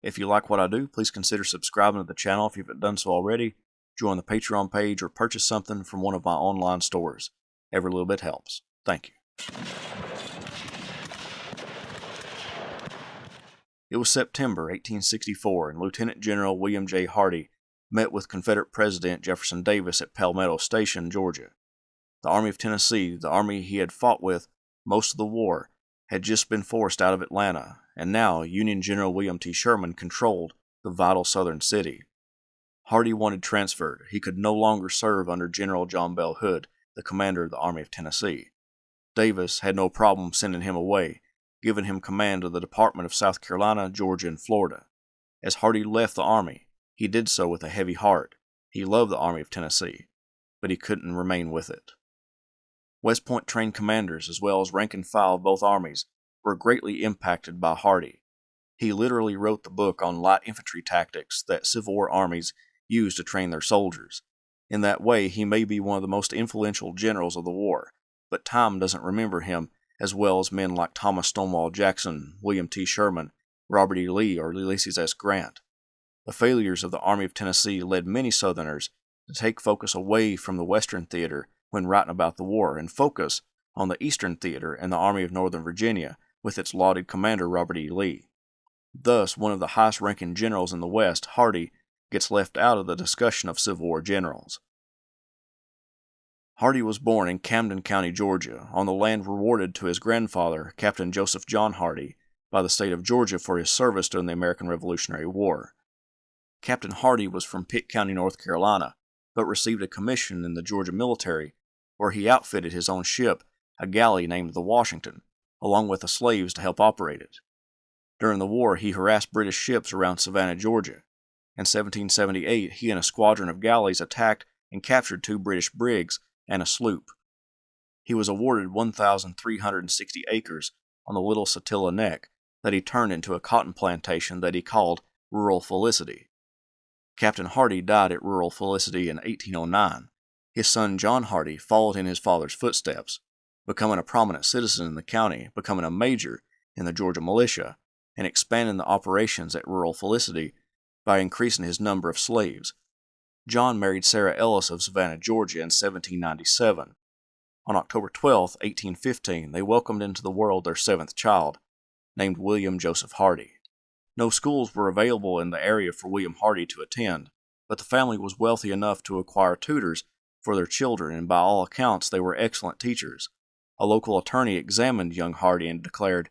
If you like what I do, please consider subscribing to the channel if you haven't done so already, join the Patreon page, or purchase something from one of my online stores. Every little bit helps. Thank you. It was September 1864, and Lieutenant General William J. Hardee met with Confederate President Jefferson Davis at Palmetto Station, Georgia. The Army of Tennessee, the army he had fought with most of the war, had just been forced out of Atlanta, and now Union General William T. Sherman controlled the vital southern city. Hardee wanted transferred. He could no longer serve under General John Bell Hood, the commander of the Army of Tennessee. Davis had no problem sending him away, giving him command of the Department of South Carolina, Georgia, and Florida. As Hardee left the Army, he did so with a heavy heart. He loved the Army of Tennessee, but he couldn't remain with it. West Point trained commanders, as well as rank and file of both armies, were greatly impacted by Hardee. He literally wrote the book on light infantry tactics that Civil War armies used to train their soldiers. In that way, he may be one of the most influential generals of the war, but time doesn't remember him as well as men like Thomas Stonewall Jackson, William T. Sherman, Robert E. Lee, or Ulysses S. Grant. The failures of the Army of Tennessee led many Southerners to take focus away from the Western theater when writing about the war and focus on the Eastern theater and the Army of Northern Virginia with its lauded commander Robert E. Lee. Thus, one of the highest-ranking generals in the West, Hardee, gets left out of the discussion of Civil War generals. Hardee was born in Camden County, Georgia, on the land rewarded to his grandfather, Captain Joseph John Hardee, by the state of Georgia for his service during the American Revolutionary War. Captain Hardee was from Pitt County, North Carolina, but received a commission in the Georgia military, where he outfitted his own ship, a galley named the Washington, along with the slaves to help operate it. During the war, he harassed British ships around Savannah, Georgia. In 1778, he and a squadron of galleys attacked and captured 2 British brigs and a sloop. He was awarded 1,360 acres on the Little Satilla Neck that he turned into a cotton plantation that he called Rural Felicity. Captain Hardee died at Rural Felicity in 1809. His son John Hardee followed in his father's footsteps, becoming a prominent citizen in the county, becoming a major in the Georgia militia, and expanding the operations at Rural Felicity by increasing his number of slaves. John married Sarah Ellis of Savannah, Georgia in 1797. On October 12, 1815, they welcomed into the world their 7th child, named William Joseph Hardee. No schools were available in the area for William Hardee to attend, but the family was wealthy enough to acquire tutors for their children, and by all accounts they were excellent teachers. A local attorney examined young Hardee and declared,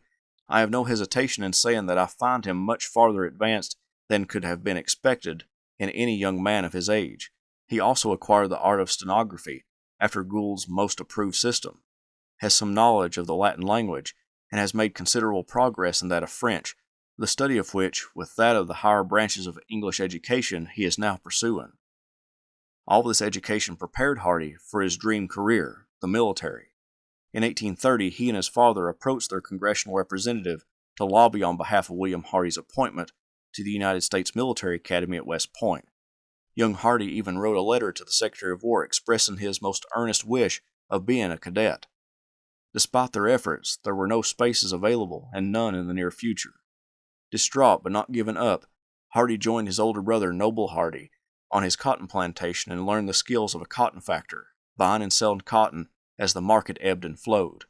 "I have no hesitation in saying that I find him much farther advanced than could have been expected in any young man of his age. He also acquired the art of stenography after Gould's most approved system, has some knowledge of the Latin language, and has made considerable progress in that of French, the study of which, with that of the higher branches of English education, he is now pursuing." All this education prepared Hardee for his dream career, the military. In 1830, he and his father approached their congressional representative to lobby on behalf of William Hardee's appointment to the United States Military Academy at West Point. Young Hardee even wrote a letter to the Secretary of War expressing his most earnest wish of being a cadet. Despite their efforts, there were no spaces available and none in the near future. Distraught but not giving up, Hardee joined his older brother Noble Hardee on his cotton plantation and learned the skills of a cotton factor, buying and selling cotton as the market ebbed and flowed.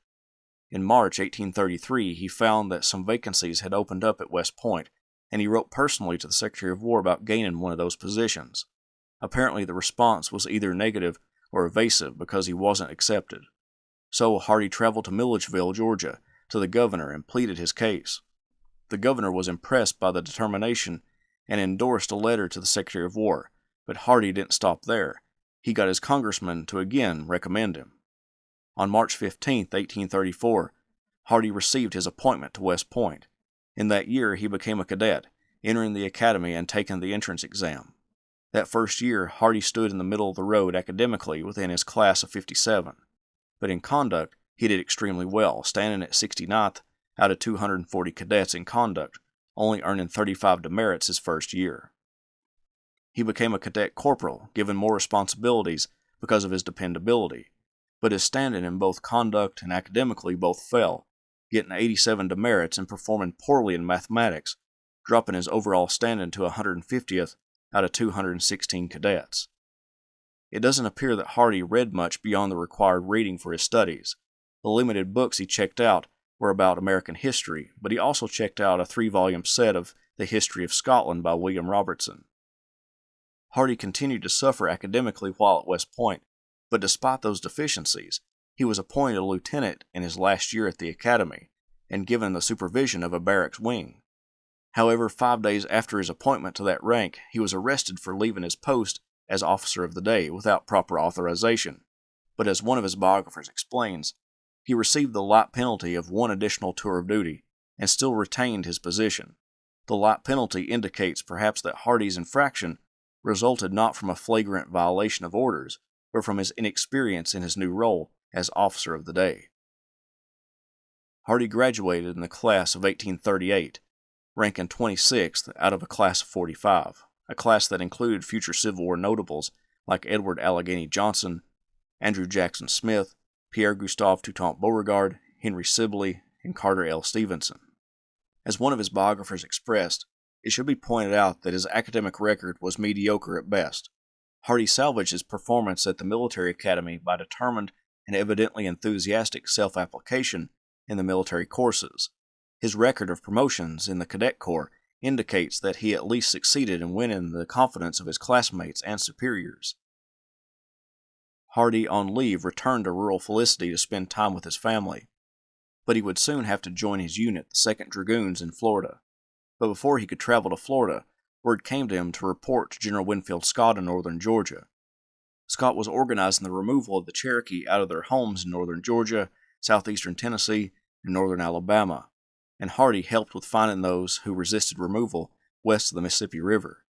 In March 1833, he found that some vacancies had opened up at West Point, and he wrote personally to the Secretary of War about gaining one of those positions. Apparently the response was either negative or evasive because he wasn't accepted. So Hardee traveled to Milledgeville, Georgia, to the governor and pleaded his case. The governor was impressed by the determination and endorsed a letter to the Secretary of War, but Hardee didn't stop there. He got his congressman to again recommend him. On March 15, 1834, Hardee received his appointment to West Point. In that year, he became a cadet, entering the academy and taking the entrance exam. That first year, Hardee stood in the middle of the road academically within his class of 57. But in conduct, he did extremely well, standing at 69th out of 240 cadets in conduct, only earning 35 demerits his first year. He became a cadet corporal, given more responsibilities because of his dependability, but his standing in both conduct and academically both fell, getting 87 demerits and performing poorly in mathematics, dropping his overall standing to 150th out of 216 cadets. It doesn't appear that Hardee read much beyond the required reading for his studies. The limited books he checked out were about American history, but he also checked out a 3-volume set of The History of Scotland by William Robertson. Hardee continued to suffer academically while at West Point, but despite those deficiencies, he was appointed a lieutenant in his last year at the academy, and given the supervision of a barracks wing. However, 5 days after his appointment to that rank, he was arrested for leaving his post as officer of the day without proper authorization. But as one of his biographers explains, he received the light penalty of 1 additional tour of duty and still retained his position. The light penalty indicates perhaps that Hardee's infraction resulted not from a flagrant violation of orders, but from his inexperience in his new role as officer of the day. Hardee graduated in the class of 1838, ranking 26th out of a class of 45, a class that included future Civil War notables like Edward Allegheny Johnson, Andrew Jackson Smith, Pierre Gustave Toutant Beauregard, Henry Sibley, and Carter L. Stevenson. As one of his biographers expressed, it should be pointed out that his academic record was mediocre at best. Hardee salvaged his performance at the military academy by determined and evidently enthusiastic self-application in the military courses. His record of promotions in the Cadet Corps indicates that he at least succeeded in winning the confidence of his classmates and superiors. Hardee, on leave, returned to rural Felicity to spend time with his family, but he would soon have to join his unit, the 2nd Dragoons, in Florida. But before he could travel to Florida, word came to him to report to General Winfield Scott in northern Georgia. Scott was organizing the removal of the Cherokee out of their homes in northern Georgia, southeastern Tennessee, and northern Alabama, and Hardee helped with finding those who resisted removal west of the Mississippi River.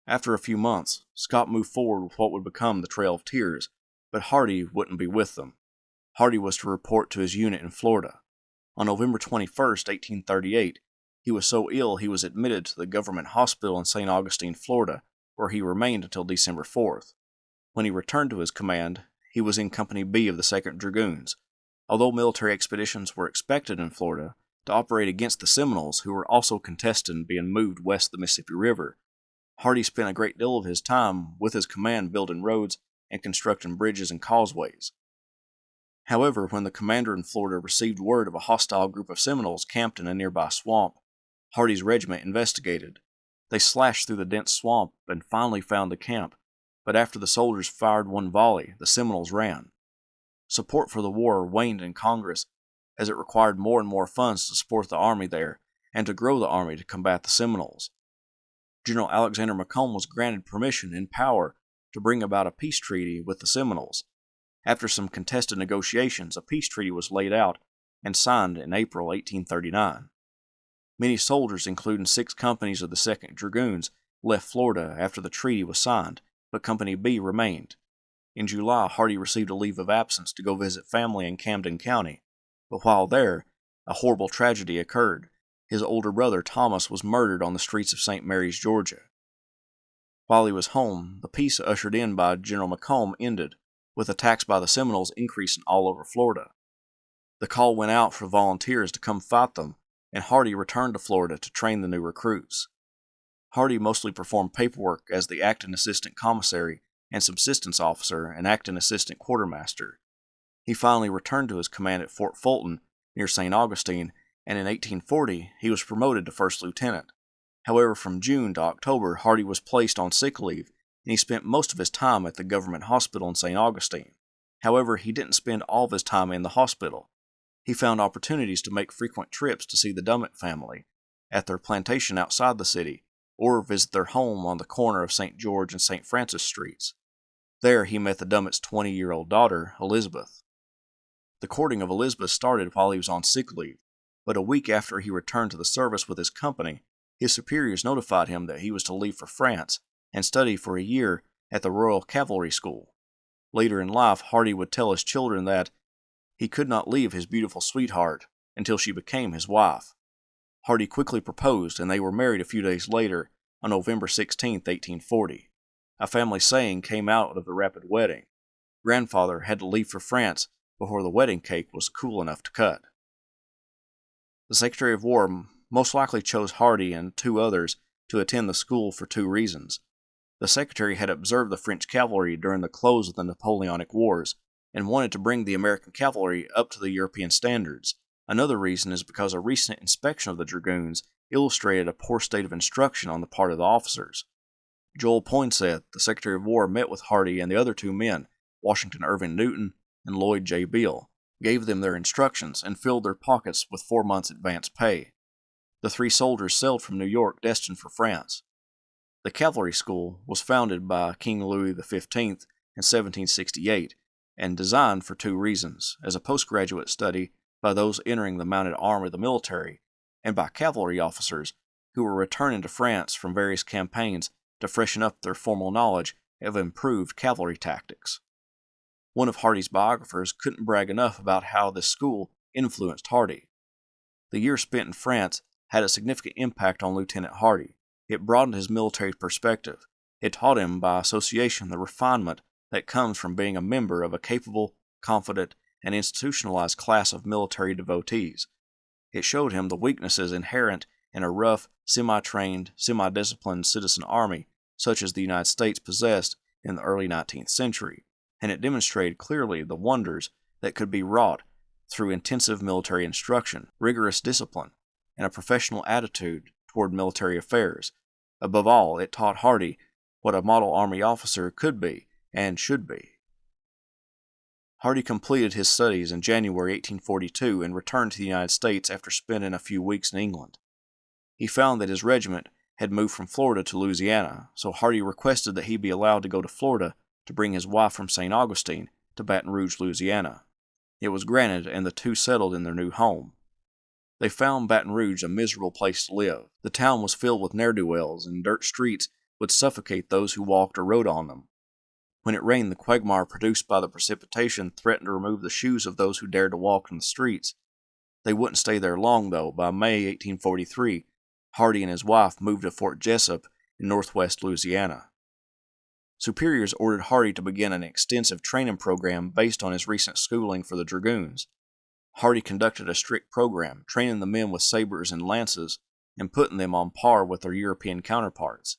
After a few months, Scott moved forward with what would become the Trail of Tears, but Hardee wouldn't be with them. Hardee was to report to his unit in Florida. On November 21, 1838, he was so ill he was admitted to the government hospital in St. Augustine, Florida, where he remained until December 4th. When he returned to his command, he was in Company B of the 2nd Dragoons. Although military expeditions were expected in Florida to operate against the Seminoles, who were also contested being moved west of the Mississippi River, Hardee spent a great deal of his time with his command building roads and constructing bridges and causeways. However, when the commander in Florida received word of a hostile group of Seminoles camped in a nearby swamp, Hardee's regiment investigated. They slashed through the dense swamp and finally found the camp, but after the soldiers fired one volley, the Seminoles ran. Support for the war waned in Congress as it required more and more funds to support the army there and to grow the army to combat the Seminoles. General Alexander Macomb was granted permission and power to bring about a peace treaty with the Seminoles. After some contested negotiations, a peace treaty was laid out and signed in April 1839. Many soldiers, including 6 companies of the 2nd Dragoons, left Florida after the treaty was signed, but Company B remained. In July, Hardee received a leave of absence to go visit family in Camden County, but while there, a horrible tragedy occurred. His older brother, Thomas, was murdered on the streets of St. Mary's, Georgia. While he was home, the peace ushered in by General Macomb ended, with attacks by the Seminoles increasing all over Florida. The call went out for volunteers to come fight them, and Hardee returned to Florida to train the new recruits. Hardee mostly performed paperwork as the acting assistant commissary and subsistence officer and acting assistant quartermaster. He finally returned to his command at Fort Fulton near St. Augustine, and in 1840 he was promoted to first lieutenant. However, from June to October, Hardee was placed on sick leave, and he spent most of his time at the government hospital in St. Augustine. However, he didn't spend all of his time in the hospital. He found opportunities to make frequent trips to see the Dummett family at their plantation outside the city, or visit their home on the corner of St. George and St. Francis Streets. There he met the Dummett's 20-year-old daughter, Elizabeth. The courting of Elizabeth started while he was on sick leave, but a week after he returned to the service with his company, his superiors notified him that he was to leave for France and study for a year at the Royal Cavalry School. Later in life, Hardee would tell his children that he could not leave his beautiful sweetheart until she became his wife. Hardee quickly proposed, and they were married a few days later on November 16, 1840. A family saying came out of the rapid wedding. Grandfather had to leave for France before the wedding cake was cool enough to cut. The Secretary of War most likely chose Hardee and 2 others to attend the school for 2 reasons. The secretary had observed the French cavalry during the close of the Napoleonic Wars and wanted to bring the American cavalry up to the European standards. Another reason is because a recent inspection of the dragoons illustrated a poor state of instruction on the part of the officers. Joel Poinsett, the Secretary of War, met with Hardee and the other 2 men, Washington Irving Newton and Lloyd J. Beale, gave them their instructions, and filled their pockets with 4 months' advance pay. The 3 soldiers sailed from New York destined for France. The cavalry school was founded by King Louis XV in 1768 and designed for 2 reasons: as a postgraduate study by those entering the mounted arm of the military, and by cavalry officers who were returning to France from various campaigns to freshen up their formal knowledge of improved cavalry tactics. One of Hardee's biographers couldn't brag enough about how this school influenced Hardee. The year spent in France had a significant impact on Lieutenant Hardee. It broadened his military perspective. It taught him by association the refinement that comes from being a member of a capable, confident, and institutionalized class of military devotees. It showed him the weaknesses inherent in a rough, semi-trained, semi-disciplined citizen army such as the United States possessed in the early 19th century, and it demonstrated clearly the wonders that could be wrought through intensive military instruction, rigorous discipline, and a professional attitude toward military affairs. Above all, it taught Hardee what a model Army officer could be and should be. Hardee completed his studies in January 1842 and returned to the United States after spending a few weeks in England. He found that his regiment had moved from Florida to Louisiana, so Hardee requested that he be allowed to go to Florida to bring his wife from St. Augustine to Baton Rouge, Louisiana. It was granted, and the 2 settled in their new home. They found Baton Rouge a miserable place to live. The town was filled with ne'er-do-wells, and dirt streets would suffocate those who walked or rode on them. When it rained, the quagmire produced by the precipitation threatened to remove the shoes of those who dared to walk in the streets. They wouldn't stay there long, though. By May 1843, Hardee and his wife moved to Fort Jessup in northwest Louisiana. Superiors ordered Hardee to begin an extensive training program based on his recent schooling for the dragoons. Hardee conducted a strict program, training the men with sabers and lances and putting them on par with their European counterparts.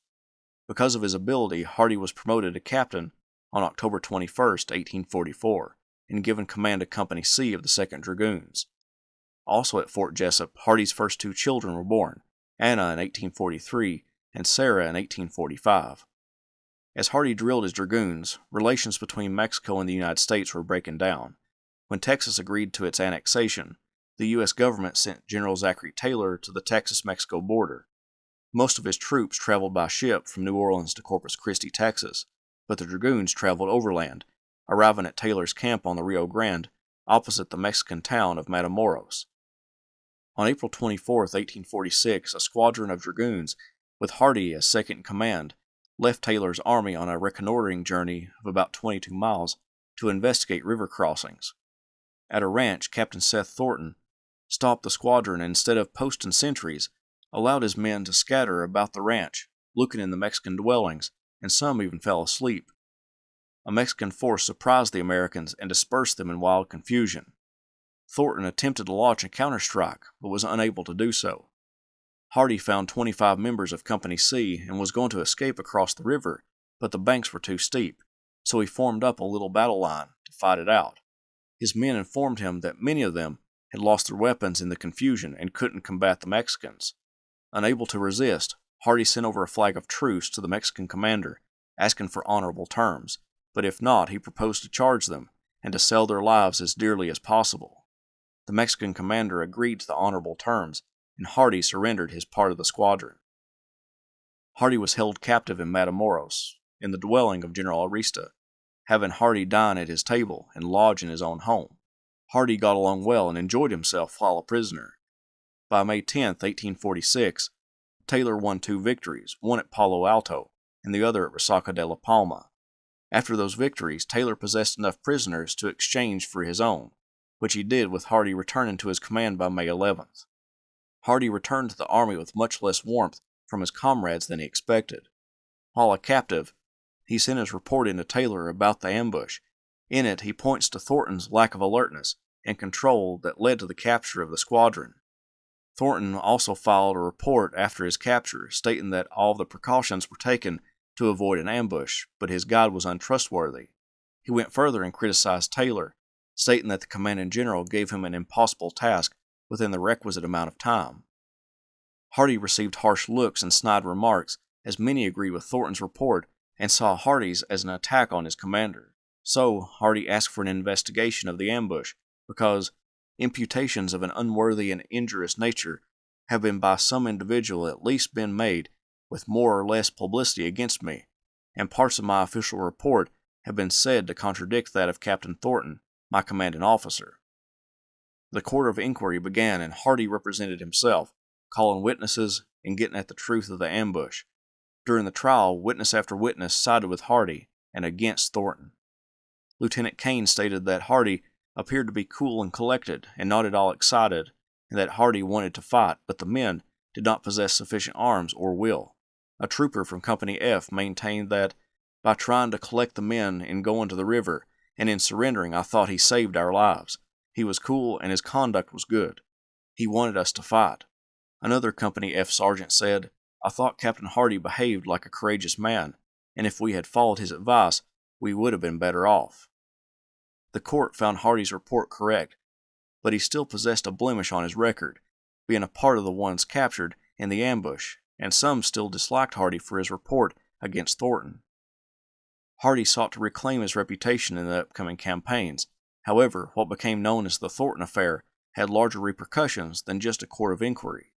Because of his ability, Hardee was promoted to captain on October 21, 1844, and given command of Company C of the 2nd Dragoons. Also at Fort Jessup, Hardee's first 2 children were born, Anna in 1843 and Sarah in 1845. As Hardee drilled his dragoons, relations between Mexico and the United States were breaking down. When Texas agreed to its annexation, the U.S. government sent General Zachary Taylor to the Texas-Mexico border. Most of his troops traveled by ship from New Orleans to Corpus Christi, Texas, but the dragoons traveled overland, arriving at Taylor's camp on the Rio Grande, opposite the Mexican town of Matamoros. On April 24, 1846, a squadron of dragoons, with Hardee as second in command, left Taylor's army on a reconnoitering journey of about 22 miles to investigate river crossings. At a ranch, Captain Seth Thornton stopped the squadron and, instead of posting sentries, allowed his men to scatter about the ranch, looking in the Mexican dwellings, and some even fell asleep. A Mexican force surprised the Americans and dispersed them in wild confusion. Thornton attempted to launch a counterstrike, but was unable to do so. Hardee found 25 members of Company C and was going to escape across the river, but the banks were too steep, so he formed up a little battle line to fight it out. His men informed him that many of them had lost their weapons in the confusion and couldn't combat the Mexicans. Unable to resist, Hardee sent over a flag of truce to the Mexican commander, asking for honorable terms, but if not, he proposed to charge them and to sell their lives as dearly as possible. The Mexican commander agreed to the honorable terms, and Hardee surrendered his part of the squadron. Hardee was held captive in Matamoros, in the dwelling of General Arista, having Hardee dine at his table and lodge in his own home. Hardee got along well and enjoyed himself while a prisoner. By May 10, 1846, Taylor won 2 victories, one at Palo Alto and the other at Resaca de la Palma. After those victories, Taylor possessed enough prisoners to exchange for his own, which he did with Hardee returning to his command by May 11th. Hardee returned to the army with much less warmth from his comrades than he expected. While a captive, he sent his report in to Taylor about the ambush. In it, he points to Thornton's lack of alertness and control that led to the capture of the squadron. Thornton also filed a report after his capture, stating that all the precautions were taken to avoid an ambush, but his guide was untrustworthy. He went further and criticized Taylor, stating that the commanding general gave him an impossible task within the requisite amount of time. Hardee received harsh looks and snide remarks, as many agreed with Thornton's report and saw Hardee's as an attack on his commander. So, Hardee asked for an investigation of the ambush, because imputations of an unworthy and injurious nature have been by some individual at least been made with more or less publicity against me, and parts of my official report have been said to contradict that of Captain Thornton, my commanding officer. The court of inquiry began, and Hardee represented himself, calling witnesses and getting at the truth of the ambush. During the trial, witness after witness sided with Hardee and against Thornton. Lieutenant Kane stated that Hardee appeared to be cool and collected and not at all excited, and that Hardee wanted to fight, but the men did not possess sufficient arms or will. A trooper from Company F maintained that, by trying to collect the men in going to the river and in surrendering, I thought he saved our lives. He was cool and his conduct was good. He wanted us to fight. Another Company F sergeant said, I thought Captain Hardee behaved like a courageous man, and if we had followed his advice, we would have been better off. The court found Hardee's report correct, but he still possessed a blemish on his record, being a part of the ones captured in the ambush, and some still disliked Hardee for his report against Thornton. Hardee sought to reclaim his reputation in the upcoming campaigns. However, what became known as the Thornton Affair had larger repercussions than just a court of inquiry.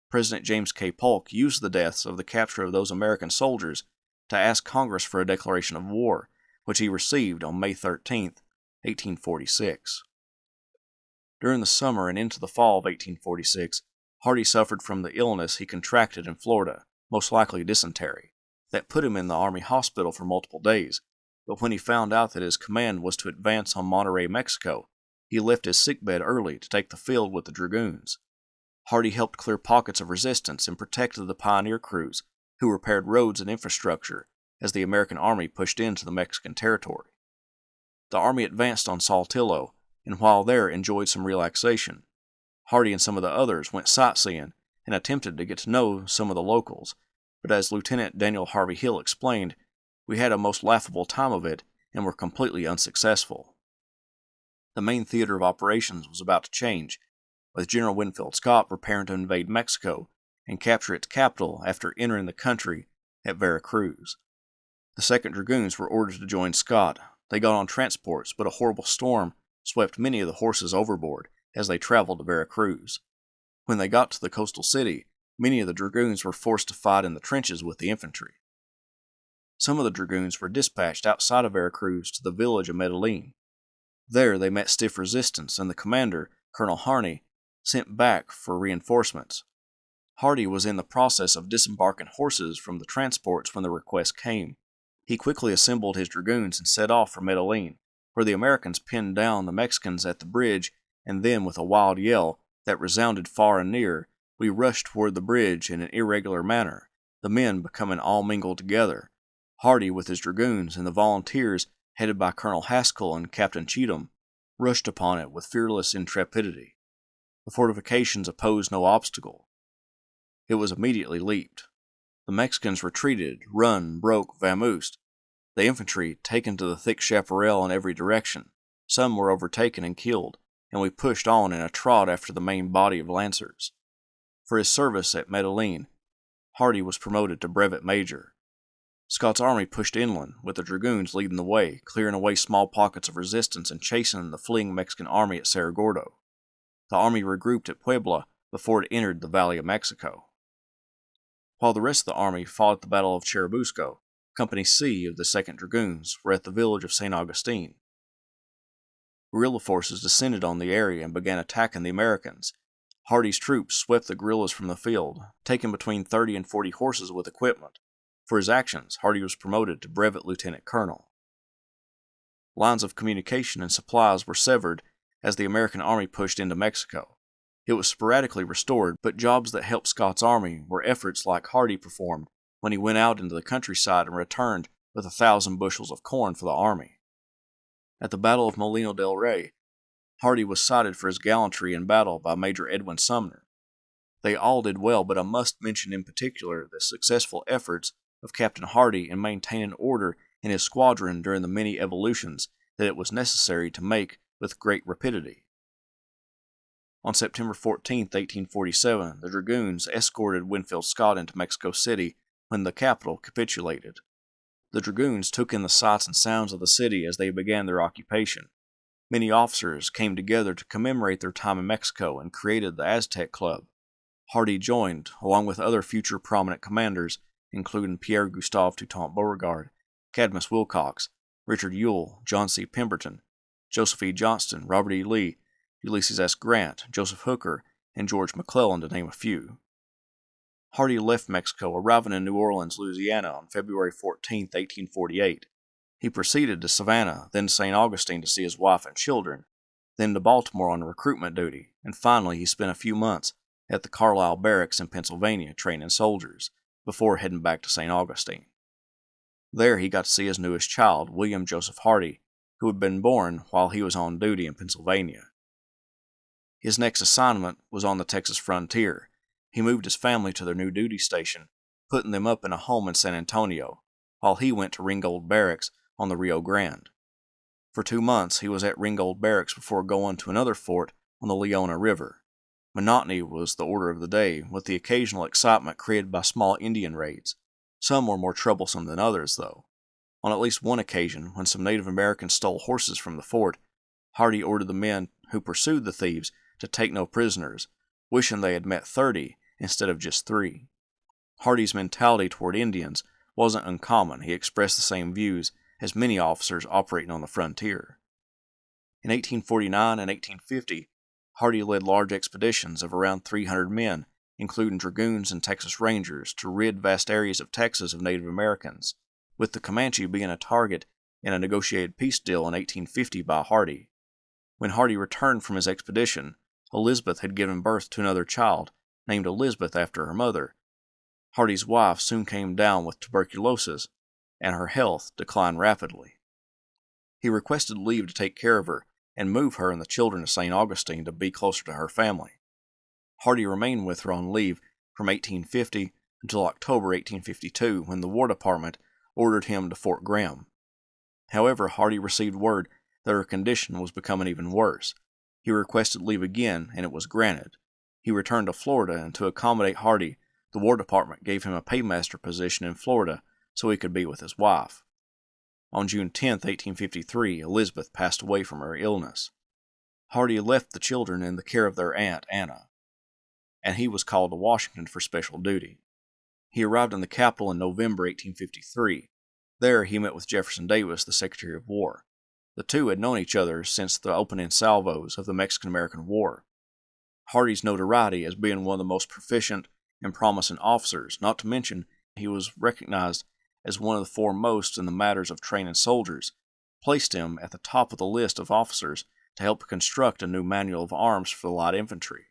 President James K. Polk used the deaths of the capture of those American soldiers to ask Congress for a declaration of war, which he received on May 13, 1846. During the summer and into the fall of 1846, Hardee suffered from the illness he contracted in Florida, most likely dysentery, that put him in the Army hospital for multiple days, but when he found out that his command was to advance on Monterrey, Mexico, he left his sickbed early to take the field with the dragoons. Hardee helped clear pockets of resistance and protected the pioneer crews, who repaired roads and infrastructure as the American Army pushed into the Mexican territory. The Army advanced on Saltillo, and while there enjoyed some relaxation. Hardee and some of the others went sightseeing and attempted to get to know some of the locals, but as Lieutenant Daniel Harvey Hill explained, we had a most laughable time of it and were completely unsuccessful. The main theater of operations was about to change, with General Winfield Scott preparing to invade Mexico and capture its capital after entering the country at Veracruz. The 2nd Dragoons were ordered to join Scott. They got on transports, but a horrible storm swept many of the horses overboard as they traveled to Veracruz. When they got to the coastal city, many of the dragoons were forced to fight in the trenches with the infantry. Some of the dragoons were dispatched outside of Veracruz to the village of Medellin. There they met stiff resistance, and the commander, Colonel Harney, sent back for reinforcements. Hardee was in the process of disembarking horses from the transports when the request came. He quickly assembled his dragoons and set off for Medellin, where the Americans pinned down the Mexicans at the bridge, and then with a wild yell that resounded far and near, we rushed toward the bridge in an irregular manner, the men becoming all mingled together. Hardee with his dragoons and the volunteers, headed by Colonel Haskell and Captain Cheatham, rushed upon it with fearless intrepidity. The fortifications opposed no obstacle. It was immediately leaped. The Mexicans retreated, run, broke, vamoosed. The infantry, taken to the thick chaparral in every direction. Some were overtaken and killed, and we pushed on in a trot after the main body of lancers. For his service at Medellin, Hardee was promoted to brevet major. Scott's army pushed inland, with the dragoons leading the way, clearing away small pockets of resistance and chasing the fleeing Mexican army at Cerro Gordo. The army regrouped at Puebla before it entered the Valley of Mexico. While the rest of the army fought at the Battle of Churubusco, Company C of the 2nd Dragoons were at the village of St. Augustine. Guerrilla forces descended on the area and began attacking the Americans. Hardee's troops swept the guerrillas from the field, taking between 30 and 40 horses with equipment. For his actions, Hardee was promoted to brevet lieutenant colonel. Lines of communication and supplies were severed as the American army pushed into Mexico. It was sporadically restored, but jobs that helped Scott's army were efforts like Hardee performed when he went out into the countryside and returned with 1,000 bushels of corn for the army. At the Battle of Molino del Rey, Hardee was cited for his gallantry in battle by Major Edwin Sumner. They all did well, but I must mention in particular the successful efforts of Captain Hardee in maintaining order in his squadron during the many evolutions that it was necessary to make with great rapidity. On September 14, 1847, the dragoons escorted Winfield Scott into Mexico City when the capital capitulated. The dragoons took in the sights and sounds of the city as they began their occupation. Many officers came together to commemorate their time in Mexico and created the Aztec Club. Hardee joined, along with other future prominent commanders, including Pierre Gustave Toutant Beauregard, Cadmus Wilcox, Richard Ewell, John C. Pemberton, Joseph E. Johnston, Robert E. Lee, Ulysses S. Grant, Joseph Hooker, and George McClellan, to name a few. Hardee left Mexico, arriving in New Orleans, Louisiana on February 14, 1848. He proceeded to Savannah, then to St. Augustine to see his wife and children, then to Baltimore on recruitment duty, and finally he spent a few months at the Carlisle Barracks in Pennsylvania training soldiers, before heading back to St. Augustine. There he got to see his newest child, William Joseph Hardee, who had been born while he was on duty in Pennsylvania. His next assignment was on the Texas frontier. He moved his family to their new duty station, putting them up in a home in San Antonio, while he went to Ringgold Barracks on the Rio Grande. For 2 months he was at Ringgold Barracks before going to another fort on the Leona River. Monotony was the order of the day, with the occasional excitement created by small Indian raids. Some were more troublesome than others, though. On at least one occasion, when some Native Americans stole horses from the fort, Hardee ordered the men who pursued the thieves to take no prisoners, wishing they had met 30 instead of just 3. Hardee's mentality toward Indians wasn't uncommon. He expressed the same views as many officers operating on the frontier. In 1849 and 1850, Hardee led large expeditions of around 300 men, including dragoons and Texas Rangers, to rid vast areas of Texas of Native Americans, with the Comanche being a target in a negotiated peace deal in 1850 by Hardee. When Hardee returned from his expedition, Elizabeth had given birth to another child, named Elizabeth after her mother. Hardee's wife soon came down with tuberculosis, and her health declined rapidly. He requested leave to take care of her and move her and the children to St. Augustine to be closer to her family. Hardee remained with her on leave from 1850 until October 1852, when the War Department ordered him to Fort Graham. However, Hardee received word that her condition was becoming even worse. He requested leave again, and it was granted. He returned to Florida, and to accommodate Hardee, the War Department gave him a paymaster position in Florida so he could be with his wife. On June 10, 1853, Elizabeth passed away from her illness. Hardee left the children in the care of their aunt, Anna, and he was called to Washington for special duty. He arrived in the capital in November 1853. There he met with Jefferson Davis, the Secretary of War. The two had known each other since the opening salvos of the Mexican-American War. Hardee's notoriety as being one of the most proficient and promising officers, not to mention he was recognized as one of the foremost in the matters of training soldiers, placed him at the top of the list of officers to help construct a new manual of arms for the light infantry.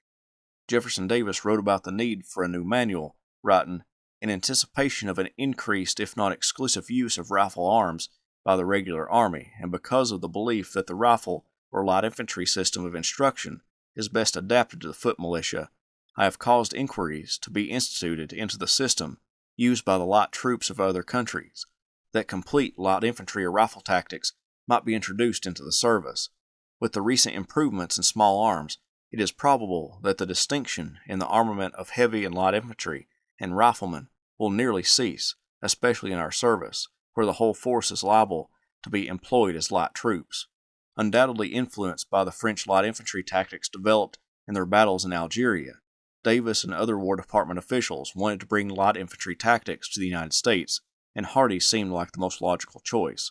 Jefferson Davis wrote about the need for a new manual, writing, "In anticipation of an increased, if not exclusive, use of rifle arms by the regular army, and because of the belief that the rifle or light infantry system of instruction is best adapted to the foot militia, I have caused inquiries to be instituted into the system used by the light troops of other countries, that complete light infantry or rifle tactics might be introduced into the service. With the recent improvements in small arms, it is probable that the distinction in the armament of heavy and light infantry and riflemen will nearly cease, especially in our service, where the whole force is liable to be employed as light troops." Undoubtedly influenced by the French light infantry tactics developed in their battles in Algeria, Davis and other War Department officials wanted to bring light infantry tactics to the United States, and Hardee seemed like the most logical choice.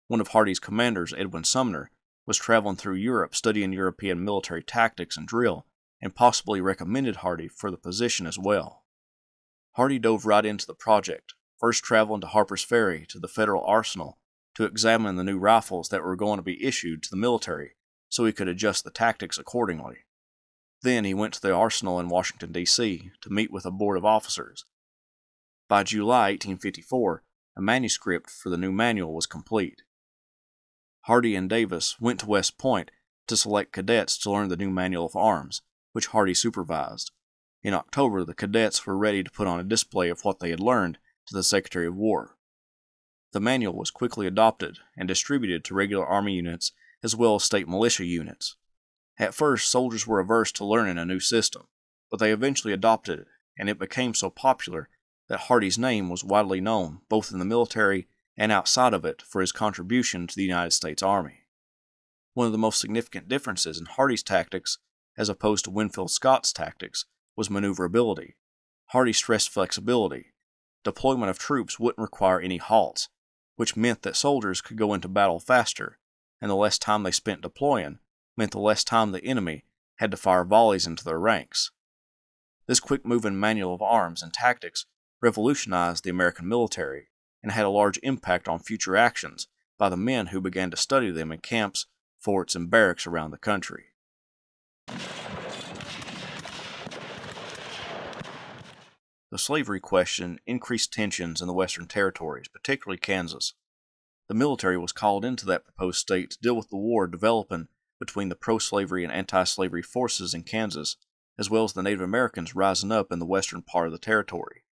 One of Hardee's commanders, Edwin Sumner, was traveling through Europe studying European military tactics and drill, and possibly recommended Hardee for the position as well. Hardee dove right into the project, first traveling to Harper's Ferry to the Federal Arsenal to examine the new rifles that were going to be issued to the military so he could adjust the tactics accordingly. Then he went to the arsenal in Washington, D.C. to meet with a board of officers. By July 1854, a manuscript for the new manual was complete. Hardee and Davis went to West Point to select cadets to learn the new manual of arms, which Hardee supervised. In October, the cadets were ready to put on a display of what they had learned to the Secretary of War. The manual was quickly adopted and distributed to regular Army units as well as state militia units. At first, soldiers were averse to learning a new system, but they eventually adopted it, and it became so popular that Hardee's name was widely known both in the military and outside of it for his contribution to the United States Army. One of the most significant differences in Hardee's tactics, as opposed to Winfield Scott's tactics, was maneuverability. Hardee stressed flexibility. Deployment of troops wouldn't require any halts, which meant that soldiers could go into battle faster, and the less time they spent deploying meant the less time the enemy had to fire volleys into their ranks. This quick-moving manual of arms and tactics revolutionized the American military and had a large impact on future actions by the men who began to study them in camps, forts, and barracks around the country. The slavery question increased tensions in the Western Territories, particularly Kansas. The military was called into that proposed state to deal with the war developing between the pro-slavery and anti-slavery forces in Kansas, as well as the Native Americans rising up in the western part of the territory.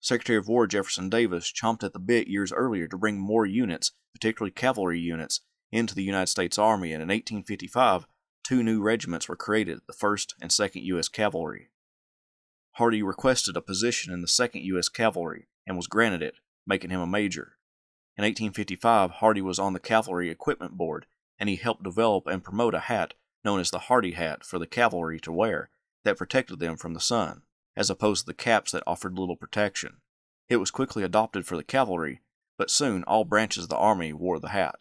Secretary of War Jefferson Davis chomped at the bit years earlier to bring more units, particularly cavalry units, into the United States Army, and in 1855, 2 new regiments were created, the 1st and 2nd U.S. Cavalry. Hardee requested a position in the 2nd U.S. Cavalry and was granted it, making him a major. In 1855, Hardee was on the Cavalry Equipment Board, and he helped develop and promote a hat known as the Hardee hat for the cavalry to wear that protected them from the sun, as opposed to the caps that offered little protection. It was quickly adopted for the cavalry, but soon all branches of the Army wore the hat.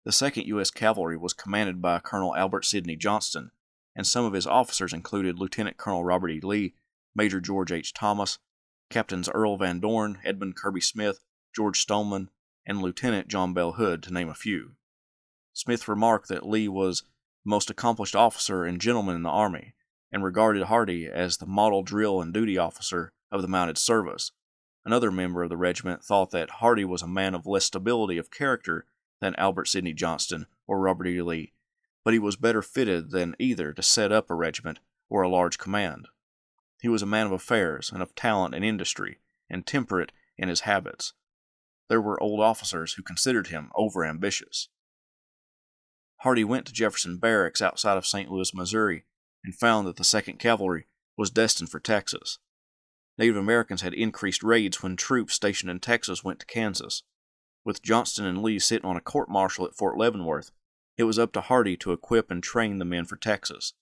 The 2nd U.S. Cavalry was commanded by Colonel Albert Sidney Johnston, and some of his officers included Lieutenant Colonel Robert E. Lee, Major George H. Thomas, Captains Earl Van Dorn, Edmund Kirby Smith, George Stoneman, and Lieutenant John Bell Hood, to name a few. Smith remarked that Lee was the most accomplished officer and gentleman in the Army, and regarded Hardee as the model drill and duty officer of the mounted service. Another member of the regiment thought that Hardee was a man of less stability of character than Albert Sidney Johnston or Robert E. Lee, but he was better fitted than either to set up a regiment or a large command. He was a man of affairs and of talent and industry, and temperate in his habits. There were old officers who considered him overambitious. Hardee went to Jefferson Barracks outside of St. Louis, Missouri, and found that the 2nd Cavalry was destined for Texas. Native Americans had increased raids when troops stationed in Texas went to Kansas. With Johnston and Lee sitting on a court-martial at Fort Leavenworth, it was up to Hardee to equip and train the men for Texas.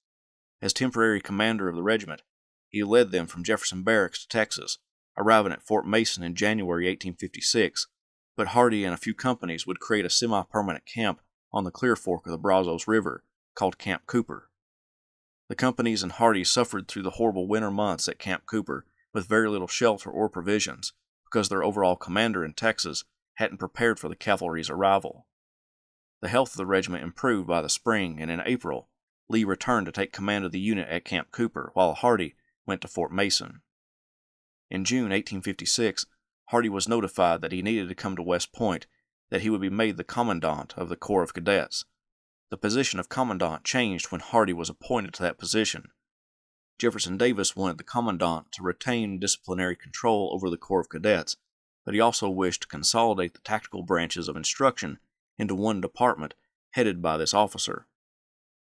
As temporary commander of the regiment, he led them from Jefferson Barracks to Texas, arriving at Fort Mason in January 1856, but Hardee and a few companies would create a semi-permanent camp on the Clear Fork of the Brazos River, called Camp Cooper. The companies and Hardee suffered through the horrible winter months at Camp Cooper with very little shelter or provisions, because their overall commander in Texas hadn't prepared for the cavalry's arrival. The health of the regiment improved by the spring, and in April, Lee returned to take command of the unit at Camp Cooper, while Hardee went to Fort Mason. In June 1856, Hardee was notified that he needed to come to West Point, that he would be made the commandant of the Corps of Cadets. The position of commandant changed when Hardee was appointed to that position. Jefferson Davis wanted the commandant to retain disciplinary control over the Corps of Cadets, but he also wished to consolidate the tactical branches of instruction into one department headed by this officer.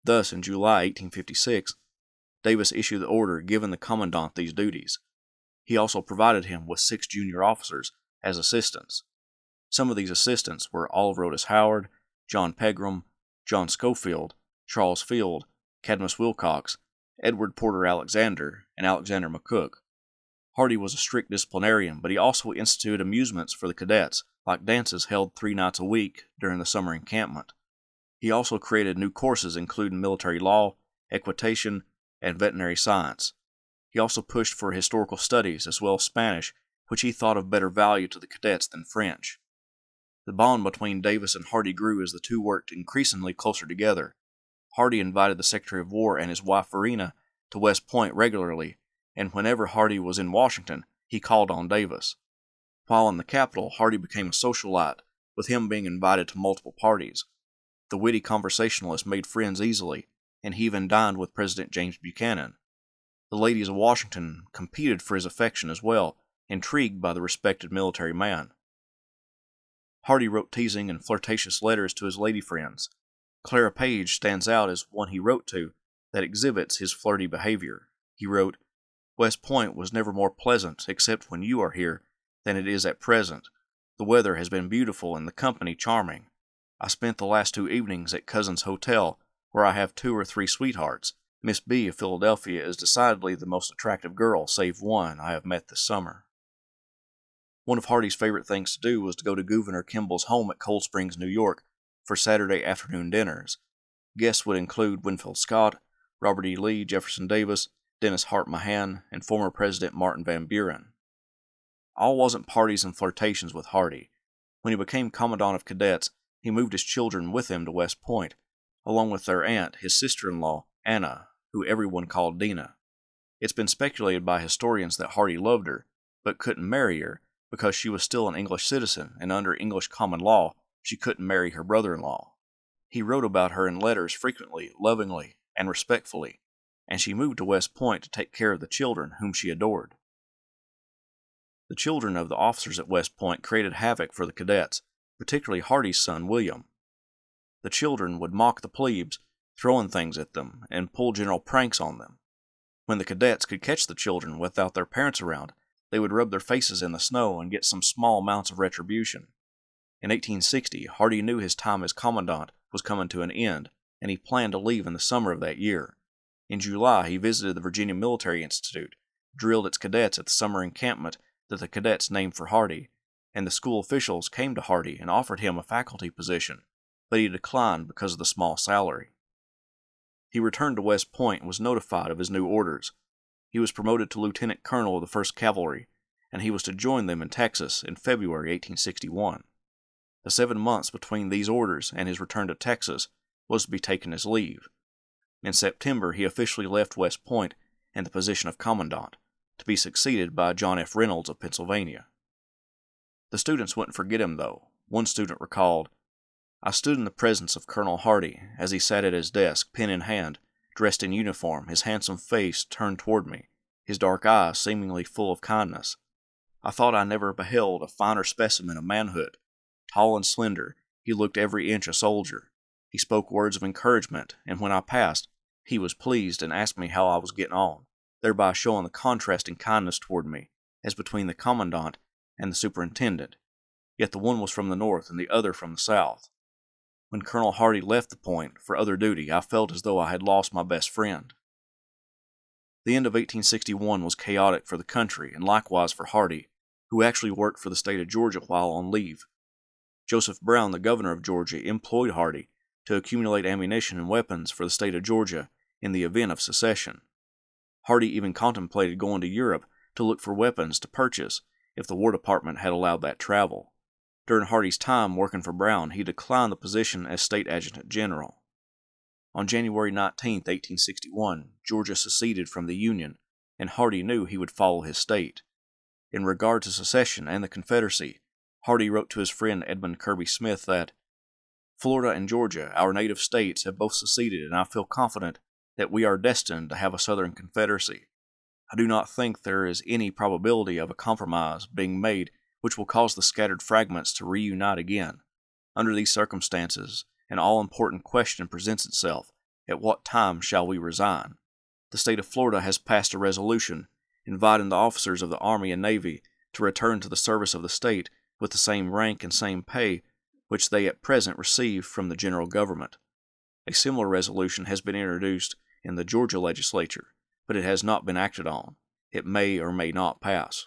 Thus, in July 1856, Davis issued the order giving the commandant these duties. He also provided him with 6 junior officers as assistants. Some of these assistants were Oliver Otis Howard, John Pegram, John Schofield, Charles Field, Cadmus Wilcox, Edward Porter Alexander, and Alexander McCook. Hardee was a strict disciplinarian, but he also instituted amusements for the cadets, like dances held 3 nights a week during the summer encampment. He also created new courses including military law, equitation, and veterinary science. He also pushed for historical studies as well as Spanish, which he thought of better value to the cadets than French. The bond between Davis and Hardee grew as the two worked increasingly closer together. Hardee invited the Secretary of War and his wife Varina to West Point regularly, and whenever Hardee was in Washington, he called on Davis. While in the capital, Hardee became a socialite, with him being invited to multiple parties. The witty conversationalist made friends easily, and he even dined with President James Buchanan. The ladies of Washington competed for his affection as well, intrigued by the respected military man. Hardee wrote teasing and flirtatious letters to his lady friends. Clara Page stands out as one he wrote to that exhibits his flirty behavior. He wrote, "West Point was never more pleasant, except when you are here, than it is at present. The weather has been beautiful and the company charming. I spent the last 2 evenings at Cousin's Hotel, where I have 2 or 3 sweethearts. Miss B. of Philadelphia is decidedly the most attractive girl, save one, I have met this summer." One of Hardee's favorite things to do was to go to Gouverneur Kimball's home at Cold Springs, New York, for Saturday afternoon dinners. Guests would include Winfield Scott, Robert E. Lee, Jefferson Davis, Dennis Hart Mahan, and former President Martin Van Buren. All wasn't parties and flirtations with Hardee. When he became Commandant of Cadets, he moved his children with him to West Point, along with their aunt, his sister-in-law, Anna, who everyone called Dina. It's been speculated by historians that Hardee loved her, but couldn't marry her because she was still an English citizen, and under English common law, she couldn't marry her brother-in-law. He wrote about her in letters frequently, lovingly, and respectfully, and she moved to West Point to take care of the children whom she adored. The children of the officers at West Point created havoc for the cadets, particularly Hardee's son, William. The children would mock the plebes, throwing things at them, and pull general pranks on them. When the cadets could catch the children without their parents around, they would rub their faces in the snow and get some small amounts of retribution. In 1860, Hardee knew his time as commandant was coming to an end, and he planned to leave in the summer of that year. In July, he visited the Virginia Military Institute, drilled its cadets at the summer encampment that the cadets named for Hardee, and the school officials came to Hardee and offered him a faculty position, but he declined because of the small salary. He returned to West Point and was notified of his new orders. He was promoted to lieutenant colonel of the 1st Cavalry, and he was to join them in Texas in February 1861. The 7 months between these orders and his return to Texas was to be taken as leave. In September, he officially left West Point and the position of commandant, to be succeeded by John F. Reynolds of Pennsylvania. The students wouldn't forget him, though. One student recalled, "I stood in the presence of Colonel Hardee as he sat at his desk, pen in hand, dressed in uniform, his handsome face turned toward me, his dark eyes seemingly full of kindness. I thought I never beheld a finer specimen of manhood. Tall and slender, he looked every inch a soldier. He spoke words of encouragement, and when I passed, he was pleased and asked me how I was getting on, thereby showing the contrast in kindness toward me, as between the commandant and the superintendent, yet the one was from the north and the other from the south. When Colonel Hardee left the point for other duty, I felt as though I had lost my best friend." The end of 1861 was chaotic for the country and likewise for Hardee, who actually worked for the state of Georgia while on leave. Joseph Brown, the governor of Georgia, employed Hardee to accumulate ammunition and weapons for the state of Georgia in the event of secession. Hardee even contemplated going to Europe to look for weapons to purchase if the War Department had allowed that travel. During Hardee's time working for Brown, he declined the position as State Adjutant General. On January 19, 1861, Georgia seceded from the Union, and Hardee knew he would follow his state. In regard to secession and the Confederacy, Hardee wrote to his friend Edmund Kirby Smith that, "Florida and Georgia, our native states, have both seceded, and I feel confident that we are destined to have a Southern Confederacy. I do not think there is any probability of a compromise being made which will cause the scattered fragments to reunite again. Under these circumstances, an all-important question presents itself: at what time shall we resign? The state of Florida has passed a resolution inviting the officers of the Army and Navy to return to the service of the state with the same rank and same pay which they at present receive from the general government. A similar resolution has been introduced in the Georgia legislature, but it has not been acted on. It may or may not pass.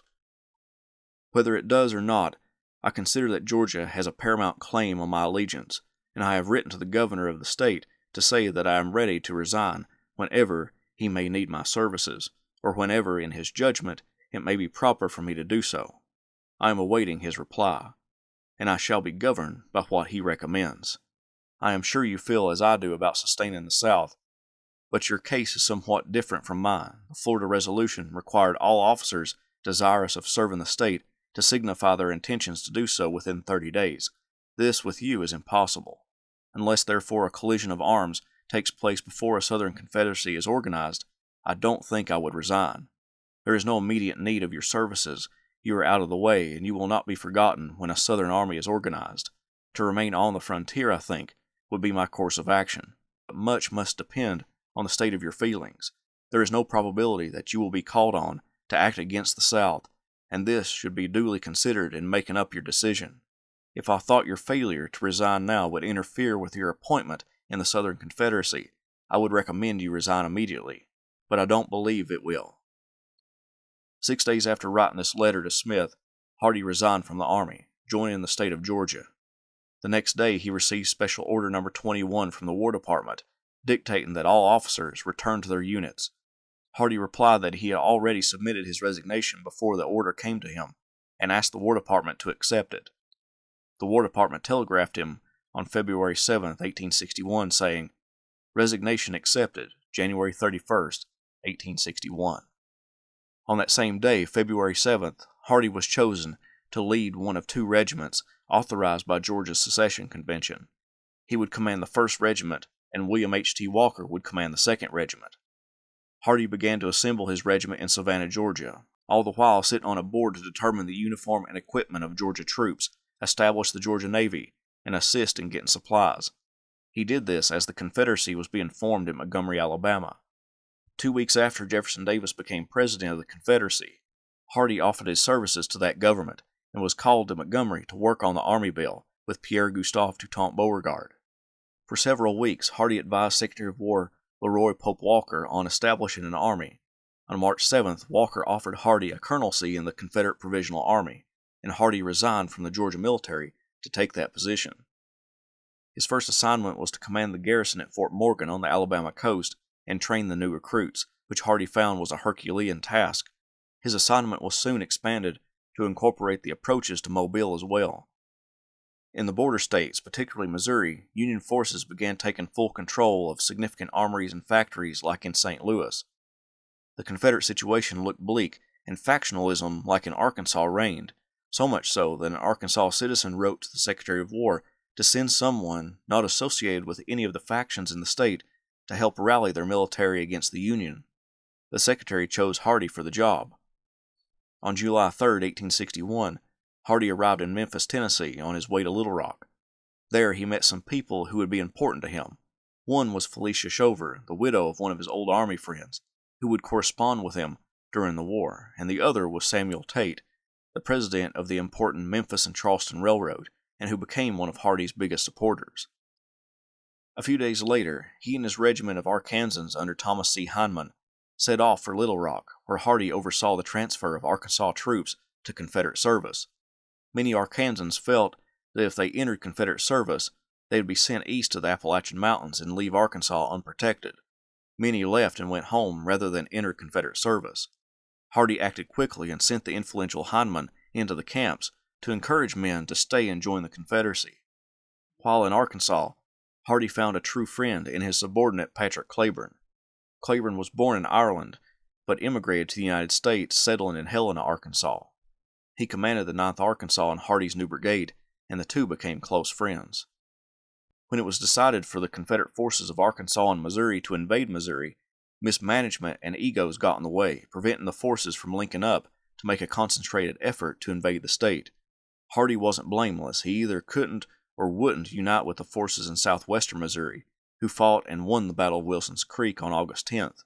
Whether it does or not, I consider that Georgia has a paramount claim on my allegiance, and I have written to the governor of the state to say that I am ready to resign whenever he may need my services, or whenever, in his judgment, it may be proper for me to do so. I am awaiting his reply, and I shall be governed by what he recommends. I am sure you feel as I do about sustaining the South, but your case is somewhat different from mine. The Florida resolution required all officers desirous of serving the state to signify their intentions to do so within 30 days. This, with you, is impossible. Unless, therefore, a collision of arms takes place before a Southern Confederacy is organized, I don't think I would resign. There is no immediate need of your services. You are out of the way, and you will not be forgotten when a Southern army is organized. To remain on the frontier, I think, would be my course of action. But much must depend on the state of your feelings. There is no probability that you will be called on to act against the South, and this should be duly considered in making up your decision. If I thought your failure to resign now would interfere with your appointment in the Southern Confederacy, I would recommend you resign immediately, but I don't believe it will. 6 days after writing this letter to Smith, Hardee resigned from the Army, joining the state of Georgia. The next day he received Special Order No. 21 from the War Department, dictating that all officers return to their units. Hardee replied that he had already submitted his resignation before the order came to him, and asked the War Department to accept it. The War Department telegraphed him on February 7, 1861, saying, "Resignation accepted, January 31st, 1861. On that same day, February 7th, Hardee was chosen to lead one of 2 regiments authorized by Georgia's Secession Convention. He would command the 1st Regiment, and William H.T. Walker would command the 2nd Regiment. Hardee began to assemble his regiment in Savannah, Georgia, all the while sitting on a board to determine the uniform and equipment of Georgia troops, establish the Georgia Navy, and assist in getting supplies. He did this as the Confederacy was being formed in Montgomery, Alabama. 2 weeks after Jefferson Davis became president of the Confederacy, Hardee offered his services to that government and was called to Montgomery to work on the Army bill with Pierre Gustave Toutant Beauregard. For several weeks, Hardee advised Secretary of War Leroy Pope Walker on establishing an army. On March 7th, Walker offered Hardee a colonelcy in the Confederate Provisional Army, and Hardee resigned from the Georgia military to take that position. His first assignment was to command the garrison at Fort Morgan on the Alabama coast and train the new recruits, which Hardee found was a Herculean task. His assignment was soon expanded to incorporate the approaches to Mobile as well. In the border states, particularly Missouri, Union forces began taking full control of significant armories and factories like in St. Louis. The Confederate situation looked bleak, and factionalism like in Arkansas reigned, so much so that an Arkansas citizen wrote to the Secretary of War to send someone not associated with any of the factions in the state to help rally their military against the Union. The Secretary chose Hardee for the job. On July 3, 1861, Hardee arrived in Memphis, Tennessee, on his way to Little Rock. There he met some people who would be important to him. One was Felicia Shover, the widow of one of his old Army friends, who would correspond with him during the war, and the other was Samuel Tate, the president of the important Memphis and Charleston Railroad, and who became one of Hardee's biggest supporters. A few days later, he and his regiment of Arkansans under Thomas C. Hindman set off for Little Rock, where Hardee oversaw the transfer of Arkansas troops to Confederate service. Many Arkansans felt that if they entered Confederate service, they would be sent east to the Appalachian Mountains and leave Arkansas unprotected. Many left and went home rather than enter Confederate service. Hardee acted quickly and sent the influential Hindman into the camps to encourage men to stay and join the Confederacy. While in Arkansas, Hardee found a true friend in his subordinate Patrick Cleburne. Cleburne was born in Ireland, but immigrated to the United States, settling in Helena, Arkansas. He commanded the 9th Arkansas in Hardee's new brigade, and the two became close friends. When it was decided for the Confederate forces of Arkansas and Missouri to invade Missouri, mismanagement and egos got in the way, preventing the forces from linking up to make a concentrated effort to invade the state. Hardee wasn't blameless. He either couldn't or wouldn't unite with the forces in southwestern Missouri, who fought and won the Battle of Wilson's Creek on August 10th.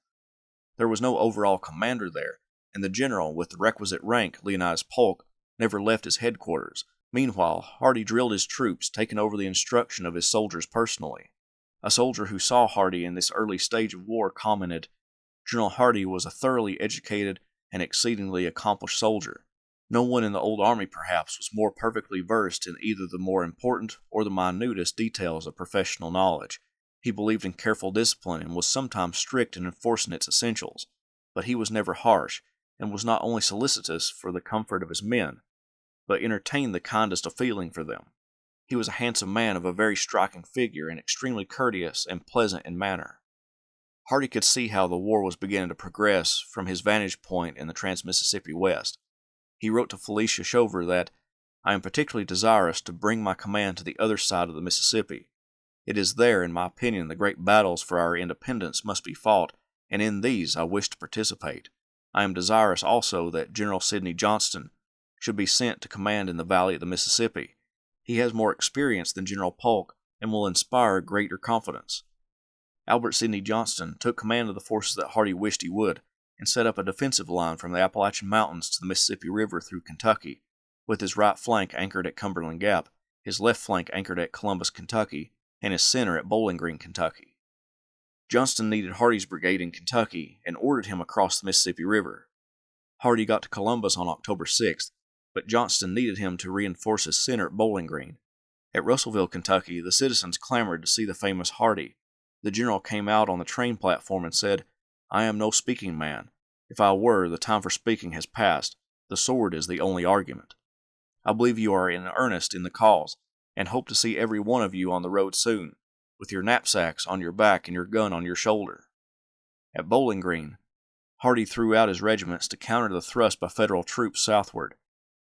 There was no overall commander there, and the general with the requisite rank, Leonidas Polk, never left his headquarters. Meanwhile, Hardee drilled his troops, taking over the instruction of his soldiers personally. A soldier who saw Hardee in this early stage of war commented, "General Hardee was a thoroughly educated and exceedingly accomplished soldier. No one in the old army, perhaps, was more perfectly versed in either the more important or the minutest details of professional knowledge. He believed in careful discipline and was sometimes strict in enforcing its essentials, but he was never harsh, and was not only solicitous for the comfort of his men, but entertained the kindest of feeling for them. He was a handsome man of a very striking figure and extremely courteous and pleasant in manner." Hardee could see how the war was beginning to progress from his vantage point in the Trans-Mississippi West. He wrote to Felicia Shover that, "I am particularly desirous to bring my command to the other side of the Mississippi. It is there, in my opinion, the great battles for our independence must be fought, and in these I wish to participate. I am desirous also that General Sidney Johnston should be sent to command in the Valley of the Mississippi. He has more experience than General Polk and will inspire greater confidence." Albert Sidney Johnston took command of the forces that Hardee wished he would, and set up a defensive line from the Appalachian Mountains to the Mississippi River through Kentucky, with his right flank anchored at Cumberland Gap, his left flank anchored at Columbus, Kentucky, and his center at Bowling Green, Kentucky. Johnston needed Hardee's brigade in Kentucky and ordered him across the Mississippi River. Hardee got to Columbus on October 6th, but Johnston needed him to reinforce his center at Bowling Green. At Russellville, Kentucky, the citizens clamored to see the famous Hardee. The general came out on the train platform and said, "I am no speaking man. If I were, the time for speaking has passed. The sword is the only argument. I believe you are in earnest in the cause, and hope to see every one of you on the road soon, with your knapsacks on your back and your gun on your shoulder." At Bowling Green, Hardee threw out his regiments to counter the thrust by Federal troops southward.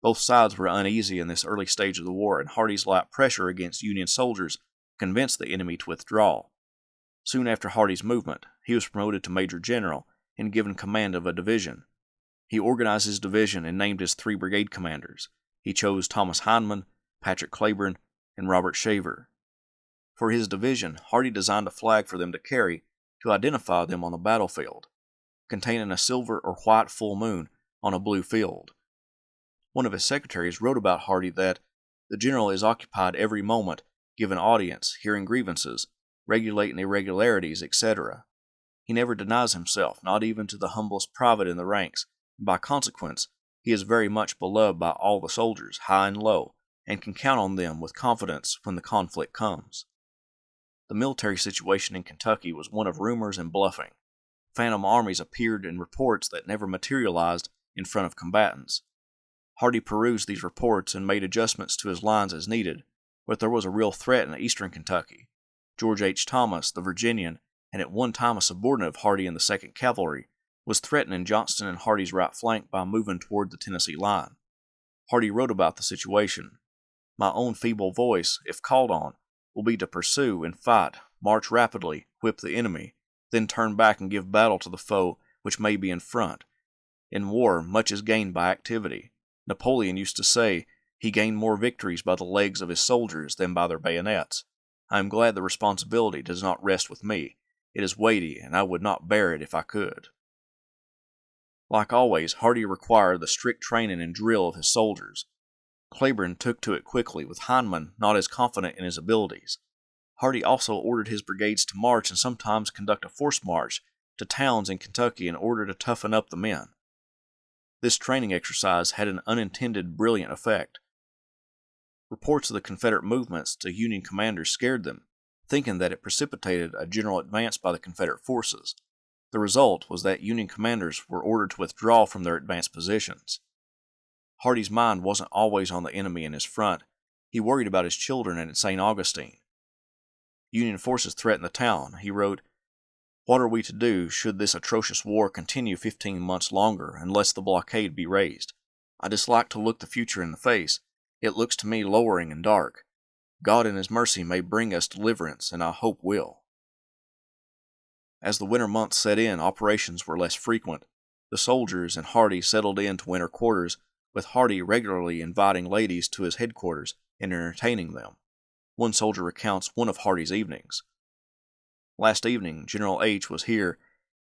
Both sides were uneasy in this early stage of the war, and Hardee's light pressure against Union soldiers convinced the enemy to withdraw. Soon after Hardee's movement, he was promoted to Major General and given command of a division. He organized his division and named his 3 brigade commanders. He chose Thomas Hindman, Patrick Claiborne, and Robert Shaver. For his division, Hardee designed a flag for them to carry to identify them on the battlefield, containing a silver or white full moon on a blue field. One of his secretaries wrote about Hardee that the general is occupied every moment, giving audience, hearing grievances, regulating irregularities, etc. He never denies himself, not even to the humblest private in the ranks, and by consequence, he is very much beloved by all the soldiers, high and low, and can count on them with confidence when the conflict comes. The military situation in Kentucky was one of rumors and bluffing. Phantom armies appeared in reports that never materialized in front of combatants. Hardee perused these reports and made adjustments to his lines as needed, but there was a real threat in eastern Kentucky. George H. Thomas, the Virginian, and at one time a subordinate of Hardee in the 2nd Cavalry, was threatening Johnston and Hardee's right flank by moving toward the Tennessee line. Hardee wrote about the situation. "My own feeble voice, if called on, will be to pursue and fight, march rapidly, whip the enemy, then turn back and give battle to the foe which may be in front. In war, much is gained by activity. Napoleon used to say he gained more victories by the legs of his soldiers than by their bayonets. I am glad the responsibility does not rest with me. It is weighty, and I would not bear it if I could." Like always, Hardee required the strict training and drill of his soldiers. Claiborne took to it quickly, with Hindman not as confident in his abilities. Hardee also ordered his brigades to march and sometimes conduct a forced march to towns in Kentucky in order to toughen up the men. This training exercise had an unintended brilliant effect. Reports of the Confederate movements to Union commanders scared them, thinking that it precipitated a general advance by the Confederate forces. The result was that Union commanders were ordered to withdraw from their advanced positions. Hardee's mind wasn't always on the enemy in his front. He worried about his children and at St. Augustine. Union forces threatened the town. He wrote, "What are we to do should this atrocious war continue 15 months longer unless the blockade be raised? I dislike to look the future in the face. It looks to me lowering and dark. God in His mercy may bring us deliverance, and I hope will." As the winter months set in, operations were less frequent. The soldiers and Hardee settled into winter quarters, with Hardee regularly inviting ladies to his headquarters and entertaining them. One soldier recounts one of Hardee's evenings. "Last evening, General H. was here,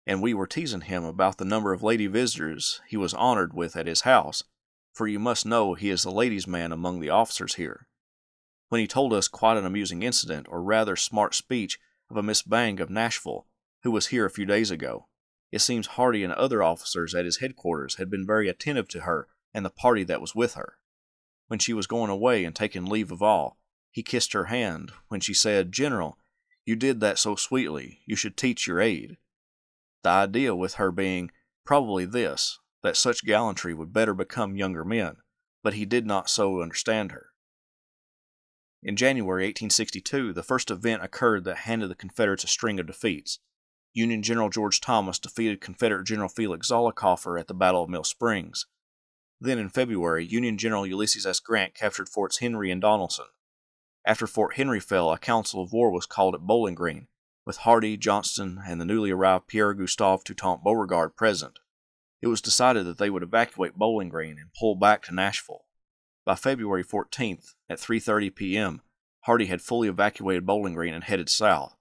and we were teasing him about the number of lady visitors he was honored with at his house, for you must know he is the ladies' man among the officers here. When he told us quite an amusing incident, or rather smart speech, of a Miss Bang of Nashville, who was here a few days ago. It seems Hardee and other officers at his headquarters had been very attentive to her and the party that was with her. When she was going away and taking leave of all, he kissed her hand, when she said, 'General, you did that so sweetly, you should teach your aide.' The idea with her being probably this, that such gallantry would better become younger men, but he did not so understand her." In January 1862, the first event occurred that handed the Confederates a string of defeats. Union General George Thomas defeated Confederate General Felix Zollicoffer at the Battle of Mill Springs. Then in February, Union General Ulysses S. Grant captured Forts Henry and Donelson. After Fort Henry fell, a council of war was called at Bowling Green, with Hardee, Johnston, and the newly arrived Pierre-Gustave Toutant Beauregard present. It was decided that they would evacuate Bowling Green and pull back to Nashville. By February 14th, at 3:30 p.m., Hardee had fully evacuated Bowling Green and headed south.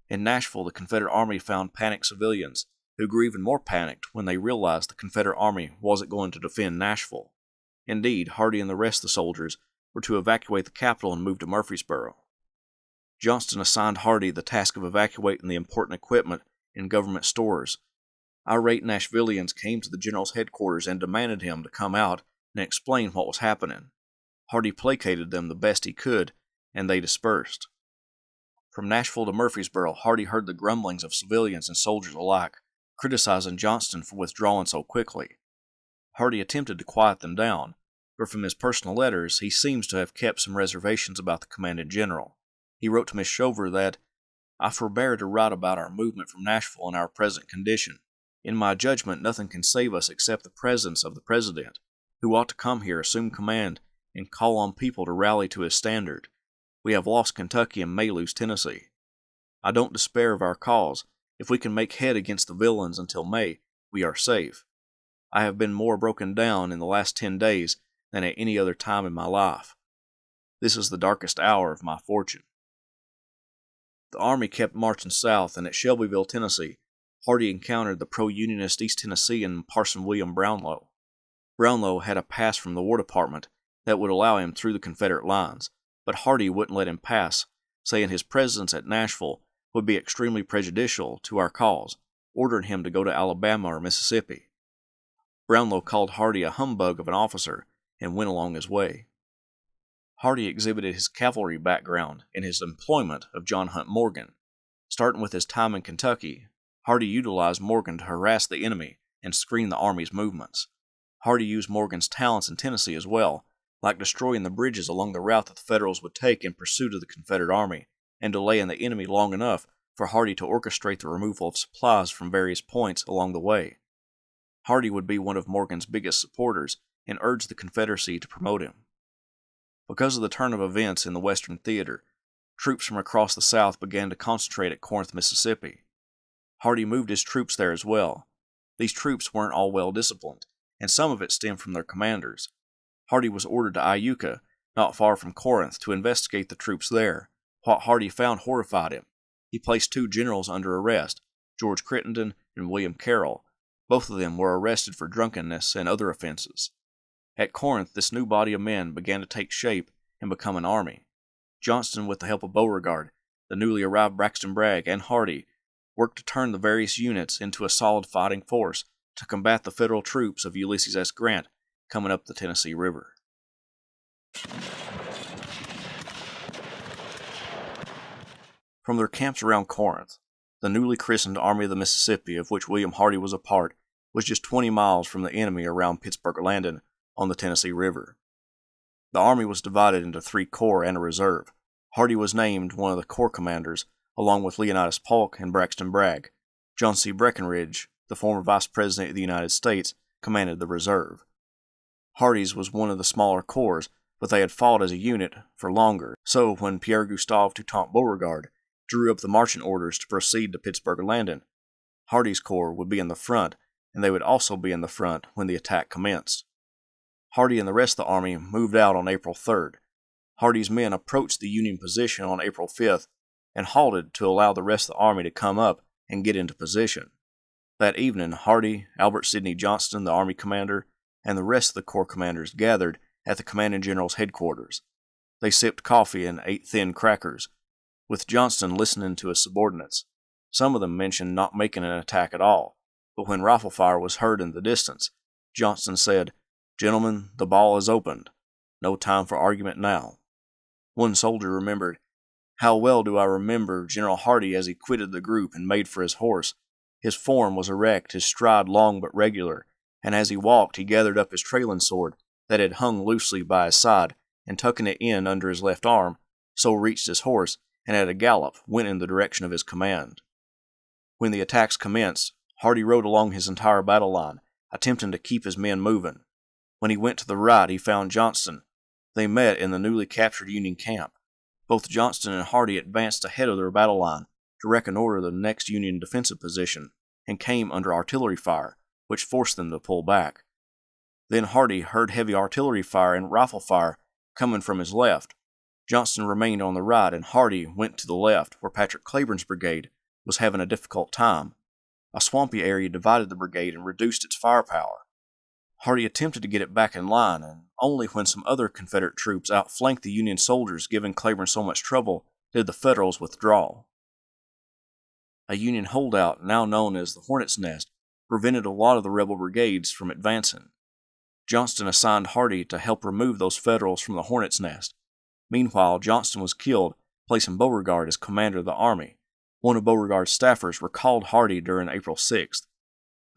In Nashville, the Confederate Army found panicked civilians, who grew even more panicked when they realized the Confederate Army wasn't going to defend Nashville. Indeed, Hardee and the rest of the soldiers were to evacuate the capital and move to Murfreesboro. Johnston assigned Hardee the task of evacuating the important equipment in government stores. Irate Nashvillians came to the general's headquarters and demanded him to come out and explain what was happening. Hardee placated them the best he could, and they dispersed. From Nashville to Murfreesboro, Hardee heard the grumblings of civilians and soldiers alike, criticizing Johnston for withdrawing so quickly. Hardee attempted to quiet them down, but from his personal letters he seems to have kept some reservations about the Commandant General. He wrote to Miss Shover that, "I forbear to write about our movement from Nashville in our present condition. In my judgment, nothing can save us except the presence of the President, who ought to come here, assume command, and call on people to rally to his standard. We have lost Kentucky and may lose Tennessee. I don't despair of our cause. If we can make head against the villains until May, we are safe. I have been more broken down in the last 10 days than at any other time in my life. This is the darkest hour of my fortune." The army kept marching south, and at Shelbyville, Tennessee, Hardee encountered the pro-Unionist East Tennessean Parson William Brownlow. Brownlow had a pass from the War Department that would allow him through the Confederate lines, but Hardee wouldn't let him pass, saying his presence at Nashville would be extremely prejudicial to our cause, ordering him to go to Alabama or Mississippi. Brownlow called Hardee a humbug of an officer and went along his way. Hardee exhibited his cavalry background in his employment of John Hunt Morgan. Starting with his time in Kentucky, Hardee utilized Morgan to harass the enemy and screen the Army's movements. Hardee used Morgan's talents in Tennessee as well, like destroying the bridges along the route that the Federals would take in pursuit of the Confederate Army, and delaying the enemy long enough for Hardee to orchestrate the removal of supplies from various points along the way. Hardee would be one of Morgan's biggest supporters and urged the Confederacy to promote him. Because of the turn of events in the Western Theater, troops from across the South began to concentrate at Corinth, Mississippi. Hardee moved his troops there as well. These troops weren't all well disciplined, and some of it stemmed from their commanders. Hardee was ordered to Iuka, not far from Corinth, to investigate the troops there. What Hardee found horrified him. He placed 2 generals under arrest, George Crittenden and William Carroll. Both of them were arrested for drunkenness and other offenses. At Corinth, this new body of men began to take shape and become an army. Johnston, with the help of Beauregard, the newly arrived Braxton Bragg, and Hardee, worked to turn the various units into a solid fighting force to combat the Federal troops of Ulysses S. Grant coming up the Tennessee River. From their camps around Corinth, the newly christened Army of the Mississippi, of which William Hardee was a part, was just 20 miles from the enemy around Pittsburgh Landing on the Tennessee River. The army was divided into 3 corps and a reserve. Hardee was named one of the corps commanders, along with Leonidas Polk and Braxton Bragg. John C. Breckinridge, the former Vice President of the United States, commanded the reserve. Hardee's was one of the smaller corps, but they had fought as a unit for longer, so when Pierre-Gustave Toutant Beauregard drew up the marching orders to proceed to Pittsburgh Landing, Hardee's corps would be in the front, and they would also be in the front when the attack commenced. Hardee and the rest of the army moved out on April 3rd. Hardee's men approached the Union position on April 5th and halted to allow the rest of the army to come up and get into position. That evening, Hardee, Albert Sidney Johnston, the army commander, and the rest of the corps commanders gathered at the Commanding General's headquarters. They sipped coffee and ate thin crackers, with Johnston listening to his subordinates. Some of them mentioned not making an attack at all, but when rifle fire was heard in the distance, Johnston said, "Gentlemen, the ball is opened. No time for argument now." One soldier remembered, "How well do I remember General Hardee as he quitted the group and made for his horse. His form was erect, his stride long but regular, and as he walked he gathered up his trailing sword that had hung loosely by his side, and tucking it in under his left arm, so reached his horse, and at a gallop went in the direction of his command." When the attacks commenced, Hardee rode along his entire battle line, attempting to keep his men moving. When he went to the right, he found Johnston. They met in the newly captured Union camp. Both Johnston and Hardee advanced ahead of their battle line, to reconnoiter the next Union defensive position and came under artillery fire, which forced them to pull back. Then Hardee heard heavy artillery fire and rifle fire coming from his left. Johnston remained on the right, and Hardee went to the left, where Patrick Cleburne's brigade was having a difficult time. A swampy area divided the brigade and reduced its firepower. Hardee attempted to get it back in line, and only when some other Confederate troops outflanked the Union soldiers, giving Cleburne so much trouble, did the Federals withdraw. A Union holdout, now known as the Hornet's Nest, prevented a lot of the rebel brigades from advancing. Johnston assigned Hardee to help remove those Federals from the Hornet's Nest. Meanwhile, Johnston was killed, placing Beauregard as commander of the army. One of Beauregard's staffers recalled Hardee during April 6th.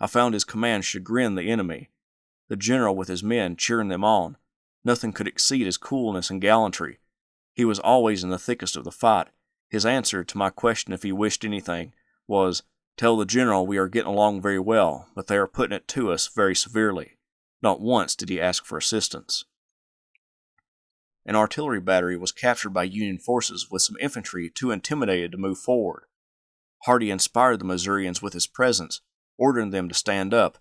I found his command chagrined the enemy, the general with his men cheering them on. Nothing could exceed his coolness and gallantry. He was always in the thickest of the fight. His answer to my question if he wished anything was, "Tell the general we are getting along very well, but they are putting it to us very severely." Not once did he ask for assistance. An artillery battery was captured by Union forces with some infantry too intimidated to move forward. Hardee inspired the Missourians with his presence, ordering them to stand up.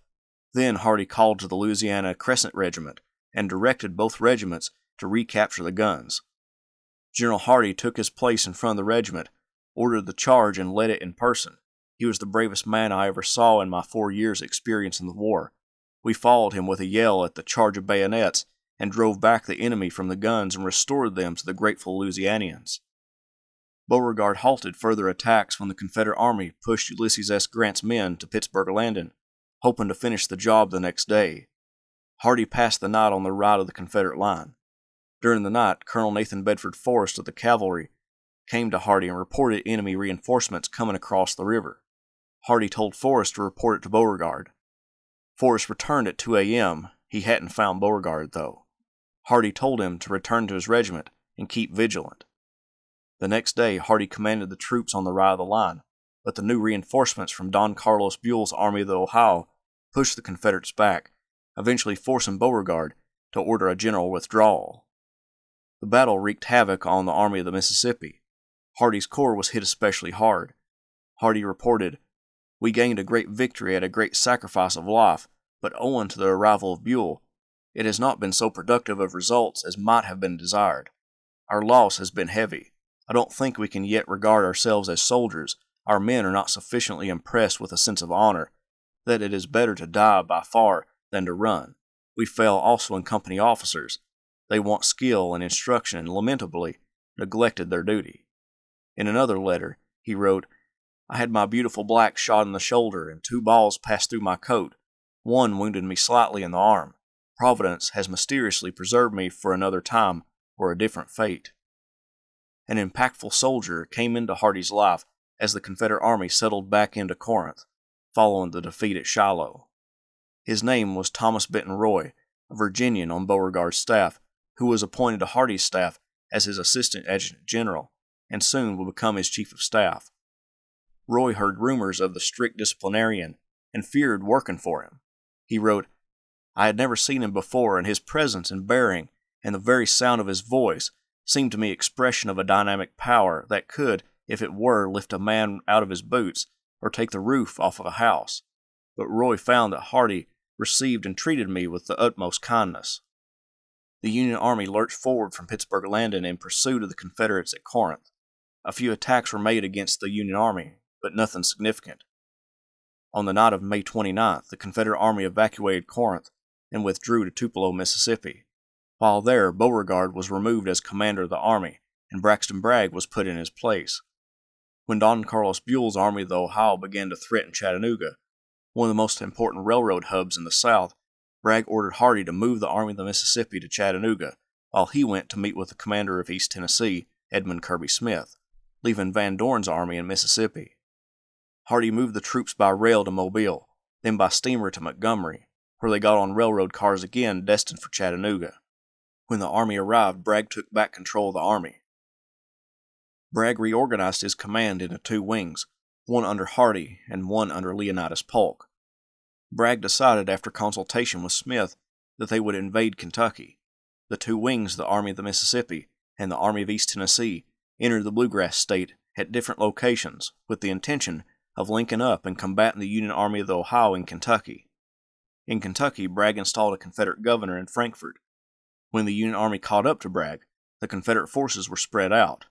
Then Hardee called to the Louisiana Crescent Regiment and directed both regiments to recapture the guns. General Hardee took his place in front of the regiment, ordered the charge, and led it in person. He was the bravest man I ever saw in my 4 years' experience in the war. We followed him with a yell at the charge of bayonets and drove back the enemy from the guns and restored them to the grateful Louisianians. Beauregard halted further attacks when the Confederate Army pushed Ulysses S. Grant's men to Pittsburgh Landing, hoping to finish the job the next day. Hardee passed the night on the right of the Confederate line. During the night, Colonel Nathan Bedford Forrest of the cavalry came to Hardee and reported enemy reinforcements coming across the river. Hardee told Forrest to report it to Beauregard. Forrest returned at 2 a.m. He hadn't found Beauregard, though. Hardee told him to return to his regiment and keep vigilant. The next day, Hardee commanded the troops on the right of the line, but the new reinforcements from Don Carlos Buell's Army of the Ohio pushed the Confederates back, eventually forcing Beauregard to order a general withdrawal. The battle wreaked havoc on the Army of the Mississippi. Hardee's corps was hit especially hard. Hardee reported, "We gained a great victory at a great sacrifice of life, but owing to the arrival of Buell, it has not been so productive of results as might have been desired. Our loss has been heavy. I don't think we can yet regard ourselves as soldiers. Our men are not sufficiently impressed with a sense of honor, that it is better to die by far than to run. We fail also in company officers. They want skill and instruction and lamentably neglected their duty." In another letter, he wrote, "I had my beautiful black shot in the shoulder, and 2 balls passed through my coat. One wounded me slightly in the arm. Providence has mysteriously preserved me for another time or a different fate." An impactful soldier came into Hardee's life as the Confederate Army settled back into Corinth, following the defeat at Shiloh. His name was Thomas Benton Roy, a Virginian on Beauregard's staff, who was appointed to Hardee's staff as his assistant adjutant general, and soon would become his chief of staff. Roy heard rumors of the strict disciplinarian and feared working for him. He wrote, "I had never seen him before, and his presence and bearing and the very sound of his voice seemed to me expression of a dynamic power that could, if it were, lift a man out of his boots or take the roof off of a house. But Roy found that Hardee received and treated me with the utmost kindness." The Union Army lurched forward from Pittsburgh Landing in pursuit of the Confederates at Corinth. A few attacks were made against the Union Army, but nothing significant. On the night of May 29th, the Confederate Army evacuated Corinth and withdrew to Tupelo, Mississippi. While there, Beauregard was removed as commander of the army, and Braxton Bragg was put in his place. When Don Carlos Buell's Army of the Ohio began to threaten Chattanooga, one of the most important railroad hubs in the South, Bragg ordered Hardee to move the Army of the Mississippi to Chattanooga, while he went to meet with the commander of East Tennessee, Edmund Kirby Smith, leaving Van Dorn's army in Mississippi. Hardee moved the troops by rail to Mobile, then by steamer to Montgomery, where they got on railroad cars again destined for Chattanooga. When the army arrived, Bragg took back control of the army. Bragg reorganized his command into 2 wings, one under Hardee and one under Leonidas Polk. Bragg decided after consultation with Smith that they would invade Kentucky. The 2 wings, the Army of the Mississippi and the Army of East Tennessee, entered the Bluegrass State at different locations with the intention of linking up and combating the Union Army of the Ohio in Kentucky. In Kentucky, Bragg installed a Confederate governor in Frankfort. When the Union Army caught up to Bragg, the Confederate forces were spread out.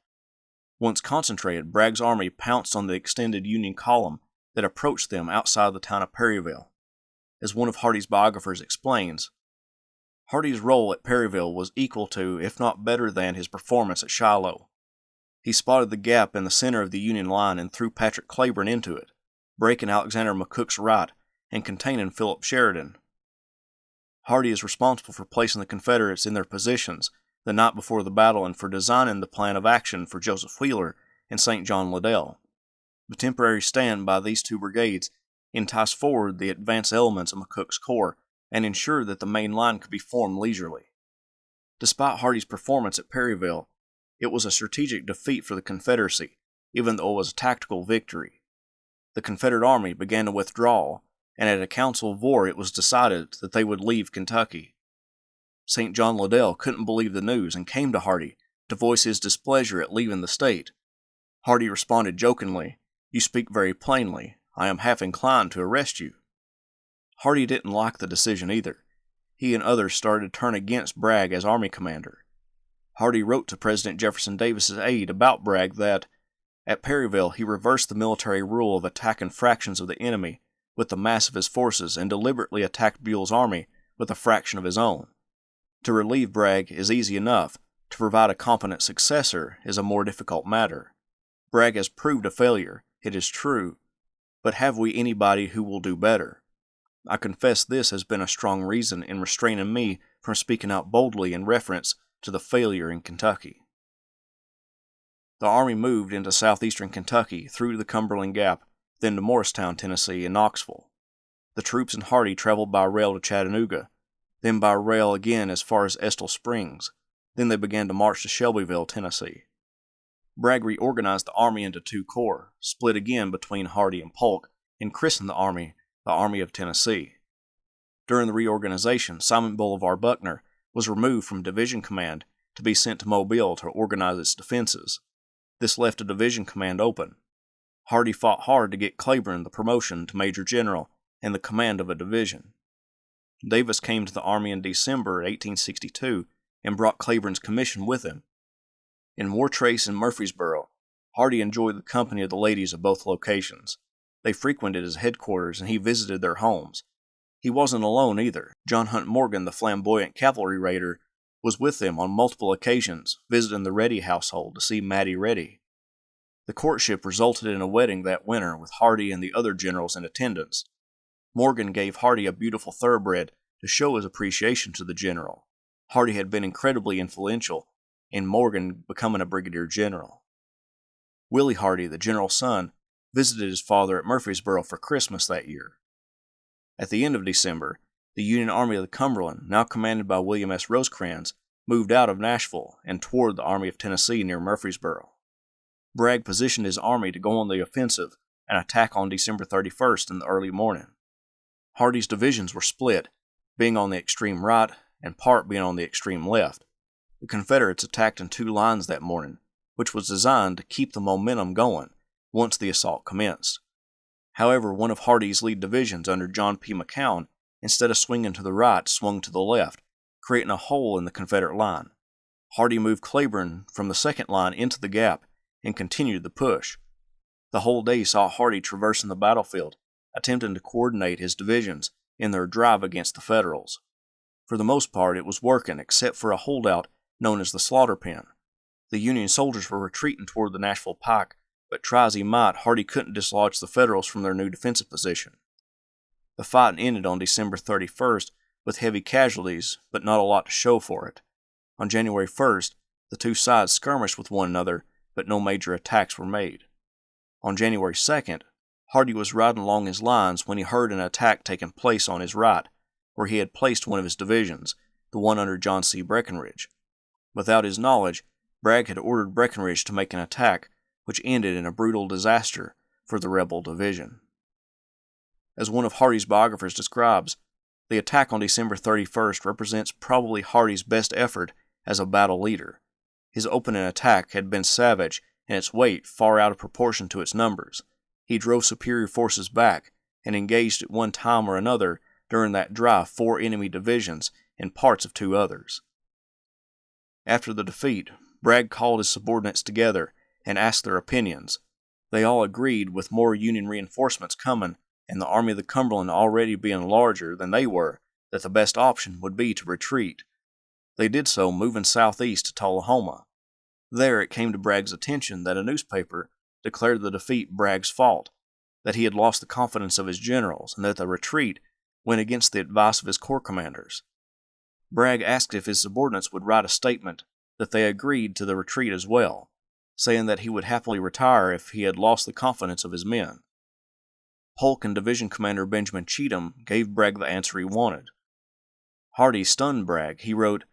Once concentrated, Bragg's army pounced on the extended Union column that approached them outside the town of Perryville. As one of Hardee's biographers explains, Hardee's role at Perryville was equal to, if not better than, his performance at Shiloh. He spotted the gap in the center of the Union line and threw Patrick Cleburne into it, breaking Alexander McCook's right and containing Philip Sheridan. Hardee is responsible for placing the Confederates in their positions the night before the battle and for designing the plan of action for Joseph Wheeler and St. John Liddell. The temporary stand by these two brigades enticed forward the advance elements of McCook's corps and ensured that the main line could be formed leisurely. Despite Hardee's performance at Perryville, it was a strategic defeat for the Confederacy, even though it was a tactical victory. The Confederate Army began to withdraw, and at a council of war it was decided that they would leave Kentucky. St. John Liddell couldn't believe the news and came to Hardee to voice his displeasure at leaving the state. Hardee responded jokingly, "You speak very plainly. I am half inclined to arrest you." Hardee didn't like the decision either. He and others started to turn against Bragg as army commander. Hardee wrote to President Jefferson Davis's aide about Bragg that, at Perryville, he reversed the military rule of attacking fractions of the enemy with the mass of his forces and deliberately attacked Buell's army with a fraction of his own. To relieve Bragg is easy enough. To provide a competent successor is a more difficult matter. Bragg has proved a failure, it is true, but have we anybody who will do better? I confess this has been a strong reason in restraining me from speaking out boldly in reference to the failure in Kentucky. The Army moved into southeastern Kentucky through the Cumberland Gap, then to Morristown, Tennessee, and Knoxville. The troops and Hardee traveled by rail to Chattanooga, then by rail again as far as Estill Springs. Then they began to march to Shelbyville, Tennessee. Bragg reorganized the Army into two corps, split again between Hardee and Polk, and christened the Army of Tennessee. During the reorganization, Simon Bolivar Buckner was removed from division command to be sent to Mobile to organize its defenses. This left a division command open. Hardee fought hard to get Cleburne the promotion to Major General and the command of a division. Davis came to the Army in December 1862 and brought Cleburne's commission with him. In Wartrace and Murfreesboro, Hardee enjoyed the company of the ladies of both locations. They frequented his headquarters and he visited their homes. He wasn't alone either. John Hunt Morgan, the flamboyant cavalry raider, was with them on multiple occasions, visiting the Ready household to see Maddie Ready. The courtship resulted in a wedding that winter with Hardee and the other generals in attendance. Morgan gave Hardee a beautiful thoroughbred to show his appreciation to the general. Hardee had been incredibly influential in Morgan becoming a brigadier general. Willie Hardee, the general's son, visited his father at Murfreesboro for Christmas that year. At the end of December, the Union Army of the Cumberland, now commanded by William S. Rosecrans, moved out of Nashville and toward the Army of Tennessee near Murfreesboro. Bragg positioned his army to go on the offensive and attack on December 31st in the early morning. Hardee's divisions were split, being on the extreme right and part being on the extreme left. The Confederates attacked in two lines that morning, which was designed to keep the momentum going once the assault commenced. However, one of Hardee's lead divisions under John P. McCown, instead of swinging to the right, swung to the left, creating a hole in the Confederate line. Hardee moved Cleburne from the second line into the gap and continued the push. The whole day saw Hardee traversing the battlefield, attempting to coordinate his divisions in their drive against the Federals. For the most part, it was working, except for a holdout known as the Slaughter Pen. The Union soldiers were retreating toward the Nashville Pike, but try as he might, Hardee couldn't dislodge the Federals from their new defensive position. The fight ended on December 31st with heavy casualties, but not a lot to show for it. On January 1st, the two sides skirmished with one another, but no major attacks were made. On January 2nd, Hardee was riding along his lines when he heard an attack taking place on his right, where he had placed one of his divisions, the one under John C. Breckinridge. Without his knowledge, Bragg had ordered Breckinridge to make an attack, which ended in a brutal disaster for the rebel division. As one of Hardee's biographers describes, the attack on December 31st represents probably Hardee's best effort as a battle leader. His opening attack had been savage and its weight far out of proportion to its numbers. He drove superior forces back, and engaged at one time or another during that drive 4 enemy divisions and parts of 2 others. After the defeat, Bragg called his subordinates together and asked their opinions. They all agreed, with more Union reinforcements coming and the Army of the Cumberland already being larger than they were, that the best option would be to retreat. They did so, moving southeast to Tullahoma. There it came to Bragg's attention that a newspaper declared the defeat Bragg's fault, that he had lost the confidence of his generals, and that the retreat went against the advice of his corps commanders. Bragg asked if his subordinates would write a statement that they agreed to the retreat as well, saying that he would happily retire if he had lost the confidence of his men. Polk and Division Commander Benjamin Cheatham gave Bragg the answer he wanted. Hardee stunned Bragg. He wrote,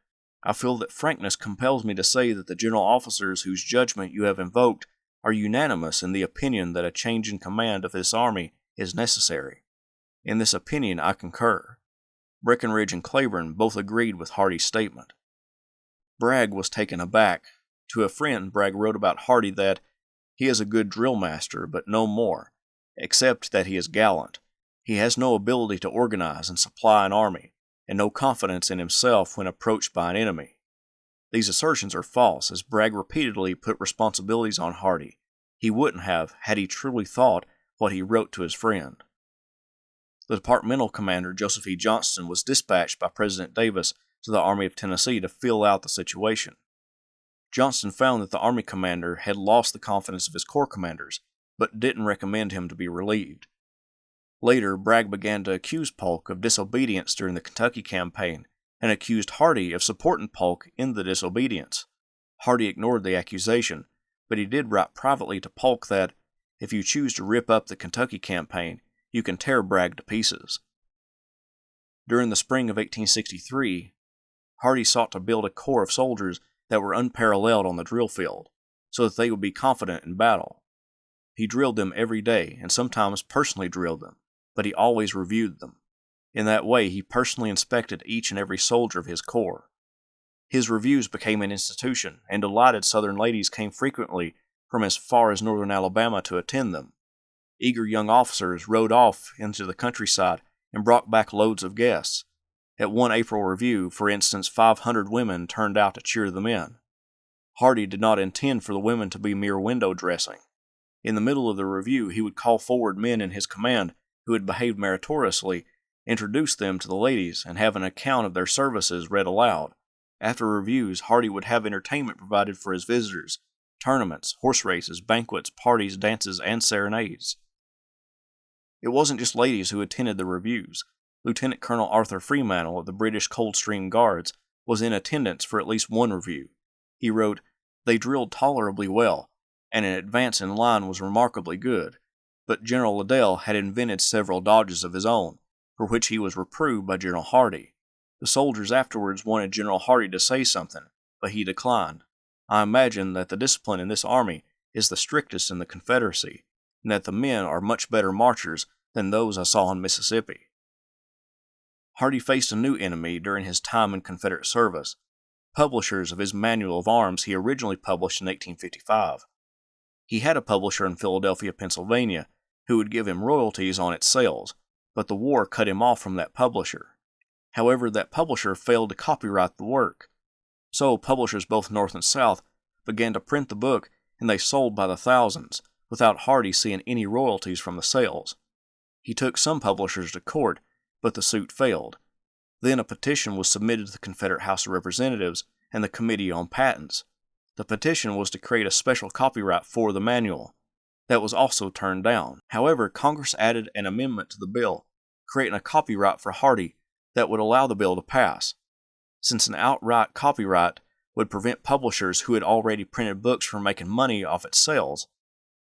"I feel that frankness compels me to say that the general officers whose judgment you have invoked are unanimous in the opinion that a change in command of this army is necessary. In this opinion I concur." Breckinridge and Claiborne both agreed with Hardee's statement. Bragg was taken aback. To a friend, Bragg wrote about Hardee that he is a good drill master, but no more, except that he is gallant. He has no ability to organize and supply an army, and no confidence in himself when approached by an enemy. These assertions are false, as Bragg repeatedly put responsibilities on Hardee. He wouldn't have had he truly thought what he wrote to his friend. The departmental commander, Joseph E. Johnston, was dispatched by President Davis to the Army of Tennessee to fill out the situation. Johnston found that the Army commander had lost the confidence of his corps commanders, but didn't recommend him to be relieved. Later, Bragg began to accuse Polk of disobedience during the Kentucky campaign, and accused Hardee of supporting Polk in the disobedience. Hardee ignored the accusation, but he did write privately to Polk that, if you choose to rip up the Kentucky campaign, you can tear Bragg to pieces. During the spring of 1863, Hardee sought to build a corps of soldiers that were unparalleled on the drill field, so that they would be confident in battle. He drilled them every day, and sometimes personally drilled them, but he always reviewed them. In that way, he personally inspected each and every soldier of his corps. His reviews became an institution, and delighted Southern ladies came frequently from as far as northern Alabama to attend them. Eager young officers rode off into the countryside and brought back loads of guests. At one April review, for instance, 500 women turned out to cheer the men. Hardee did not intend for the women to be mere window dressing. In the middle of the review, he would call forward men in his command who had behaved meritoriously, introduce them to the ladies, and have an account of their services read aloud. After reviews, Hardee would have entertainment provided for his visitors, tournaments, horse races, banquets, parties, dances, and serenades. It wasn't just ladies who attended the reviews. Lieutenant Colonel Arthur Freemantle of the British Coldstream Guards was in attendance for at least one review. He wrote, "They drilled tolerably well, and an advance in line was remarkably good, but General Liddell had invented several dodges of his own, for which he was reproved by General Hardee. The soldiers afterwards wanted General Hardee to say something, but he declined. I imagine that the discipline in this army is the strictest in the Confederacy, and that the men are much better marchers than those I saw in Mississippi." Hardee faced a new enemy during his time in Confederate service. Publishers of his Manual of Arms he originally published in 1855. He had a publisher in Philadelphia, Pennsylvania, who would give him royalties on its sales, but the war cut him off from that publisher. However, that publisher failed to copyright the work. So publishers both North and South began to print the book, and they sold by the thousands, without Hardee seeing any royalties from the sales. He took some publishers to court, but the suit failed. Then a petition was submitted to the Confederate House of Representatives and the Committee on Patents. The petition was to create a special copyright for the manual. That was also turned down. However, Congress added an amendment to the bill, creating a copyright for Hardee that would allow the bill to pass. Since an outright copyright would prevent publishers who had already printed books from making money off its sales,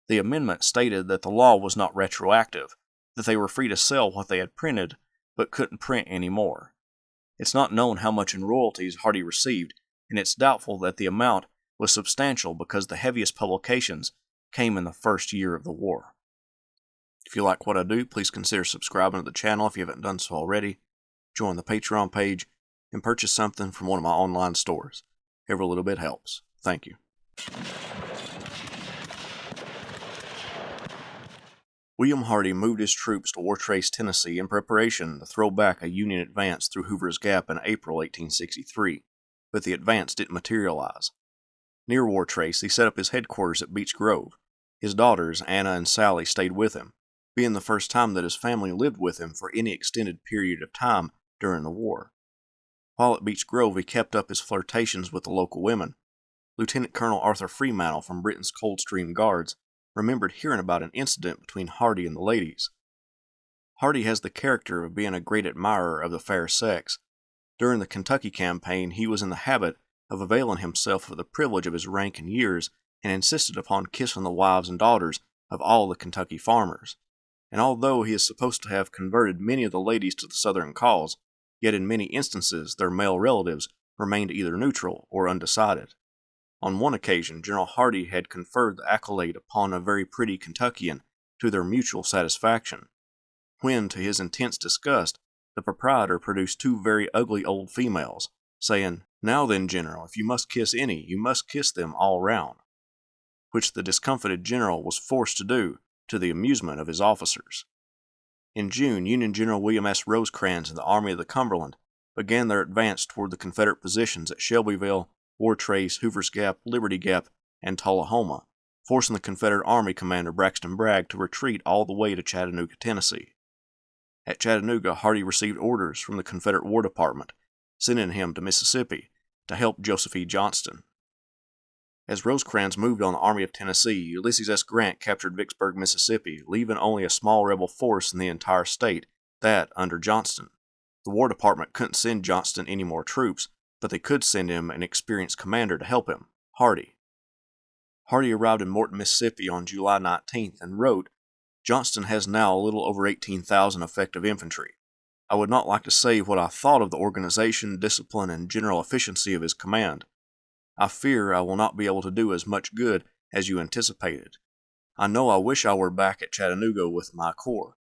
the amendment stated that the law was not retroactive, that they were free to sell what they had printed, but couldn't print any more. It's not known how much in royalties Hardee received, and it's doubtful that the amount was substantial because the heaviest publications came in the first year of the war. If you like what I do, please consider subscribing to the channel if you haven't done so already. Join the Patreon page and purchase something from one of my online stores. Every little bit helps. Thank you. William Hardee moved his troops to Wartrace, Tennessee in preparation to throw back a Union advance through Hoover's Gap in April 1863, but the advance didn't materialize. Near Wartrace, he set up his headquarters at Beech Grove. His daughters, Anna and Sally, stayed with him, being the first time that his family lived with him for any extended period of time during the war. While at Beech Grove, he kept up his flirtations with the local women. Lieutenant Colonel Arthur Freemantle from Britain's Coldstream Guards remembered hearing about an incident between Hardee and the ladies. Hardee has the character of being a great admirer of the fair sex. During the Kentucky campaign, he was in the habit of availing himself of the privilege of his rank and years, and insisted upon kissing the wives and daughters of all the Kentucky farmers. And although he is supposed to have converted many of the ladies to the Southern cause, yet in many instances their male relatives remained either neutral or undecided. On one occasion, General Hardee had conferred the accolade upon a very pretty Kentuckian to their mutual satisfaction, when, to his intense disgust, the proprietor produced two very ugly old females, saying, "Now then, General, if you must kiss any, you must kiss them all round," which the discomfited general was forced to do, to the amusement of his officers. In June, Union General William S. Rosecrans and the Army of the Cumberland began their advance toward the Confederate positions at Shelbyville, Wartrace, Hoover's Gap, Liberty Gap, and Tullahoma, forcing the Confederate Army commander Braxton Bragg to retreat all the way to Chattanooga, Tennessee. At Chattanooga, Hardee received orders from the Confederate War Department, sending him to Mississippi to help Joseph E. Johnston. As Rosecrans moved on the Army of Tennessee, Ulysses S. Grant captured Vicksburg, Mississippi, leaving only a small rebel force in the entire state, that under Johnston. The War Department couldn't send Johnston any more troops, but they could send him an experienced commander to help him, Hardee. Hardee arrived in Morton, Mississippi on July 19th and wrote, "Johnston has now a little over 18,000 effective infantry. I would not like to say what I thought of the organization, discipline, and general efficiency of his command. I fear I will not be able to do as much good as you anticipated. I know I wish I were back at Chattanooga with my corps.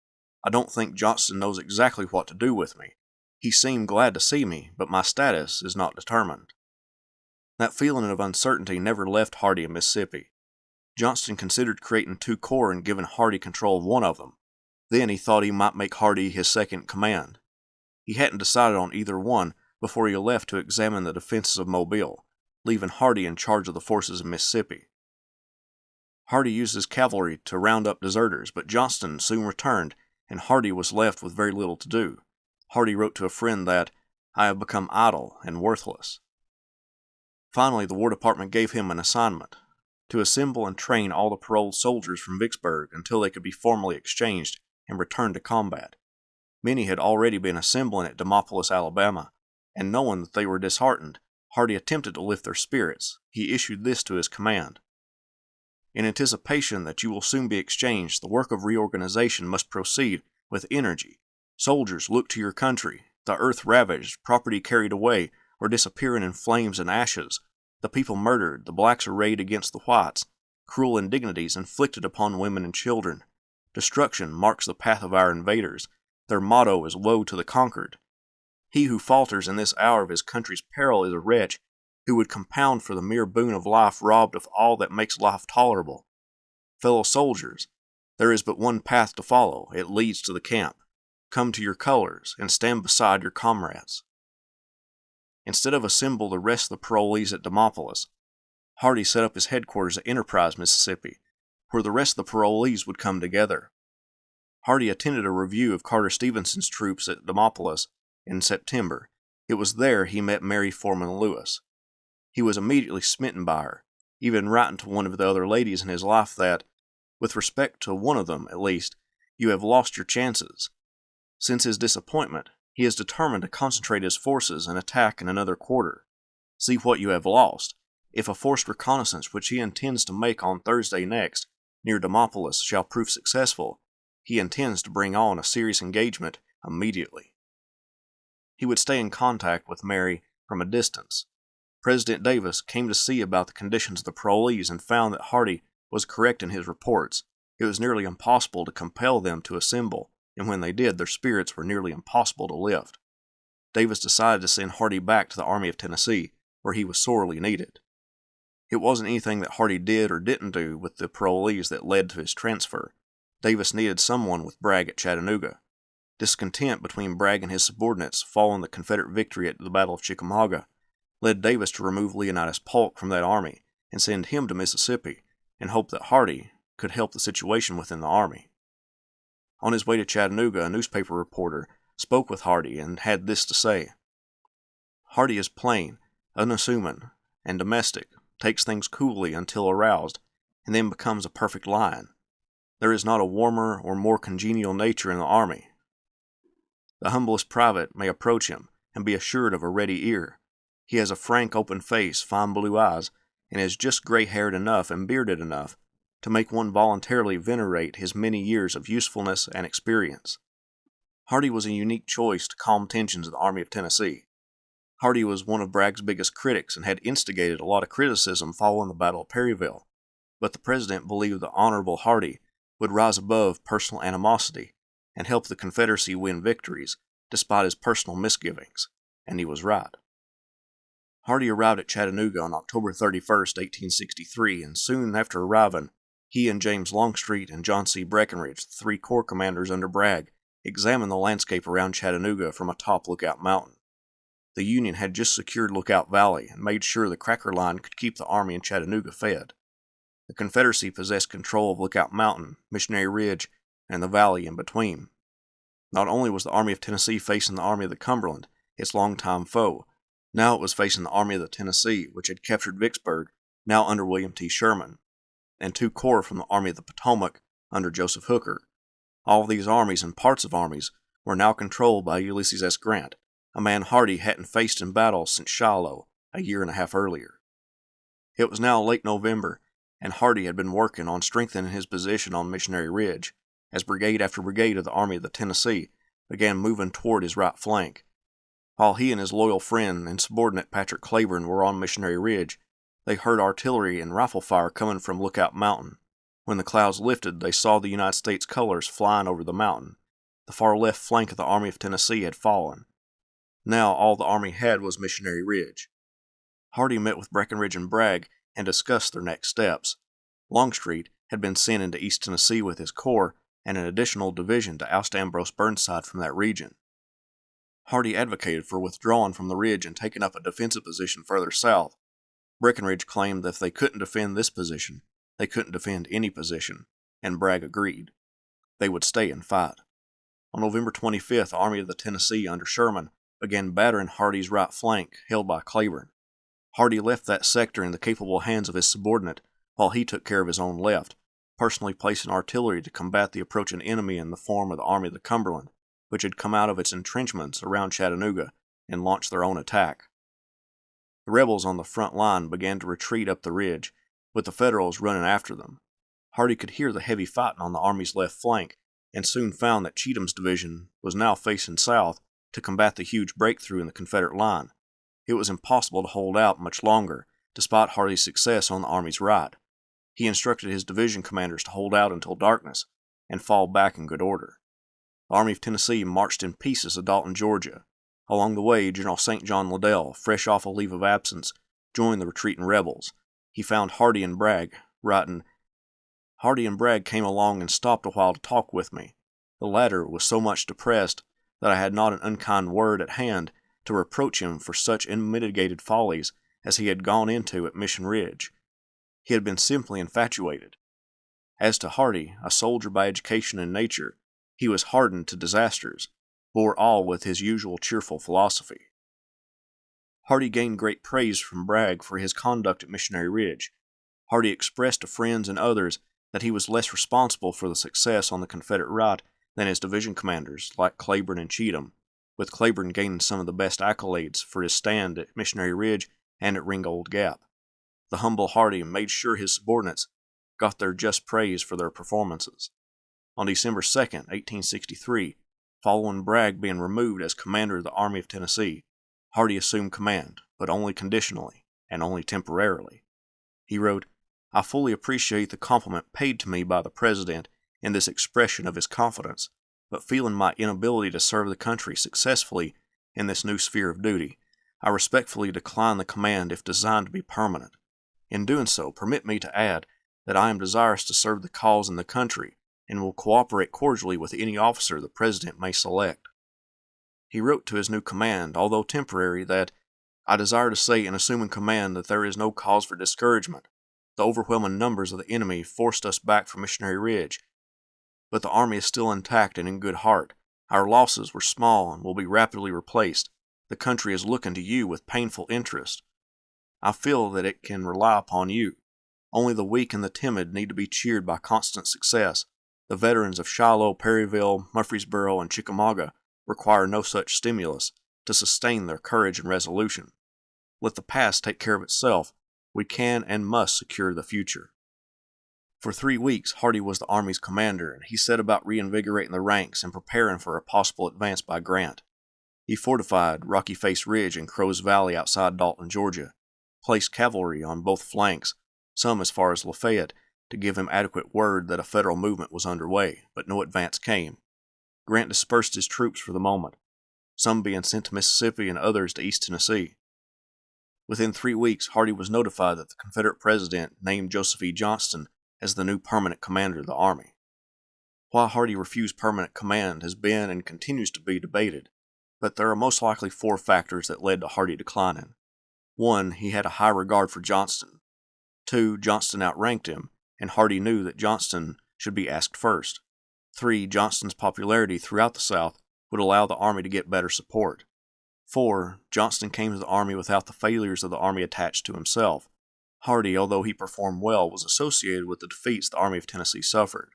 I don't think Johnston knows exactly what to do with me. He seemed glad to see me, but my status is not determined." That feeling of uncertainty never left Hardee in Mississippi. Johnston considered creating two corps and giving Hardee control of one of them. Then he thought he might make Hardee his second command. He hadn't decided on either one before he left to examine the defenses of Mobile, leaving Hardee in charge of the forces in Mississippi. Hardee used his cavalry to round up deserters, but Johnston soon returned, and Hardee was left with very little to do. Hardee wrote to a friend that, "I have become idle and worthless." Finally, the War Department gave him an assignment: to assemble and train all the paroled soldiers from Vicksburg until they could be formally exchanged and returned to combat. Many had already been assembling at Demopolis, Alabama, and knowing that they were disheartened, Hardee attempted to lift their spirits. He issued this to his command: "In anticipation that you will soon be exchanged, the work of reorganization must proceed with energy. Soldiers, look to your country. The earth ravaged, property carried away, or disappearing in flames and ashes, the people murdered, the blacks arrayed against the whites, cruel indignities inflicted upon women and children. Destruction marks the path of our invaders. Their motto is woe to the conquered. He who falters in this hour of his country's peril is a wretch who would compound for the mere boon of life robbed of all that makes life tolerable. Fellow soldiers, there is but one path to follow. It leads to the camp. Come to your colors and stand beside your comrades." Instead of assembling the rest of the parolees at Demopolis, Hardee set up his headquarters at Enterprise, Mississippi, where the rest of the parolees would come together. Hardee attended a review of Carter Stevenson's troops at Demopolis in September. It was there he met Mary Foreman Lewis. He was immediately smitten by her, even writing to one of the other ladies in his life that, with respect to one of them at least, you have lost your chances. Since his disappointment, he is determined to concentrate his forces and attack in another quarter. See what you have lost. If a forced reconnaissance which he intends to make on Thursday next, near Demopolis, shall prove successful, he intends to bring on a serious engagement immediately. He would stay in contact with Mary from a distance. President Davis came to see about the conditions of the parolees and found that Hardee was correct in his reports. It was nearly impossible to compel them to assemble, and when they did, their spirits were nearly impossible to lift. Davis decided to send Hardee back to the Army of Tennessee, where he was sorely needed. It wasn't anything that Hardee did or didn't do with the parolees that led to his transfer. Davis needed someone with Bragg at Chattanooga. Discontent between Bragg and his subordinates following the Confederate victory at the Battle of Chickamauga led Davis to remove Leonidas Polk from that army and send him to Mississippi in hope that Hardee could help the situation within the army. On his way to Chattanooga, a newspaper reporter spoke with Hardee and had this to say: "Hardee is plain, unassuming, and domestic, takes things coolly until aroused, and then becomes a perfect lion. There is not a warmer or more congenial nature in the army. The humblest private may approach him and be assured of a ready ear. He has a frank, open face, fine blue eyes, and is just gray-haired enough and bearded enough to make one voluntarily venerate his many years of usefulness and experience." Hardee was a unique choice to calm tensions in the Army of Tennessee. Hardee was one of Bragg's biggest critics and had instigated a lot of criticism following the Battle of Perryville, but the president believed the Honorable Hardee would rise above personal animosity and help the Confederacy win victories despite his personal misgivings, and he was right. Hardee arrived at Chattanooga on October 31st, 1863, and soon after arriving, he and James Longstreet and John C. Breckinridge, the three corps commanders under Bragg, examined the landscape around Chattanooga from atop Lookout Mountain. The Union had just secured Lookout Valley and made sure the Cracker Line could keep the army in Chattanooga fed. The Confederacy possessed control of Lookout Mountain, Missionary Ridge, and the valley in between. Not only was the Army of Tennessee facing the Army of the Cumberland, its longtime foe, now it was facing the Army of the Tennessee, which had captured Vicksburg, now under William T. Sherman, and two corps from the Army of the Potomac under Joseph Hooker. All of these armies and parts of armies were now controlled by Ulysses S. Grant, a man Hardee hadn't faced in battle since Shiloh a year and a half earlier. It was now late November, and Hardee had been working on strengthening his position on Missionary Ridge, as brigade after brigade of the Army of the Tennessee began moving toward his right flank. While he and his loyal friend and subordinate Patrick Cleburne were on Missionary Ridge, they heard artillery and rifle fire coming from Lookout Mountain. When the clouds lifted, they saw the United States colors flying over the mountain. The far left flank of the Army of Tennessee had fallen. Now all the army had was Missionary Ridge. Hardee met with Breckinridge and Bragg and discussed their next steps. Longstreet had been sent into East Tennessee with his corps and an additional division to oust Ambrose Burnside from that region. Hardee advocated for withdrawing from the ridge and taking up a defensive position further south. Breckinridge claimed that if they couldn't defend this position, they couldn't defend any position, and Bragg agreed. They would stay and fight. On November 25th, the Army of the Tennessee under Sherman began battering Hardee's right flank, held by Cleburne. Hardee left that sector in the capable hands of his subordinate, while he took care of his own left, personally placing artillery to combat the approaching enemy in the form of the Army of the Cumberland, which had come out of its entrenchments around Chattanooga and launched their own attack. The rebels on the front line began to retreat up the ridge, with the Federals running after them. Hardee could hear the heavy fighting on the Army's left flank, and soon found that Cheatham's division was now facing south to combat the huge breakthrough in the Confederate line. It was impossible to hold out much longer, despite Hardee's success on the Army's right. He instructed his division commanders to hold out until darkness and fall back in good order. The Army of Tennessee marched in pieces to Dalton, Georgia. Along the way, General St. John Liddell, fresh off a leave of absence, joined the retreating rebels. He found Hardee and Bragg, writing, "Hardee and Bragg came along and stopped a while to talk with me. The latter was so much depressed that I had not an unkind word at hand to reproach him for such unmitigated follies as he had gone into at Mission Ridge. He had been simply infatuated. As to Hardee, a soldier by education and nature, he was hardened to disasters, bore all with his usual cheerful philosophy." Hardee gained great praise from Bragg for his conduct at Missionary Ridge. Hardee expressed to friends and others that he was less responsible for the success on the Confederate right than his division commanders, like Cleburne and Cheatham, with Cleburne gaining some of the best accolades for his stand at Missionary Ridge and at Ringgold Gap. The humble Hardee made sure his subordinates got their just praise for their performances. On December 2nd, 1863, following Bragg being removed as commander of the Army of Tennessee, Hardee assumed command, but only conditionally and only temporarily. He wrote, "I fully appreciate the compliment paid to me by the President in this expression of his confidence, but feeling my inability to serve the country successfully in this new sphere of duty, I respectfully decline the command if designed to be permanent. In doing so, permit me to add that I am desirous to serve the cause and the country, and will cooperate cordially with any officer the President may select. He wrote to his new command, although temporary, that I desire to say in assuming command that there is no cause for discouragement. The overwhelming numbers of the enemy forced us back from Missionary Ridge, but the army is still intact and in good heart. Our losses were small and will be rapidly replaced. The country is looking to you with painful interest. I feel that it can rely upon you. Only the weak and the timid need to be cheered by constant success. The veterans of Shiloh, Perryville, Murfreesboro, and Chickamauga require no such stimulus to sustain their courage and resolution. Let the past take care of itself. We can and must secure the future. For 3 weeks, Hardee was the Army's commander, and he set about reinvigorating the ranks and preparing for a possible advance by Grant. He fortified Rocky Face Ridge and Crow's Valley outside Dalton, Georgia, placed cavalry on both flanks, some as far as Lafayette, to give him adequate word that a Federal movement was underway, but no advance came. Grant dispersed his troops for the moment, some being sent to Mississippi and others to East Tennessee. Within 3 weeks, Hardee was notified that the Confederate President named Joseph E. Johnston as the new permanent commander of the Army. Why Hardee refused permanent command has been and continues to be debated, but there are most likely 4 factors that led to Hardee declining. 1. He had a high regard for Johnston. 2. Johnston outranked him, and Hardee knew that Johnston should be asked first. 3. Johnston's popularity throughout the South would allow the Army to get better support. 4. Johnston came to the Army without the failures of the Army attached to himself. Hardee, although he performed well, was associated with the defeats the Army of Tennessee suffered.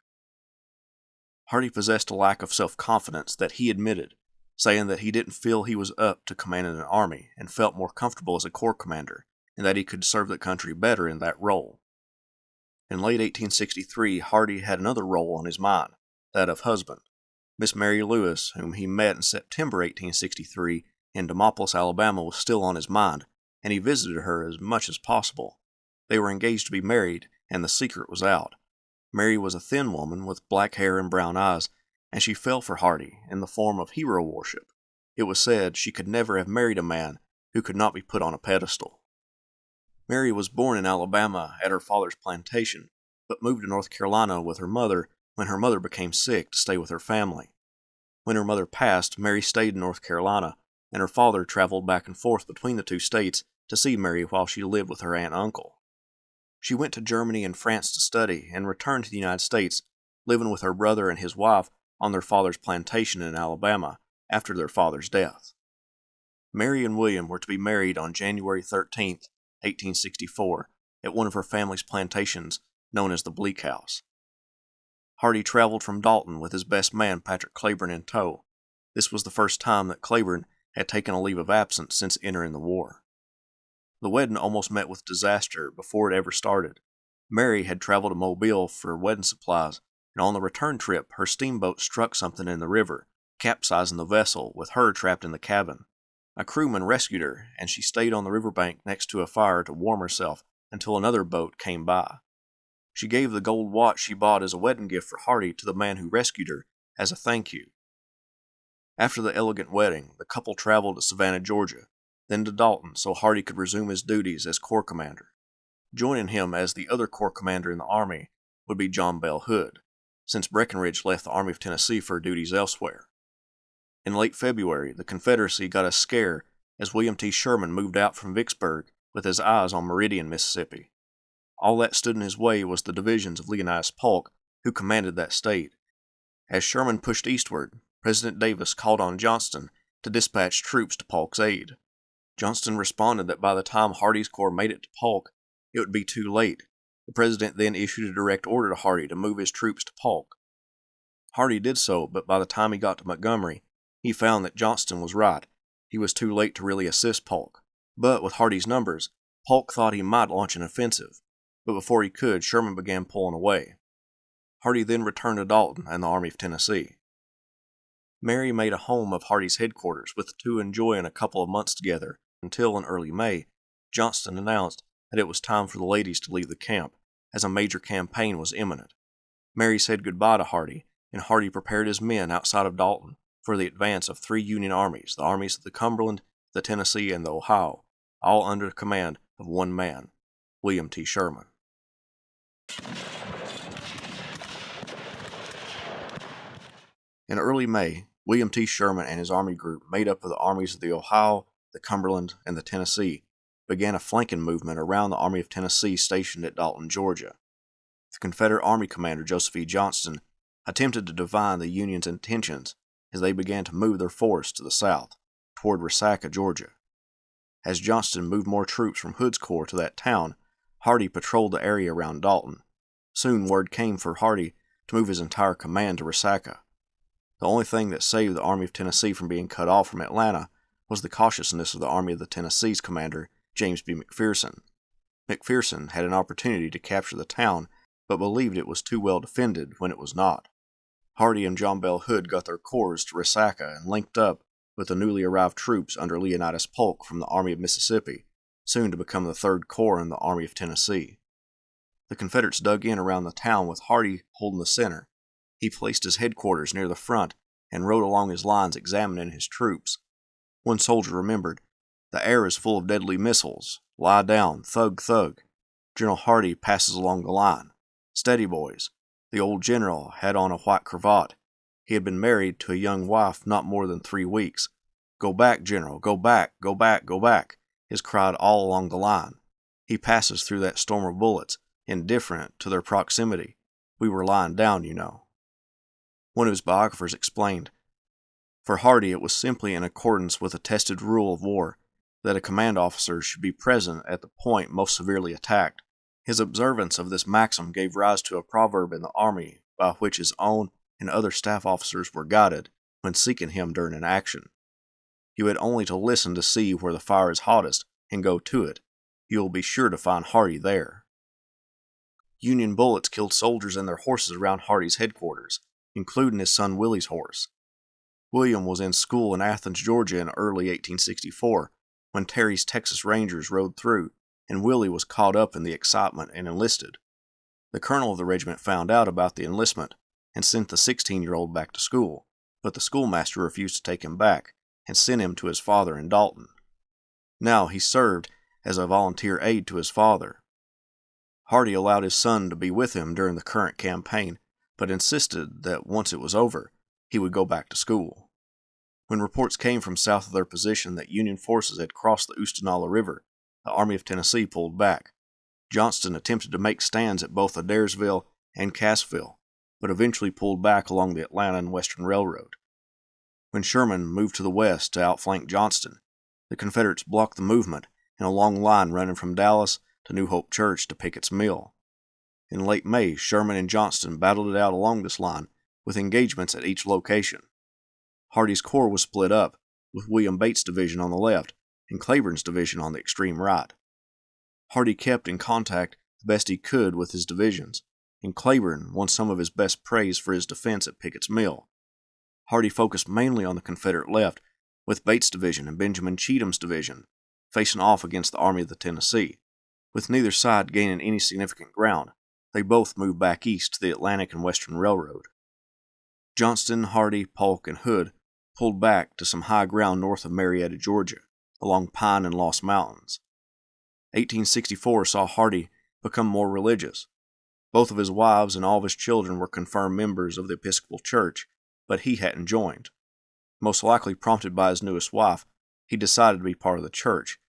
Hardee possessed a lack of self-confidence that he admitted, saying that he didn't feel he was up to commanding an army and felt more comfortable as a corps commander, and that he could serve the country better in that role. In late 1863, Hardee had another role on his mind, that of husband. Miss Mary Lewis, whom he met in September 1863 in Demopolis, Alabama, was still on his mind, and he visited her as much as possible. They were engaged to be married, and the secret was out. Mary was a thin woman with black hair and brown eyes, and she fell for Hardee in the form of hero worship. It was said she could never have married a man who could not be put on a pedestal. Mary was born in Alabama at her father's plantation, but moved to North Carolina with her mother when her mother became sick to stay with her family. When her mother passed, Mary stayed in North Carolina, and her father traveled back and forth between the 2 states to see Mary while she lived with her aunt and uncle. She went to Germany and France to study and returned to the United States, living with her brother and his wife on their father's plantation in Alabama after their father's death. Mary and William were to be married on January 13, 1864, at one of her family's plantations known as the Bleak House. Hardee traveled from Dalton with his best man, Patrick Claiborne, in tow. This was the first time that Claiborne had taken a leave of absence since entering the war. The wedding almost met with disaster before it ever started. Mary had traveled to Mobile for wedding supplies, and on the return trip, her steamboat struck something in the river, capsizing the vessel, with her trapped in the cabin. A crewman rescued her, and she stayed on the riverbank next to a fire to warm herself until another boat came by. She gave the gold watch she bought as a wedding gift for Hardee to the man who rescued her as a thank you. After the elegant wedding, the couple traveled to Savannah, Georgia, then to Dalton so Hardee could resume his duties as corps commander. Joining him as the other corps commander in the Army would be John Bell Hood, since Breckinridge left the Army of Tennessee for duties elsewhere. In late February, the Confederacy got a scare as William T. Sherman moved out from Vicksburg with his eyes on Meridian, Mississippi. All that stood in his way was the divisions of Leonidas Polk, who commanded that state. As Sherman pushed eastward, President Davis called on Johnston to dispatch troops to Polk's aid. Johnston responded that by the time Hardee's corps made it to Polk, it would be too late. The president then issued a direct order to Hardee to move his troops to Polk. Hardee did so, but by the time he got to Montgomery, he found that Johnston was right. He was too late to really assist Polk. But with Hardee's numbers, Polk thought he might launch an offensive. But before he could, Sherman began pulling away. Hardee then returned to Dalton and the Army of Tennessee. Mary made a home of Hardee's headquarters, with the two enjoying a couple of months together, until in early May, Johnston announced that it was time for the ladies to leave the camp, as a major campaign was imminent. Mary said goodbye to Hardee, and Hardee prepared his men outside of Dalton for the advance of 3 Union armies, the armies of the Cumberland, the Tennessee, and the Ohio, all under the command of one man, William T. Sherman. In early May, William T. Sherman and his army group, made up of the armies of the Ohio, the Cumberland, and the Tennessee, began a flanking movement around the Army of Tennessee stationed at Dalton, Georgia. The Confederate Army commander, Joseph E. Johnston, attempted to divine the Union's intentions as they began to move their force to the south, toward Resaca, Georgia. As Johnston moved more troops from Hood's corps to that town, Hardee patrolled the area around Dalton. Soon word came for Hardee to move his entire command to Resaca. The only thing that saved the Army of Tennessee from being cut off from Atlanta was the cautiousness of the Army of the Tennessee's commander, James B. McPherson. McPherson had an opportunity to capture the town, but believed it was too well defended when it was not. Hardee and John Bell Hood got their corps to Resaca and linked up with the newly arrived troops under Leonidas Polk from the Army of Mississippi, soon to become the 3rd Corps in the Army of Tennessee. The Confederates dug in around the town with Hardee holding the center. He placed his headquarters near the front and rode along his lines examining his troops. One soldier remembered, "The air is full of deadly missiles. Lie down, thug, thug." General Hardee passes along the line. "Steady, boys." The old general had on a white cravat. He had been married to a young wife not more than 3 weeks. "Go back, General, go back, go back, go back," is cried all along the line. He passes through that storm of bullets, indifferent to their proximity. "We were lying down, you know." One of his biographers explained, "For Hardee it was simply in accordance with a tested rule of war that a command officer should be present at the point most severely attacked. His observance of this maxim gave rise to a proverb in the Army by which his own and other staff officers were guided when seeking him during an action. You had only to listen to see where the fire is hottest and go to it. You will be sure to find Hardee there." Union bullets killed soldiers and their horses around Hardee's headquarters, including his son Willie's horse. William was in school in Athens, Georgia in early 1864 when Terry's Texas Rangers rode through, and Willie was caught up in the excitement and enlisted. The colonel of the regiment found out about the enlistment and sent the 16-year-old back to school, but the schoolmaster refused to take him back and sent him to his father in Dalton. Now he served as a volunteer aide to his father. Hardee allowed his son to be with him during the current campaign, but insisted that once it was over, he would go back to school. When reports came from south of their position that Union forces had crossed the Oostenaula River, the Army of Tennessee pulled back. Johnston attempted to make stands at both Adairsville and Cassville, but eventually pulled back along the Atlanta and Western Railroad. When Sherman moved to the west to outflank Johnston, the Confederates blocked the movement in a long line running from Dallas to New Hope Church to Pickets Mill. In late May, Sherman and Johnston battled it out along this line, with engagements at each location. Hardee's corps was split up, with William Bates' division on the left and Cleburne's division on the extreme right. Hardee kept in contact the best he could with his divisions, and Cleburne won some of his best praise for his defense at Pickets Mill. Hardee focused mainly on the Confederate left, with Bates' division and Benjamin Cheatham's division facing off against the Army of the Tennessee. With neither side gaining any significant ground, they both moved back east to the Atlantic and Western Railroad. Johnston, Hardee, Polk, and Hood pulled back to some high ground north of Marietta, Georgia, along Pine and Lost Mountains. 1864 saw Hardee become more religious. Both of his wives and all of his children were confirmed members of the Episcopal Church, but he hadn't joined. Most likely prompted by his newest wife, he decided to be part of the church.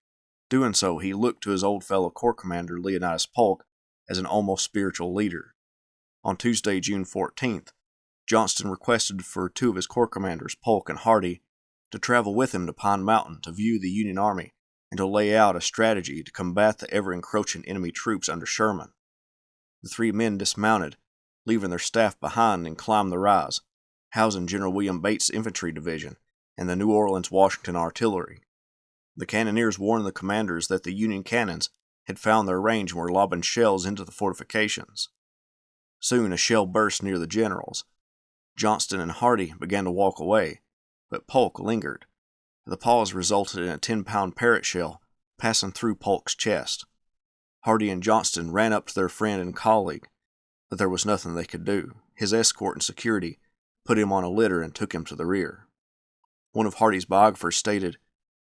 Doing so, he looked to his old fellow corps commander Leonidas Polk as an almost spiritual leader. On Tuesday, June 14th, Johnston requested for 2 of his corps commanders, Polk and Hardee, to travel with him to Pine Mountain to view the Union Army and to lay out a strategy to combat the ever-encroaching enemy troops under Sherman. The 3 men dismounted, leaving their staff behind, and climbed the rise, housing General William Bates' infantry division and the New Orleans-Washington artillery. The cannoneers warned the commanders that the Union cannons had found their range and were lobbing shells into the fortifications. Soon a shell burst near the generals. Johnston and Hardee began to walk away, but Polk lingered. The pause resulted in a 10-pound parrot shell passing through Polk's chest. Hardee and Johnston ran up to their friend and colleague, but there was nothing they could do. His escort and security put him on a litter and took him to the rear. One of Hardee's biographers stated,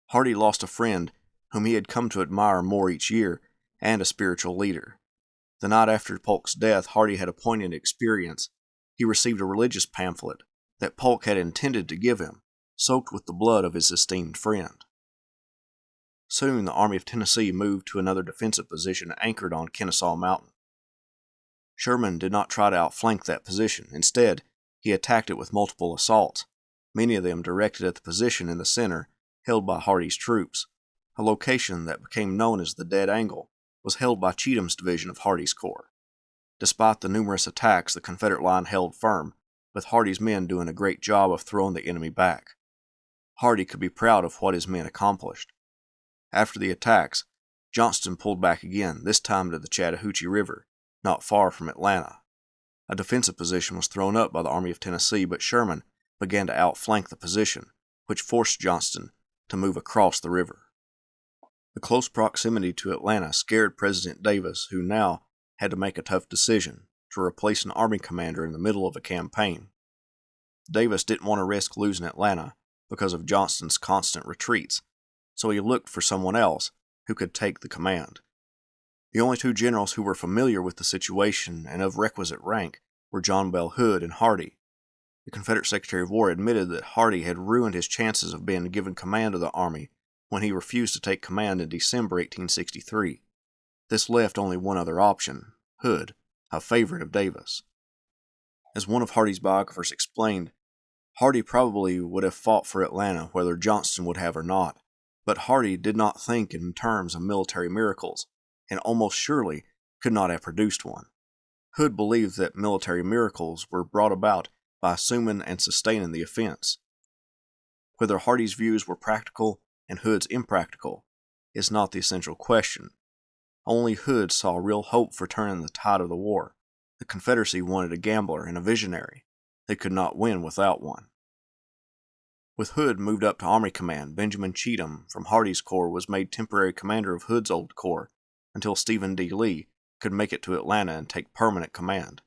"Hardee lost a friend whom he had come to admire more each year, and a spiritual leader. The night after Polk's death, Hardee had a poignant experience. He received a religious pamphlet that Polk had intended to give him, soaked with the blood of his esteemed friend. Soon the Army of Tennessee moved to another defensive position anchored on Kennesaw Mountain. Sherman did not try to outflank that position. Instead, he attacked it with multiple assaults, many of them directed at the position in the center held by Hardee's troops. A location that became known as the Dead Angle was held by Cheatham's division of Hardee's corps. Despite the numerous attacks, the Confederate line held firm, with Hardee's men doing a great job of throwing the enemy back. Hardee could be proud of what his men accomplished. After the attacks, Johnston pulled back again, this time to the Chattahoochee River, not far from Atlanta. A defensive position was thrown up by the Army of Tennessee, but Sherman began to outflank the position, which forced Johnston to move across the river. The close proximity to Atlanta scared President Davis, who now had to make a tough decision to replace an army commander in the middle of a campaign. Davis didn't want to risk losing Atlanta because of Johnston's constant retreats, so he looked for someone else who could take the command. The only two generals who were familiar with the situation and of requisite rank were John Bell Hood and Hardee. The Confederate Secretary of War admitted that Hardee had ruined his chances of being given command of the army when he refused to take command in December 1863. This left only one other option, Hood, a favorite of Davis. As one of Hardee's biographers explained, Hardee probably would have fought for Atlanta whether Johnston would have or not, but Hardee did not think in terms of military miracles, and almost surely could not have produced one. Hood believed that military miracles were brought about by assuming and sustaining the offense. Whether Hardee's views were practical and Hood's impractical is not the essential question. Only Hood saw real hope for turning the tide of the war. The Confederacy wanted a gambler and a visionary. They could not win without one. With Hood moved up to Army Command, Benjamin Cheatham from Hardee's corps was made temporary commander of Hood's old corps until Stephen D. Lee could make it to Atlanta and take permanent command.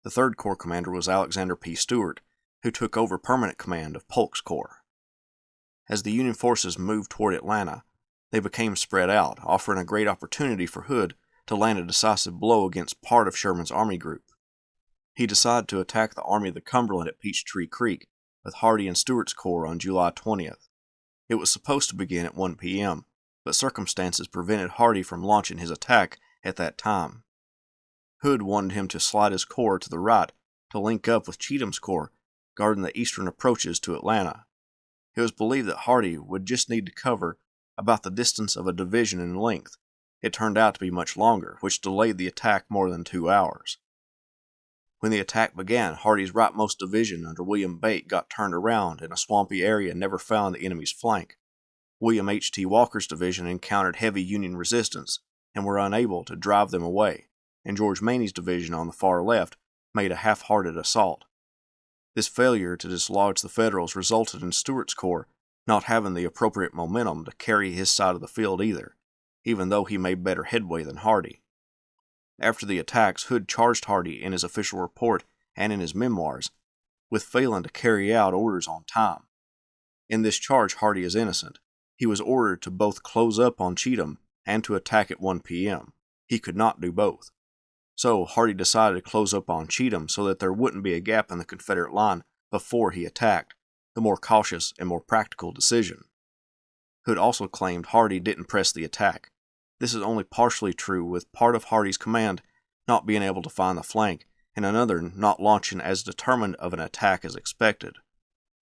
The 3rd Corps commander was Alexander P. Stewart, who took over permanent command of Polk's corps. As the Union forces moved toward Atlanta, they became spread out, offering a great opportunity for Hood to land a decisive blow against part of Sherman's army group. He decided to attack the Army of the Cumberland at Peachtree Creek with Hardee and Stewart's corps on July 20th. It was supposed to begin at 1 p.m., but circumstances prevented Hardee from launching his attack at that time. Hood wanted him to slide his corps to the right to link up with Cheatham's corps, guarding the eastern approaches to Atlanta. It was believed that Hardee would just need to cover about the distance of a division in length. It turned out to be much longer, which delayed the attack more than 2 hours. When the attack began, Hardee's rightmost division under William Bate got turned around in a swampy area and never found the enemy's flank. William H. T. Walker's division encountered heavy Union resistance and were unable to drive them away, and George Maney's division on the far left made a half-hearted assault. This failure to dislodge the Federals resulted in Stewart's corps not having the appropriate momentum to carry his side of the field either, even though he made better headway than Hardee. After the attacks, Hood charged Hardee in his official report and in his memoirs with failing to carry out orders on time. In this charge, Hardee is innocent. He was ordered to both close up on Cheatham and to attack at 1 p.m. He could not do both. So Hardee decided to close up on Cheatham so that there wouldn't be a gap in the Confederate line before he attacked, the more cautious and more practical decision. Hood also claimed Hardee didn't press the attack. This is only partially true, with part of Hardee's command not being able to find the flank, and another not launching as determined of an attack as expected.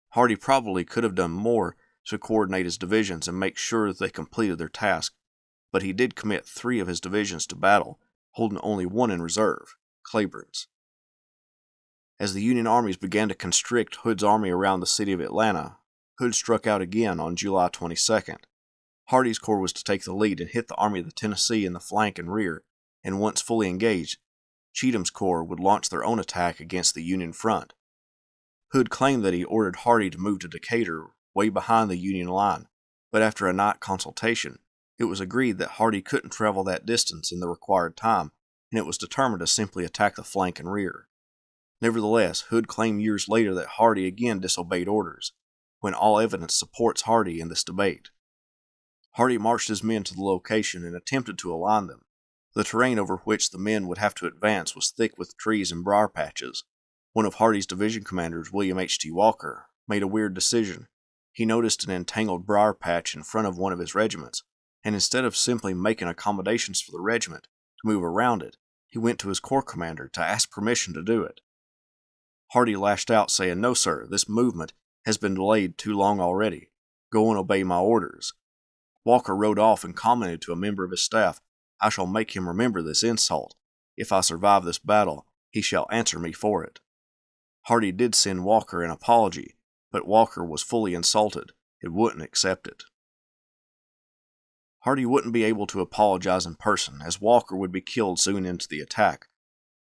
Hardee probably could have done more to coordinate his divisions and make sure that they completed their task, but he did commit 3 of his divisions to battle, holding only one in reserve, Cleburne's. As the Union armies began to constrict Hood's army around the city of Atlanta, Hood struck out again on July 22nd. Hardee's corps was to take the lead and hit the Army of the Tennessee in the flank and rear, and once fully engaged, Cheatham's corps would launch their own attack against the Union front. Hood claimed that he ordered Hardee to move to Decatur, way behind the Union line, but after a night consultation, it was agreed that Hardee couldn't travel that distance in the required time, and it was determined to simply attack the flank and rear. Nevertheless, Hood claimed years later that Hardee again disobeyed orders, when all evidence supports Hardee in this debate. Hardee marched his men to the location and attempted to align them. The terrain over which the men would have to advance was thick with trees and briar patches. One of Hardee's division commanders, William H.T. Walker, made a weird decision. He noticed an entangled briar patch in front of one of his regiments, and instead of simply making accommodations for the regiment to move around it, he went to his corps commander to ask permission to do it. Hardee lashed out, saying, "No, sir, this movement has been delayed too long already. Go and obey my orders." Walker rode off and commented to a member of his staff, "I shall make him remember this insult. If I survive this battle, he shall answer me for it." Hardee did send Walker an apology, but Walker was fully insulted and wouldn't accept it. Hardee wouldn't be able to apologize in person, as Walker would be killed soon into the attack.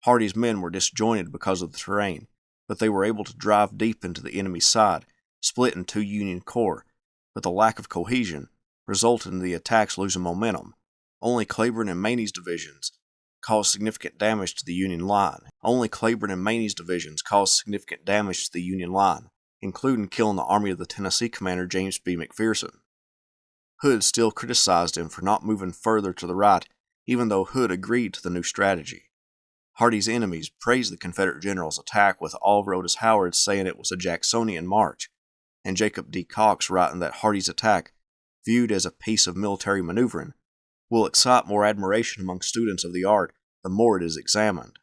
Hardee's men were disjointed because of the terrain, but they were able to drive deep into the enemy's side, splitting two Union corps, but the lack of cohesion resulted in the attacks losing momentum. Only Cleburne and Maney's divisions caused significant damage to the Union line. Including killing the Army of the Tennessee commander James B. McPherson. Hood still criticized him for not moving further to the right, even though Hood agreed to the new strategy. Hardee's enemies praised the Confederate general's attack, with Oliver Otis Howard saying it was a Jacksonian march, and Jacob D. Cox writing that Hardee's attack, viewed as a piece of military maneuvering, will excite more admiration among students of the art the more it is examined.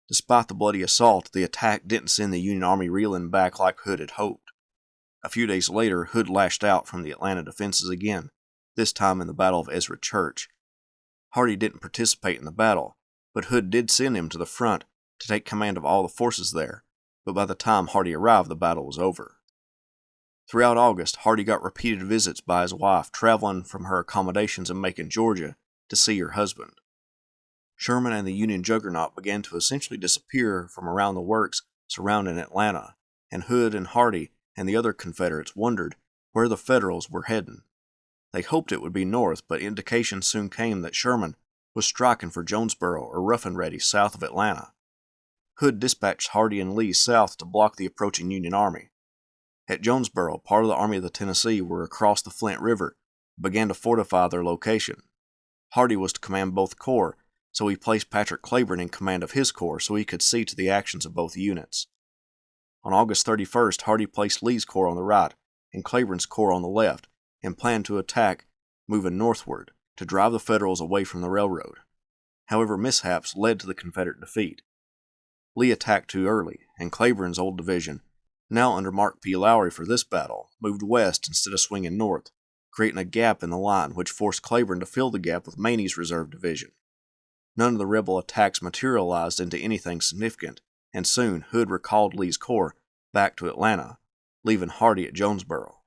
Despite the bloody assault, the attack didn't send the Union Army reeling back like Hood had hoped. A few days later, Hood lashed out from the Atlanta defenses again, this time in the Battle of Ezra Church. Hardee didn't participate in the battle, but Hood did send him to the front to take command of all the forces there, but by the time Hardee arrived, the battle was over. Throughout August, Hardee got repeated visits by his wife, traveling from her accommodations in Macon, Georgia, to see her husband. Sherman and the Union juggernaut began to essentially disappear from around the works surrounding Atlanta, and Hood and Hardee and the other Confederates wondered where the Federals were heading. They hoped it would be north, but indications soon came that Sherman was striking for Jonesboro or Rough and Ready south of Atlanta. Hood dispatched Hardee and Lee south to block the approaching Union Army. At Jonesboro, part of the Army of the Tennessee were across the Flint River and began to fortify their location. Hardee was to command both corps, so he placed Patrick Cleburne in command of his corps so he could see to the actions of both units. On August 31st, Hardee placed Lee's corps on the right and Cleburne's corps on the left and planned to attack, moving northward, to drive the Federals away from the railroad. However, mishaps led to the Confederate defeat. Lee attacked too early, and Cleburne's old division, now under Mark P. Lowry for this battle, moved west instead of swinging north, creating a gap in the line which forced Cleburne to fill the gap with Maney's reserve division. None of the rebel attacks materialized into anything significant, and soon Hood recalled Lee's corps back to Atlanta, leaving Hardee at Jonesboro.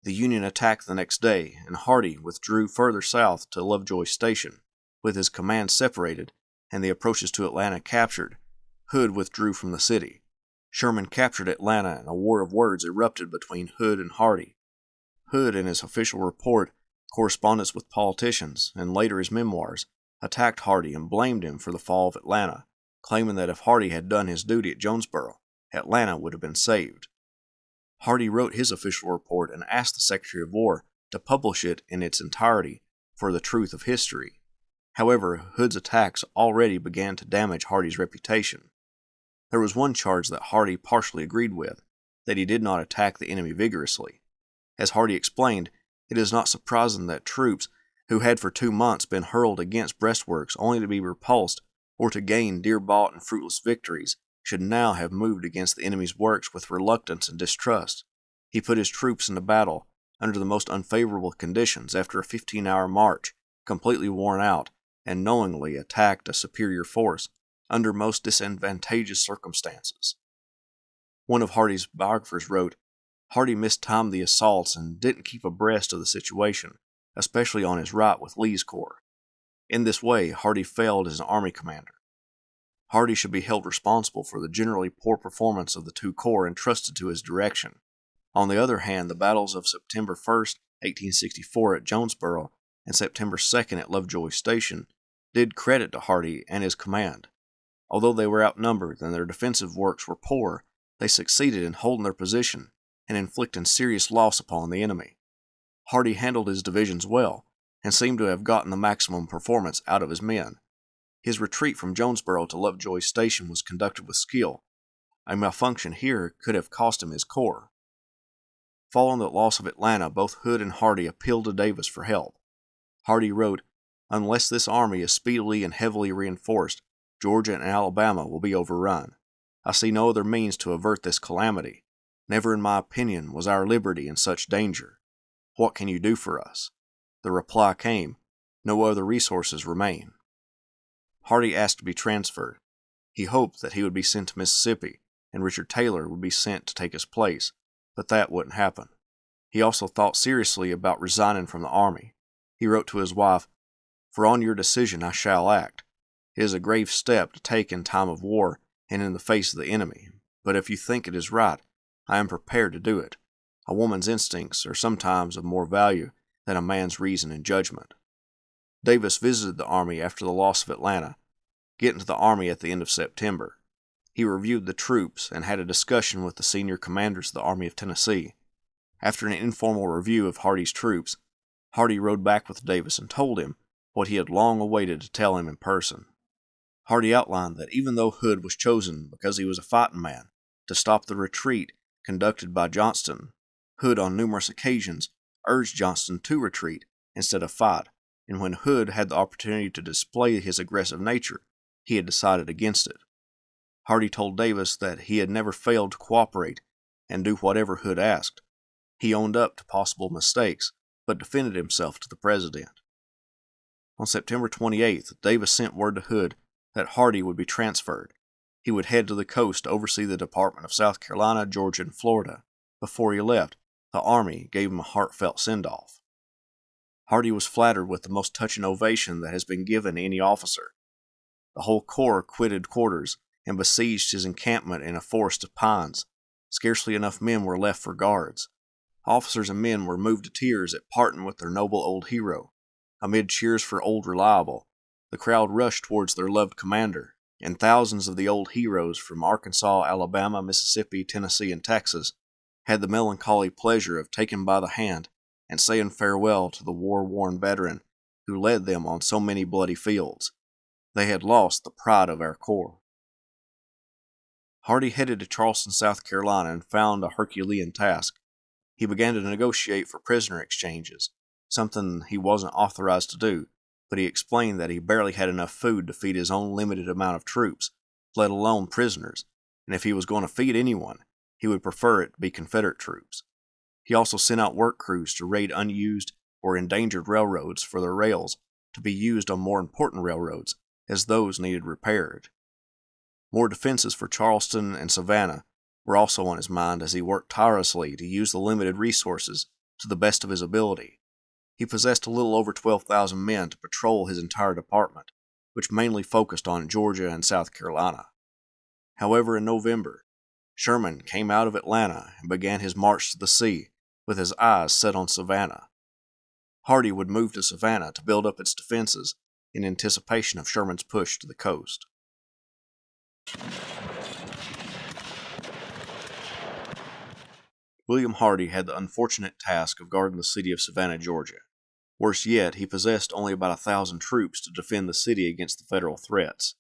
The Union attacked the next day, and Hardee withdrew further south to Lovejoy Station. With his command separated and the approaches to Atlanta captured, Hood withdrew from the city. Sherman captured Atlanta, and a war of words erupted between Hood and Hardee. Hood, in his official report, correspondence with politicians, and later his memoirs, attacked Hardee and blamed him for the fall of Atlanta, claiming that if Hardee had done his duty at Jonesboro, Atlanta would have been saved. Hardee wrote his official report and asked the Secretary of War to publish it in its entirety for the truth of history. However, Hood's attacks already began to damage Hardee's reputation. There was one charge that Hardee partially agreed with, that he did not attack the enemy vigorously. As Hardee explained, it is not surprising that troops who had for 2 months been hurled against breastworks only to be repulsed or to gain dear-bought and fruitless victories should now have moved against the enemy's works with reluctance and distrust. He put his troops into battle under the most unfavorable conditions after a 15-hour march, completely worn out, and knowingly attacked a superior force under most disadvantageous circumstances. One of Hardee's biographers wrote, "Hardee mistimed the assaults and didn't keep abreast of the situation, especially on his right with Lee's corps. In this way, Hardee failed as an army commander. Hardee should be held responsible for the generally poor performance of the two corps entrusted to his direction. On the other hand, the battles of September 1st, 1864 at Jonesboro and September 2nd at Lovejoy Station did credit to Hardee and his command. Although they were outnumbered and their defensive works were poor, they succeeded in holding their position and inflicting serious loss upon the enemy. Hardee handled his divisions well, and seemed to have gotten the maximum performance out of his men. His retreat from Jonesboro to Lovejoy Station was conducted with skill, A malfunction here could have cost him his corps. Following the loss of Atlanta, both Hood and Hardee appealed to Davis for help. Hardee wrote, "Unless this army is speedily and heavily reinforced, Georgia and Alabama will be overrun. I see no other means to avert this calamity. Never in my opinion was our liberty in such danger. What can you do for us?" The reply came, "No other resources remain." Hardee asked to be transferred. He hoped that he would be sent to Mississippi, and Richard Taylor would be sent to take his place, but that wouldn't happen. He also thought seriously about resigning from the army. He wrote to his wife, "For on your decision I shall act. It is a grave step to take in time of war and in the face of the enemy, but if you think it is right, I am prepared to do it. A woman's instincts are sometimes of more value than a man's reason and judgment." Davis visited the army after the loss of Atlanta, getting to the army at the end of September. He reviewed the troops and had a discussion with the senior commanders of the Army of Tennessee. After an informal review of Hardee's troops, Hardee rode back with Davis and told him what he had long awaited to tell him in person. Hardee outlined that even though Hood was chosen because he was a fighting man to stop the retreat conducted by Johnston, Hood on numerous occasions urged Johnston to retreat instead of fight, and when Hood had the opportunity to display his aggressive nature, he had decided against it. Hardee told Davis that he had never failed to cooperate and do whatever Hood asked. He owned up to possible mistakes, but defended himself to the President. On September 28th, Davis sent word to Hood that Hardee would be transferred. He would head to the coast to oversee the Department of South Carolina, Georgia, and Florida. Before he left, the Army gave him a heartfelt send-off. Hardee was flattered with the most touching ovation that has been given any officer. The whole corps quitted quarters and besieged his encampment in a forest of pines. Scarcely enough men were left for guards. Officers and men were moved to tears at parting with their noble old hero. Amid cheers for Old Reliable, the crowd rushed towards their loved commander, and thousands of the old heroes from Arkansas, Alabama, Mississippi, Tennessee, and Texas had the melancholy pleasure of taking by the hand and saying farewell to the war-worn veteran who led them on so many bloody fields. They had lost the pride of our corps. Hardee headed to Charleston, South Carolina, and found a Herculean task. He began to negotiate for prisoner exchanges, something he wasn't authorized to do, but he explained that he barely had enough food to feed his own limited amount of troops, let alone prisoners, and if he was going to feed anyone, he would prefer it to be Confederate troops. He also sent out work crews to raid unused or endangered railroads for their rails to be used on more important railroads, as those needed repaired. More defenses for Charleston and Savannah were also on his mind as he worked tirelessly to use the limited resources to the best of his ability. He possessed a little over 12,000 men to patrol his entire department, which mainly focused on Georgia and South Carolina. However, in November, Sherman came out of Atlanta and began his march to the sea, with his eyes set on Savannah. Hardee would move to Savannah to build up its defenses in anticipation of Sherman's push to the coast. William Hardee had the unfortunate task of guarding the city of Savannah, Georgia. Worse yet, he possessed only about 1,000 troops to defend the city against the Federal threats.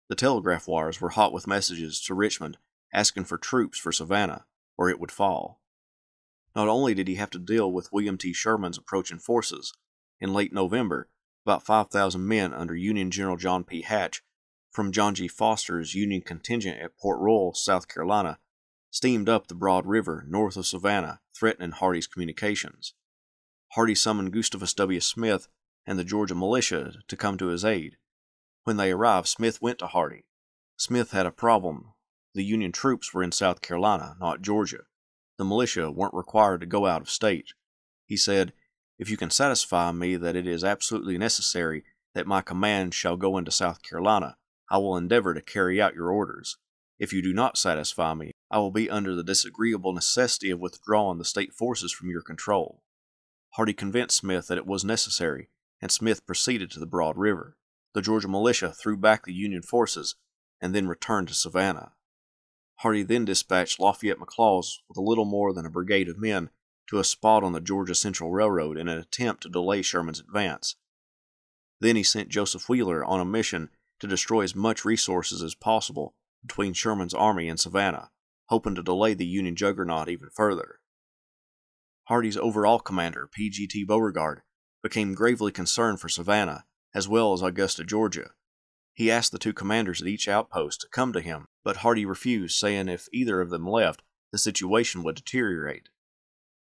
The telegraph wires were hot with messages to Richmond asking for troops for Savannah, or it would fall. Not only did he have to deal with William T. Sherman's approaching forces, in late November, about 5,000 men under Union General John P. Hatch from John G. Foster's Union contingent at Port Royal, South Carolina, steamed up the Broad River north of Savannah, threatening Hardee's communications. Hardee summoned Gustavus W. Smith and the Georgia militia to come to his aid. When they arrived, Smith went to Hardee. Smith had a problem. The Union troops were in South Carolina, not Georgia. The militia weren't required to go out of state. He said, "If you can satisfy me that it is absolutely necessary that my command shall go into South Carolina, I will endeavor to carry out your orders. If you do not satisfy me, I will be under the disagreeable necessity of withdrawing the state forces from your control." Hardee convinced Smith that it was necessary, and Smith proceeded to the Broad River. The Georgia militia threw back the Union forces and then returned to Savannah. Hardee then dispatched Lafayette McLaws with a little more than a brigade of men to a spot on the Georgia Central Railroad in an attempt to delay Sherman's advance. Then he sent Joseph Wheeler on a mission to destroy as much resources as possible between Sherman's army and Savannah, hoping to delay the Union juggernaut even further. Hardee's overall commander, P.G.T. Beauregard, became gravely concerned for Savannah, as well as Augusta, Georgia. He asked the two commanders at each outpost to come to him, but Hardee refused, saying if either of them left, the situation would deteriorate.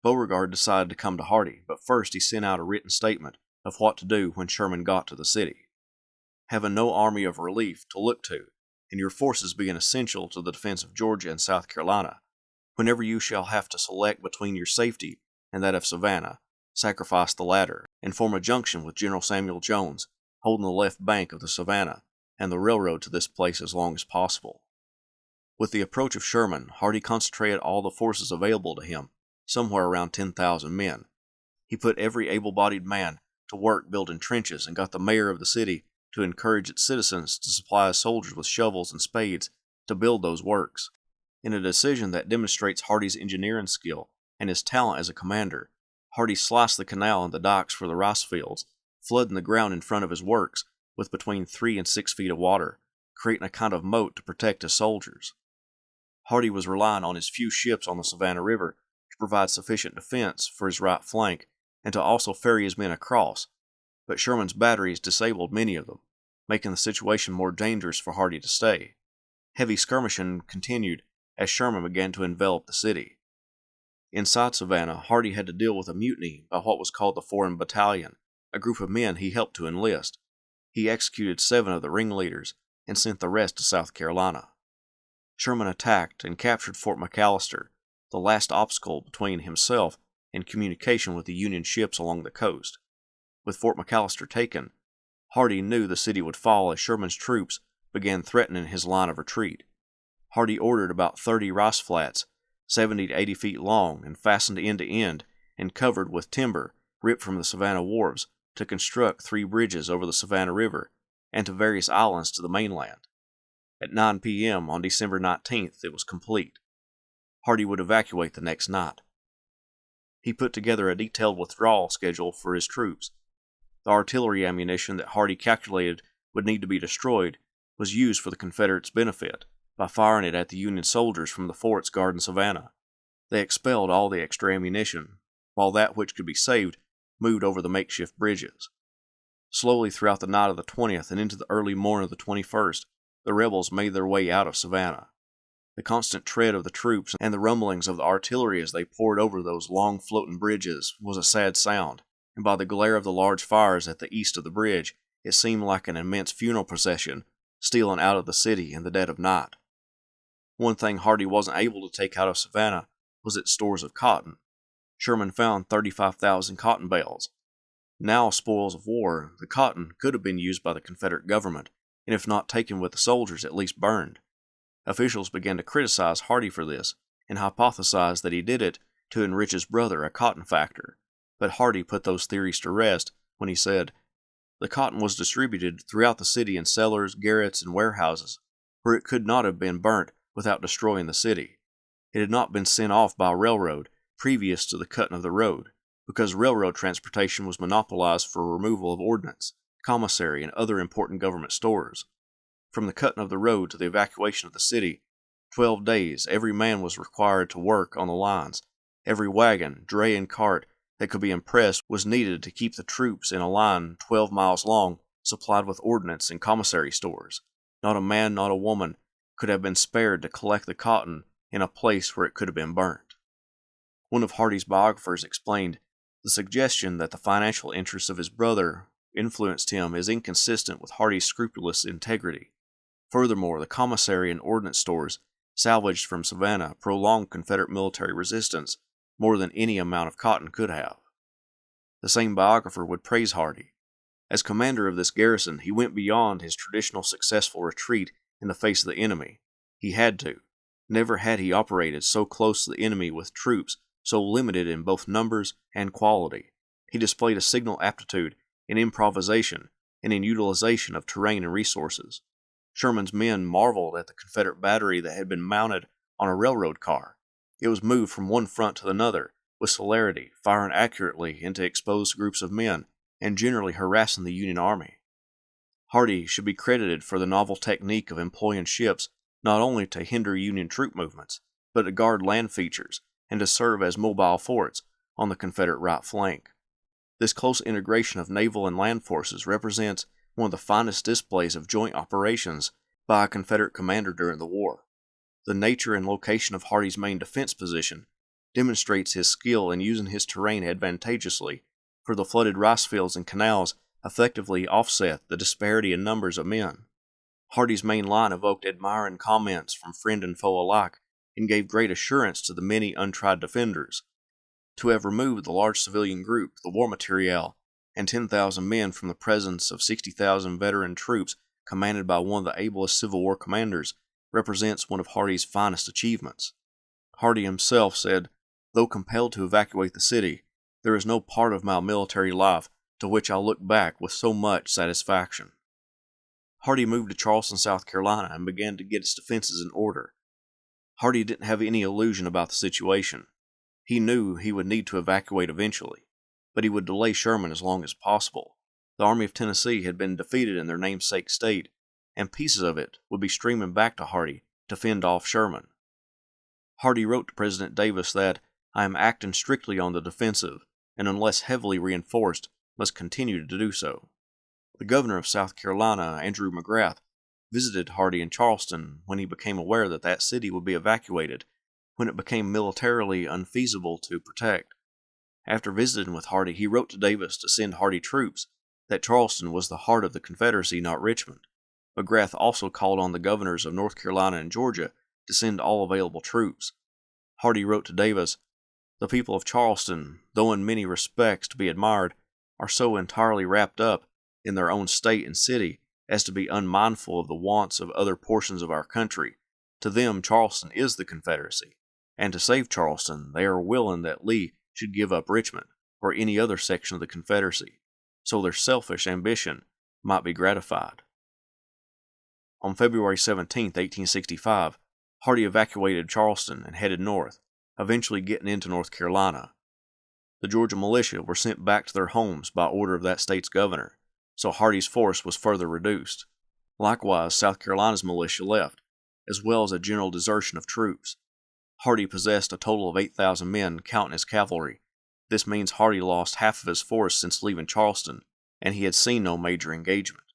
Beauregard decided to come to Hardee, but first he sent out a written statement of what to do when Sherman got to the city. Having no army of relief to look to, and your forces being essential to the defense of Georgia and South Carolina, whenever you shall have to select between your safety and that of Savannah, sacrifice the latter, and form a junction with General Samuel Jones, holding the left bank of the Savannah and the railroad to this place as long as possible. With the approach of Sherman, Hardee concentrated all the forces available to him, somewhere around 10,000 men. He put every able-bodied man to work building trenches and got the mayor of the city to encourage its citizens to supply his soldiers with shovels and spades to build those works. In a decision that demonstrates Hardee's engineering skill and his talent as a commander, Hardee sliced the canal and the dikes for the rice fields, flooding the ground in front of his works with between 3 and 6 feet of water, creating a kind of moat to protect his soldiers. Hardee was relying on his few ships on the Savannah River to provide sufficient defense for his right flank and to also ferry his men across, but Sherman's batteries disabled many of them, making the situation more dangerous for Hardee to stay. Heavy skirmishing continued as Sherman began to envelop the city. Inside Savannah, Hardee had to deal with a mutiny by what was called the Foreign Battalion, a group of men he helped to enlist. He executed 7 of the ringleaders and sent the rest to South Carolina. Sherman attacked and captured Fort McAllister, the last obstacle between himself and communication with the Union ships along the coast. With Fort McAllister taken, Hardee knew the city would fall as Sherman's troops began threatening his line of retreat. Hardee ordered about 30 rice flats, 70 to 80 feet long and fastened end to end and covered with timber ripped from the Savannah wharves to construct 3 bridges over the Savannah River and to various islands to the mainland. At 9 p.m. on December 19th, it was complete. Hardee would evacuate the next night. He put together a detailed withdrawal schedule for his troops. The artillery ammunition that Hardee calculated would need to be destroyed was used for the Confederates' benefit by firing it at the Union soldiers from the forts guarding Savannah. They expelled all the extra ammunition, while that which could be saved moved over the makeshift bridges. Slowly throughout the night of the 20th and into the early morning of the 21st, the rebels made their way out of Savannah. The constant tread of the troops and the rumblings of the artillery as they poured over those long floating bridges was a sad sound, and by the glare of the large fires at the east of the bridge, it seemed like an immense funeral procession stealing out of the city in the dead of night. One thing Hardee wasn't able to take out of Savannah was its stores of cotton. Sherman found 35,000 cotton bales. Now spoils of war, the cotton could have been used by the Confederate government, and if not taken with the soldiers, at least burned. Officials began to criticize Hardee for this, and hypothesized that he did it to enrich his brother, a cotton factor. But Hardee put those theories to rest when he said, "The cotton was distributed throughout the city in cellars, garrets, and warehouses, where it could not have been burnt without destroying the city. It had not been sent off by railroad previous to the cutting of the road, because railroad transportation was monopolized for removal of ordnance, commissary, and other important government stores. From the cutting of the road to the evacuation of the city, 12 days, every man was required to work on the lines. Every wagon, dray, and cart that could be impressed was needed to keep the troops in a line 12 miles long, supplied with ordnance and commissary stores. Not a man, not a woman, could have been spared to collect the cotton in a place where it could have been burnt." One of Hardee's biographers explained, "The suggestion that the financial interests of his brother influenced him is inconsistent with Hardee's scrupulous integrity. Furthermore, the commissary and ordnance stores salvaged from Savannah prolonged Confederate military resistance more than any amount of cotton could have." The same biographer would praise Hardee. As commander of this garrison, he went beyond his traditional successful retreat in the face of the enemy. He had to. Never had he operated so close to the enemy with troops so limited in both numbers and quality. He displayed a signal aptitude in improvisation and in utilization of terrain and resources. Sherman's men marveled at the Confederate battery that had been mounted on a railroad car. It was moved from one front to another with celerity, firing accurately into exposed groups of men, and generally harassing the Union army. Hardee should be credited for the novel technique of employing ships not only to hinder Union troop movements, but to guard land features and to serve as mobile forts on the Confederate right flank. This close integration of naval and land forces represents one of the finest displays of joint operations by a Confederate commander during the war. The nature and location of Hardee's main defense position demonstrates his skill in using his terrain advantageously, for the flooded rice fields and canals effectively offset the disparity in numbers of men. Hardee's main line evoked admiring comments from friend and foe alike and gave great assurance to the many untried defenders. To have removed the large civilian group, the war materiel, and 10,000 men from the presence of 60,000 veteran troops commanded by one of the ablest Civil War commanders represents one of Hardee's finest achievements. Hardee himself said, "Though compelled to evacuate the city, there is no part of my military life to which I look back with so much satisfaction." Hardee moved to Charleston, South Carolina, and began to get its defenses in order. Hardee didn't have any illusion about the situation. He knew he would need to evacuate eventually, but he would delay Sherman as long as possible. The Army of Tennessee had been defeated in their namesake state, and pieces of it would be streaming back to Hardee to fend off Sherman. Hardee wrote to President Davis that, "I am acting strictly on the defensive, and unless heavily reinforced, must continue to do so." The governor of South Carolina, Andrew McGrath, visited Hardee in Charleston when he became aware that that city would be evacuated when it became militarily unfeasible to protect. After visiting with Hardee, he wrote to Davis to send Hardee troops, that Charleston was the heart of the Confederacy, not Richmond. McGrath also called on the governors of North Carolina and Georgia to send all available troops. Hardee wrote to Davis, "The people of Charleston, though in many respects to be admired, are so entirely wrapped up in their own state and city as to be unmindful of the wants of other portions of our country. To them, Charleston is the Confederacy, and to save Charleston, they are willing that Lee should give up Richmond, or any other section of the Confederacy, so their selfish ambition might be gratified." On February 17, 1865, Hardee evacuated Charleston and headed north, eventually getting into North Carolina. The Georgia militia were sent back to their homes by order of that state's governor, so Hardee's force was further reduced. Likewise, South Carolina's militia left, as well as a general desertion of troops. Hardee possessed a total of 8,000 men, counting his cavalry. This means Hardee lost half of his force since leaving Charleston, and he had seen no major engagement.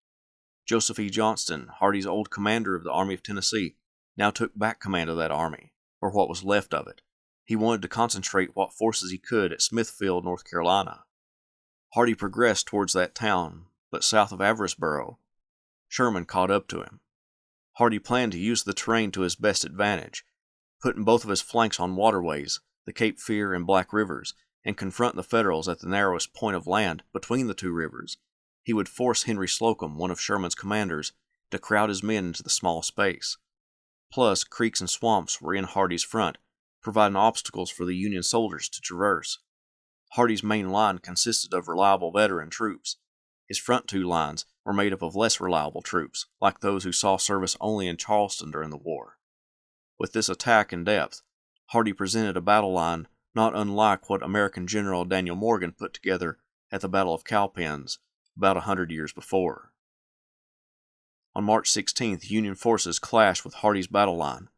Joseph E. Johnston, Hardee's old commander of the Army of Tennessee, now took back command of that army, or what was left of it. He wanted to concentrate what forces he could at Smithfield, North Carolina. Hardee progressed towards that town, but south of Averasboro, Sherman caught up to him. Hardee planned to use the terrain to his best advantage, putting both of his flanks on waterways, the Cape Fear and Black Rivers, and confront the Federals at the narrowest point of land between the two rivers. He would force Henry Slocum, one of Sherman's commanders, to crowd his men into the small space. Plus, creeks and swamps were in Hardee's front, providing obstacles for the Union soldiers to traverse. Hardee's main line consisted of reliable veteran troops. His front two lines were made up of less reliable troops, like those who saw service only in Charleston during the war. With this attack in depth, Hardee presented a battle line not unlike what American General Daniel Morgan put together at the Battle of Cowpens about 100 years before. On March 16th, Union forces clashed with Hardee's battle line.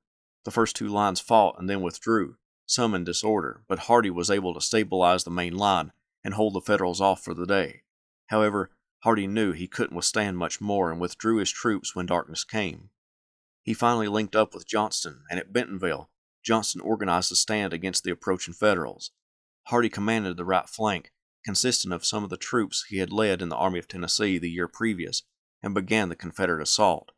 The first two lines fought and then withdrew, some in disorder, but Hardee was able to stabilize the main line and hold the Federals off for the day. However, Hardee knew he couldn't withstand much more and withdrew his troops when darkness came. He finally linked up with Johnston, and at Bentonville, Johnston organized a stand against the approaching Federals. Hardee commanded the right flank, consisting of some of the troops he had led in the Army of Tennessee the year previous, and began the Confederate assault.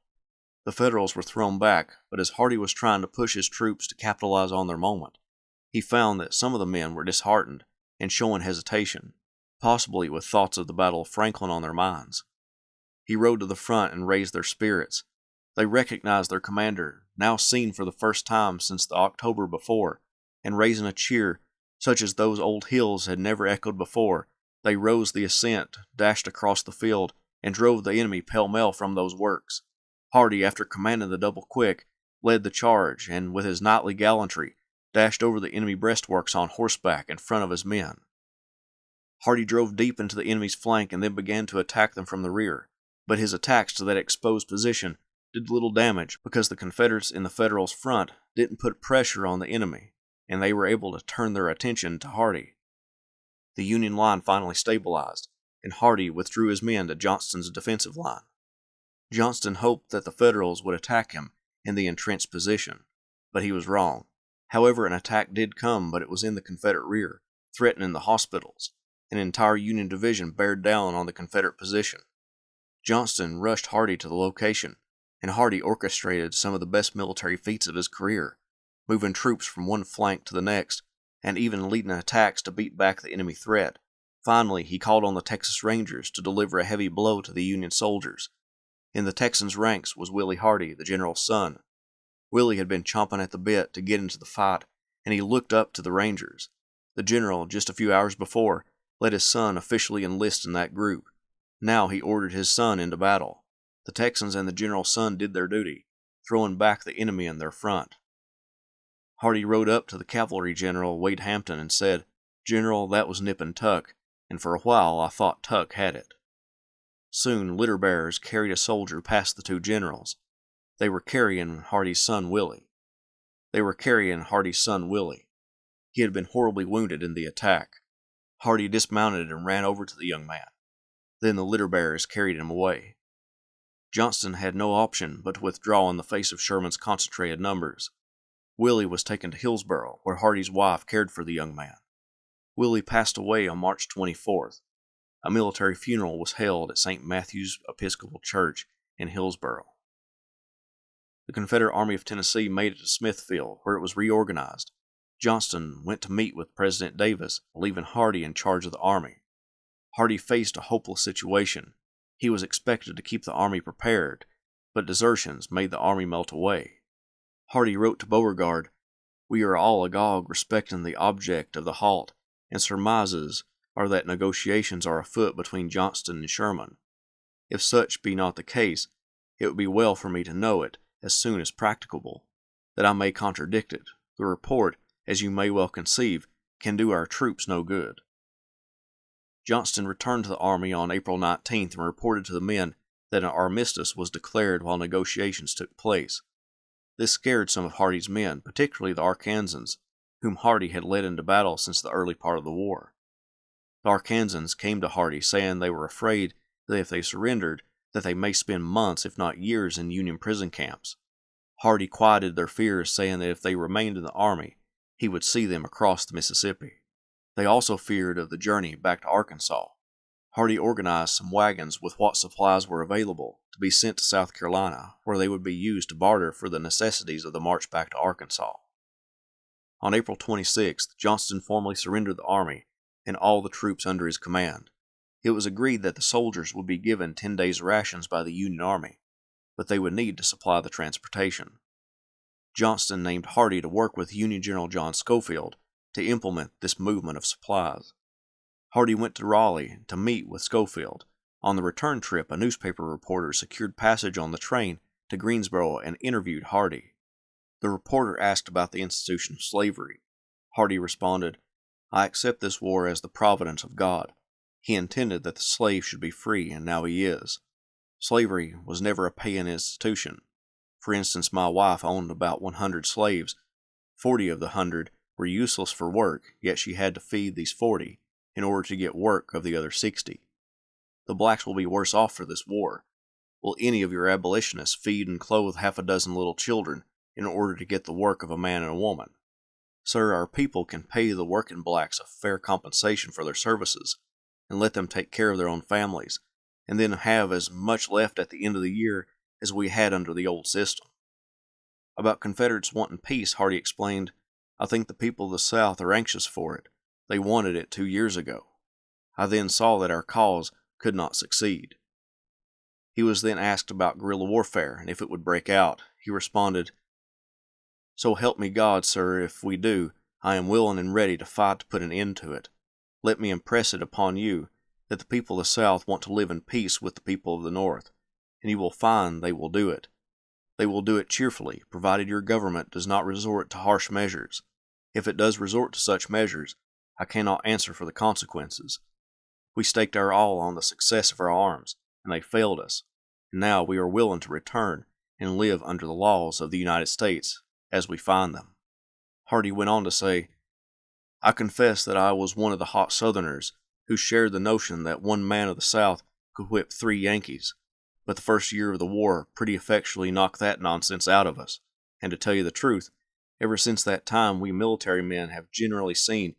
The Federals were thrown back, but as Hardee was trying to push his troops to capitalize on their moment, he found that some of the men were disheartened and showing hesitation, possibly with thoughts of the Battle of Franklin on their minds. He rode to the front and raised their spirits. They recognized their commander, now seen for the first time since the October before, and raising a cheer such as those old hills had never echoed before, they rose the ascent, dashed across the field, and drove the enemy pell-mell from those works. Hardee, after commanding the double quick, led the charge, and with his knightly gallantry, dashed over the enemy breastworks on horseback in front of his men. Hardee drove deep into the enemy's flank and then began to attack them from the rear, but his attacks to that exposed position did little damage because the Confederates in the Federals' front didn't put pressure on the enemy, and they were able to turn their attention to Hardee. The Union line finally stabilized, and Hardee withdrew his men to Johnston's defensive line. Johnston hoped that the Federals would attack him in the entrenched position, but he was wrong. However, an attack did come, but it was in the Confederate rear, threatening the hospitals. An entire Union division bared down on the Confederate position. Johnston rushed Hardee to the location, and Hardee orchestrated some of the best military feats of his career, moving troops from one flank to the next, and even leading attacks to beat back the enemy threat. Finally, he called on the Texas Rangers to deliver a heavy blow to the Union soldiers. In the Texans' ranks was Willie Hardee, the general's son. Willie had been chomping at the bit to get into the fight, and he looked up to the Rangers. The general, just a few hours before, let his son officially enlist in that group. Now he ordered his son into battle. The Texans and the general's son did their duty, throwing back the enemy in their front. Hardee rode up to the cavalry general, Wade Hampton, and said, "General, that was nip and tuck, and for a while I thought Tuck had it." Soon litter bearers carried a soldier past the two generals. They were carrying Hardee's son Willie. He had been horribly wounded in the attack. Hardee dismounted and ran over to the young man. Then the litter bearers carried him away. Johnston had no option but to withdraw in the face of Sherman's concentrated numbers. Willie was taken to Hillsboro, where Hardee's wife cared for the young man. Willie passed away on March 24th. A military funeral was held at St. Matthew's Episcopal Church in Hillsboro. The Confederate Army of Tennessee made it to Smithfield, where it was reorganized. Johnston went to meet with President Davis, leaving Hardee in charge of the army. Hardee faced a hopeless situation. He was expected to keep the army prepared, but desertions made the army melt away. Hardee wrote to Beauregard, "We are all agog respecting the object of the halt, and surmises are that negotiations are afoot between Johnston and Sherman. If such be not the case, it would be well for me to know it as soon as practicable, that I may contradict it. The report, as you may well conceive, can do our troops no good." Johnston returned to the army on April 19th and reported to the men that an armistice was declared while negotiations took place. This scared some of Hardee's men, particularly the Arkansans, whom Hardee had led into battle since the early part of the war. The Arkansans came to Hardee saying they were afraid that if they surrendered, that they may spend months, if not years, in Union prison camps. Hardee quieted their fears, saying that if they remained in the army, he would see them across the Mississippi. They also feared of the journey back to Arkansas. Hardee organized some wagons with what supplies were available to be sent to South Carolina, where they would be used to barter for the necessities of the march back to Arkansas. On April 26th, Johnston formally surrendered the army and all the troops under his command. It was agreed that the soldiers would be given 10 days' rations by the Union Army, but they would need to supply the transportation. Johnston named Hardee to work with Union General John Schofield to implement this movement of supplies. Hardee went to Raleigh to meet with Schofield. On the return trip, a newspaper reporter secured passage on the train to Greensboro and interviewed Hardee. The reporter asked about the institution of slavery. Hardee responded, "I accept this war as the providence of God. He intended that the slave should be free, and now he is. Slavery was never a paying institution. For instance, my wife owned about 100 slaves. 40 of the 100 were useless for work, yet she had to feed these 40 in order to get work of the other 60. The blacks will be worse off for this war. Will any of your abolitionists feed and clothe half a dozen little children in order to get the work of a man and a woman? Sir, our people can pay the working blacks a fair compensation for their services, and let them take care of their own families, and then have as much left at the end of the year as we had under the old system." About Confederates wanting peace, Hardee explained, "I think the people of the South are anxious for it. They wanted it 2 years ago. I then saw that our cause could not succeed." He was then asked about guerrilla warfare and if it would break out. He responded, "So help me God, sir, if we do, I am willing and ready to fight to put an end to it. Let me impress it upon you that the people of the South want to live in peace with the people of the North, and you will find they will do it. They will do it cheerfully, provided your government does not resort to harsh measures. If it does resort to such measures, I cannot answer for the consequences. We staked our all on the success of our arms, and they failed us, and now we are willing to return and live under the laws of the United States as we find them. Hardee went on to say, "I confess that I was one of the hot Southerners who shared the notion that one man of the South could whip 3 Yankees, but the first year of the war pretty effectually knocked that nonsense out of us, and to tell you the truth, ever since that time we military men have generally seen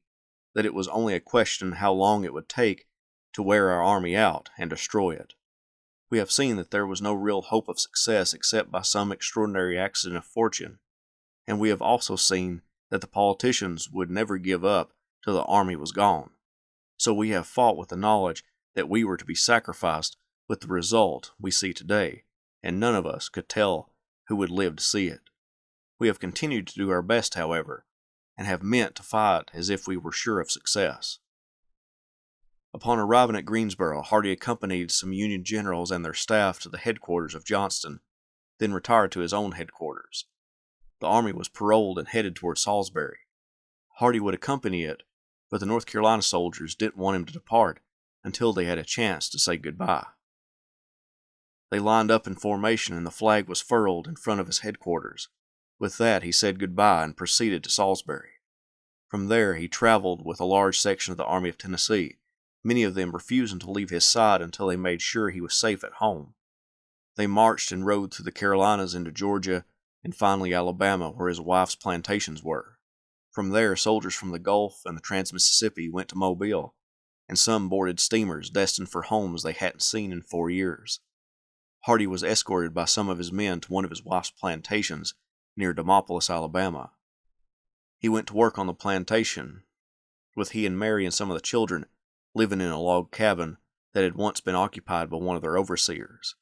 that it was only a question how long it would take to wear our army out and destroy it. We have seen that there was no real hope of success except by some extraordinary accident of fortune, and we have also seen that the politicians would never give up till the army was gone. So we have fought with the knowledge that we were to be sacrificed, with the result we see today, and none of us could tell who would live to see it. We have continued to do our best, however, and have meant to fight as if we were sure of success." Upon arriving at Greensboro, Hardee accompanied some Union generals and their staff to the headquarters of Johnston, then retired to his own headquarters. The army was paroled and headed toward Salisbury. Hardee would accompany it, but the North Carolina soldiers didn't want him to depart until they had a chance to say goodbye. They lined up in formation and the flag was furled in front of his headquarters. With that, he said goodbye and proceeded to Salisbury. From there, he traveled with a large section of the Army of Tennessee, many of them refusing to leave his side until they made sure he was safe at home. They marched and rode through the Carolinas into Georgia and finally Alabama, where his wife's plantations were. From there, soldiers from the Gulf and the Trans-Mississippi went to Mobile, and some boarded steamers destined for homes they hadn't seen in 4 years. Hardee was escorted by some of his men to one of his wife's plantations near Demopolis, Alabama. He went to work on the plantation, with he and Mary and some of the children living in a log cabin that had once been occupied by one of their overseers.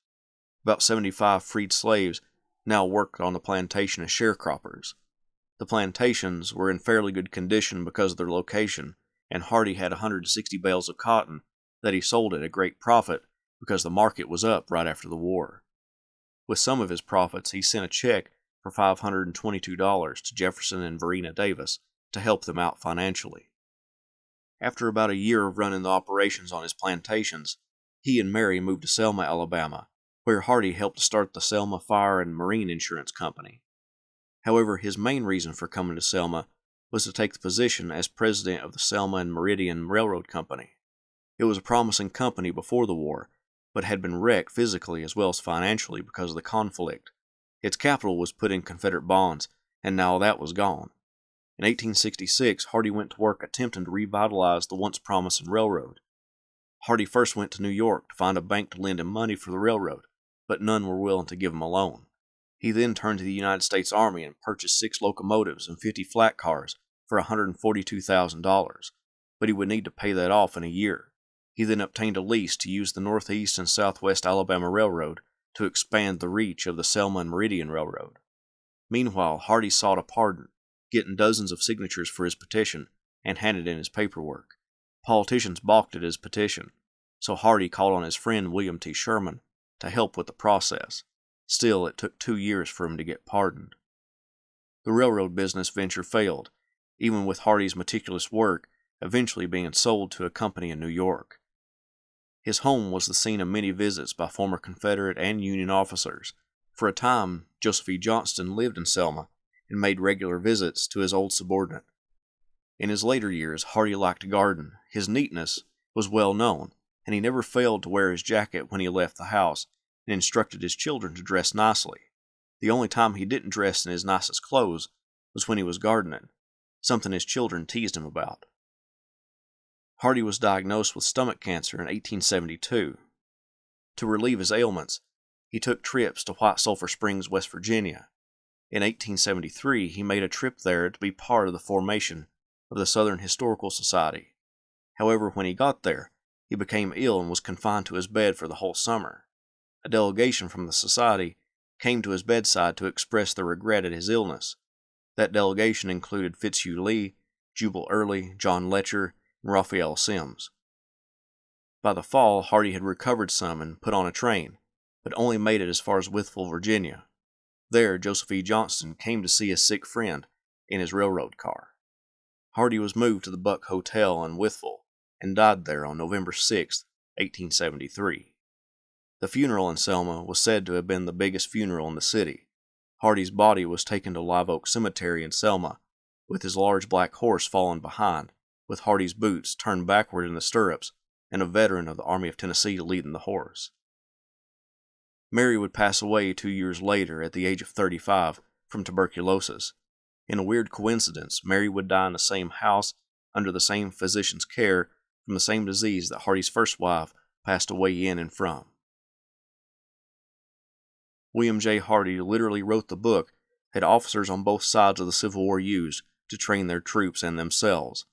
About 75 freed slaves now worked on the plantation as sharecroppers. The plantations were in fairly good condition because of their location, and Hardee had 160 bales of cotton that he sold at a great profit because the market was up right after the war. With some of his profits, he sent a check for $522 to Jefferson and Verena Davis to help them out financially. After about a year of running the operations on his plantations, he and Mary moved to Selma, Alabama, where Hardee helped to start the Selma Fire and Marine Insurance Company. However, his main reason for coming to Selma was to take the position as president of the Selma and Meridian Railroad Company. It was a promising company before the war, but had been wrecked physically as well as financially because of the conflict. Its capital was put in Confederate bonds, and now that was gone. In 1866, Hardee went to work attempting to revitalize the once promising railroad. Hardee first went to New York to find a bank to lend him money for the railroad, but none were willing to give him a loan. He then turned to the United States Army and purchased 6 locomotives and 50 flat cars for $142,000, but he would need to pay that off in a year. He then obtained a lease to use the Northeast and Southwest Alabama Railroad to expand the reach of the Selma and Meridian Railroad. Meanwhile, Hardee sought a pardon, getting dozens of signatures for his petition, and handed in his paperwork. Politicians balked at his petition, so Hardee called on his friend William T. Sherman to help with the process. Still, it took 2 years for him to get pardoned. The railroad business venture failed, even with Hardee's meticulous work eventually being sold to a company in New York. His home was the scene of many visits by former Confederate and Union officers. For a time, Joseph E. Johnston lived in Selma and made regular visits to his old subordinate. In his later years, Hardee liked to garden. His neatness was well known, and he never failed to wear his jacket when he left the house, and instructed his children to dress nicely. The only time he didn't dress in his nicest clothes was when he was gardening, something his children teased him about. Hardee was diagnosed with stomach cancer in 1872. To relieve his ailments, he took trips to White Sulphur Springs, West Virginia. In 1873, he made a trip there to be part of the formation of the Southern Historical Society. However, when he got there, he became ill and was confined to his bed for the whole summer. A delegation from the society came to his bedside to express their regret at his illness. That delegation included Fitzhugh Lee, Jubal Early, John Letcher, and Raphael Sims. By the fall, Hardee had recovered some and put on a train, but only made it as far as Wytheville, Virginia. There, Joseph E. Johnston came to see his sick friend in his railroad car. Hardee was moved to the Buck Hotel in Wytheville and died there on November 6, 1873. The funeral in Selma was said to have been the biggest funeral in the city. Hardee's body was taken to Live Oak Cemetery in Selma, with his large black horse falling behind, with Hardee's boots turned backward in the stirrups, and a veteran of the Army of Tennessee leading the horse. Mary would pass away 2 years later at the age of 35 from tuberculosis. In a weird coincidence, Mary would die in the same house under the same physician's care from the same disease that Hardee's first wife passed away in and from. William J. Hardee literally wrote the book that officers on both sides of the Civil War used to train their troops and themselves.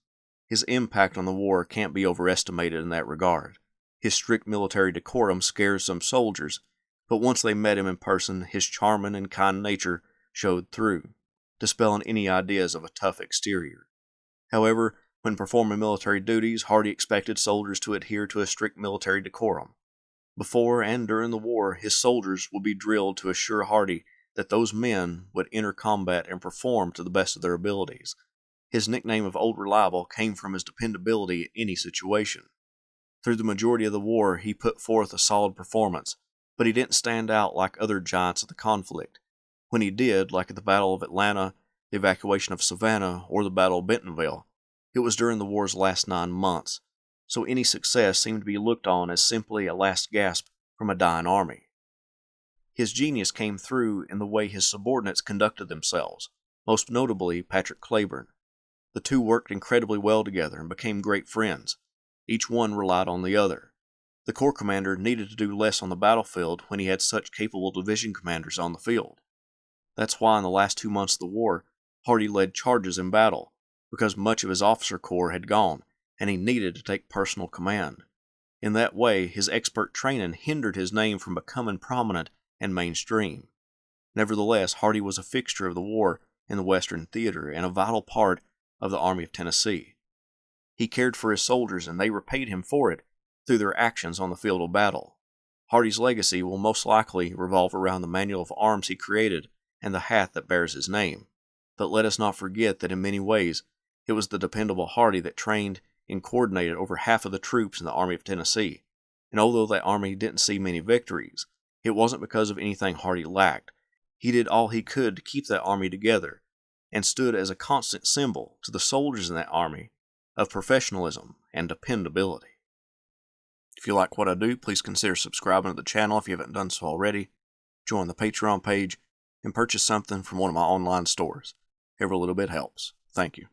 His impact on the war can't be overestimated in that regard. His strict military decorum scares some soldiers, but once they met him in person, his charming and kind nature showed through, dispelling any ideas of a tough exterior. However, when performing military duties, Hardee expected soldiers to adhere to a strict military decorum. Before and during the war, his soldiers would be drilled to assure Hardee that those men would enter combat and perform to the best of their abilities. His nickname of Old Reliable came from his dependability in any situation. Through the majority of the war, he put forth a solid performance, but he didn't stand out like other giants of the conflict. When he did, like at the Battle of Atlanta, the Evacuation of Savannah, or the Battle of Bentonville, it was during the war's last 9 months, so any success seemed to be looked on as simply a last gasp from a dying army. His genius came through in the way his subordinates conducted themselves, most notably Patrick Cleburne. The two worked incredibly well together and became great friends. Each one relied on the other. The Corps commander needed to do less on the battlefield when he had such capable division commanders on the field. That's why in the last 2 months of the war, Hardee led charges in battle, because much of his officer corps had gone, and he needed to take personal command. In that way, his expert training hindered his name from becoming prominent and mainstream. Nevertheless, Hardee was a fixture of the war in the Western theater and a vital part of the Army of Tennessee. He cared for his soldiers, and they repaid him for it through their actions on the field of battle. Hardee's legacy will most likely revolve around the manual of arms he created and the hat that bears his name. But let us not forget that in many ways, it was the dependable Hardee that trained and coordinated over half of the troops in the Army of Tennessee. And although that army didn't see many victories, it wasn't because of anything Hardee lacked. He did all he could to keep that army together, and stood as a constant symbol to the soldiers in that army of professionalism and dependability. If you like what I do, please consider subscribing to the channel if you haven't done so already. Join the Patreon page and purchase something from one of my online stores. Every little bit helps. Thank you.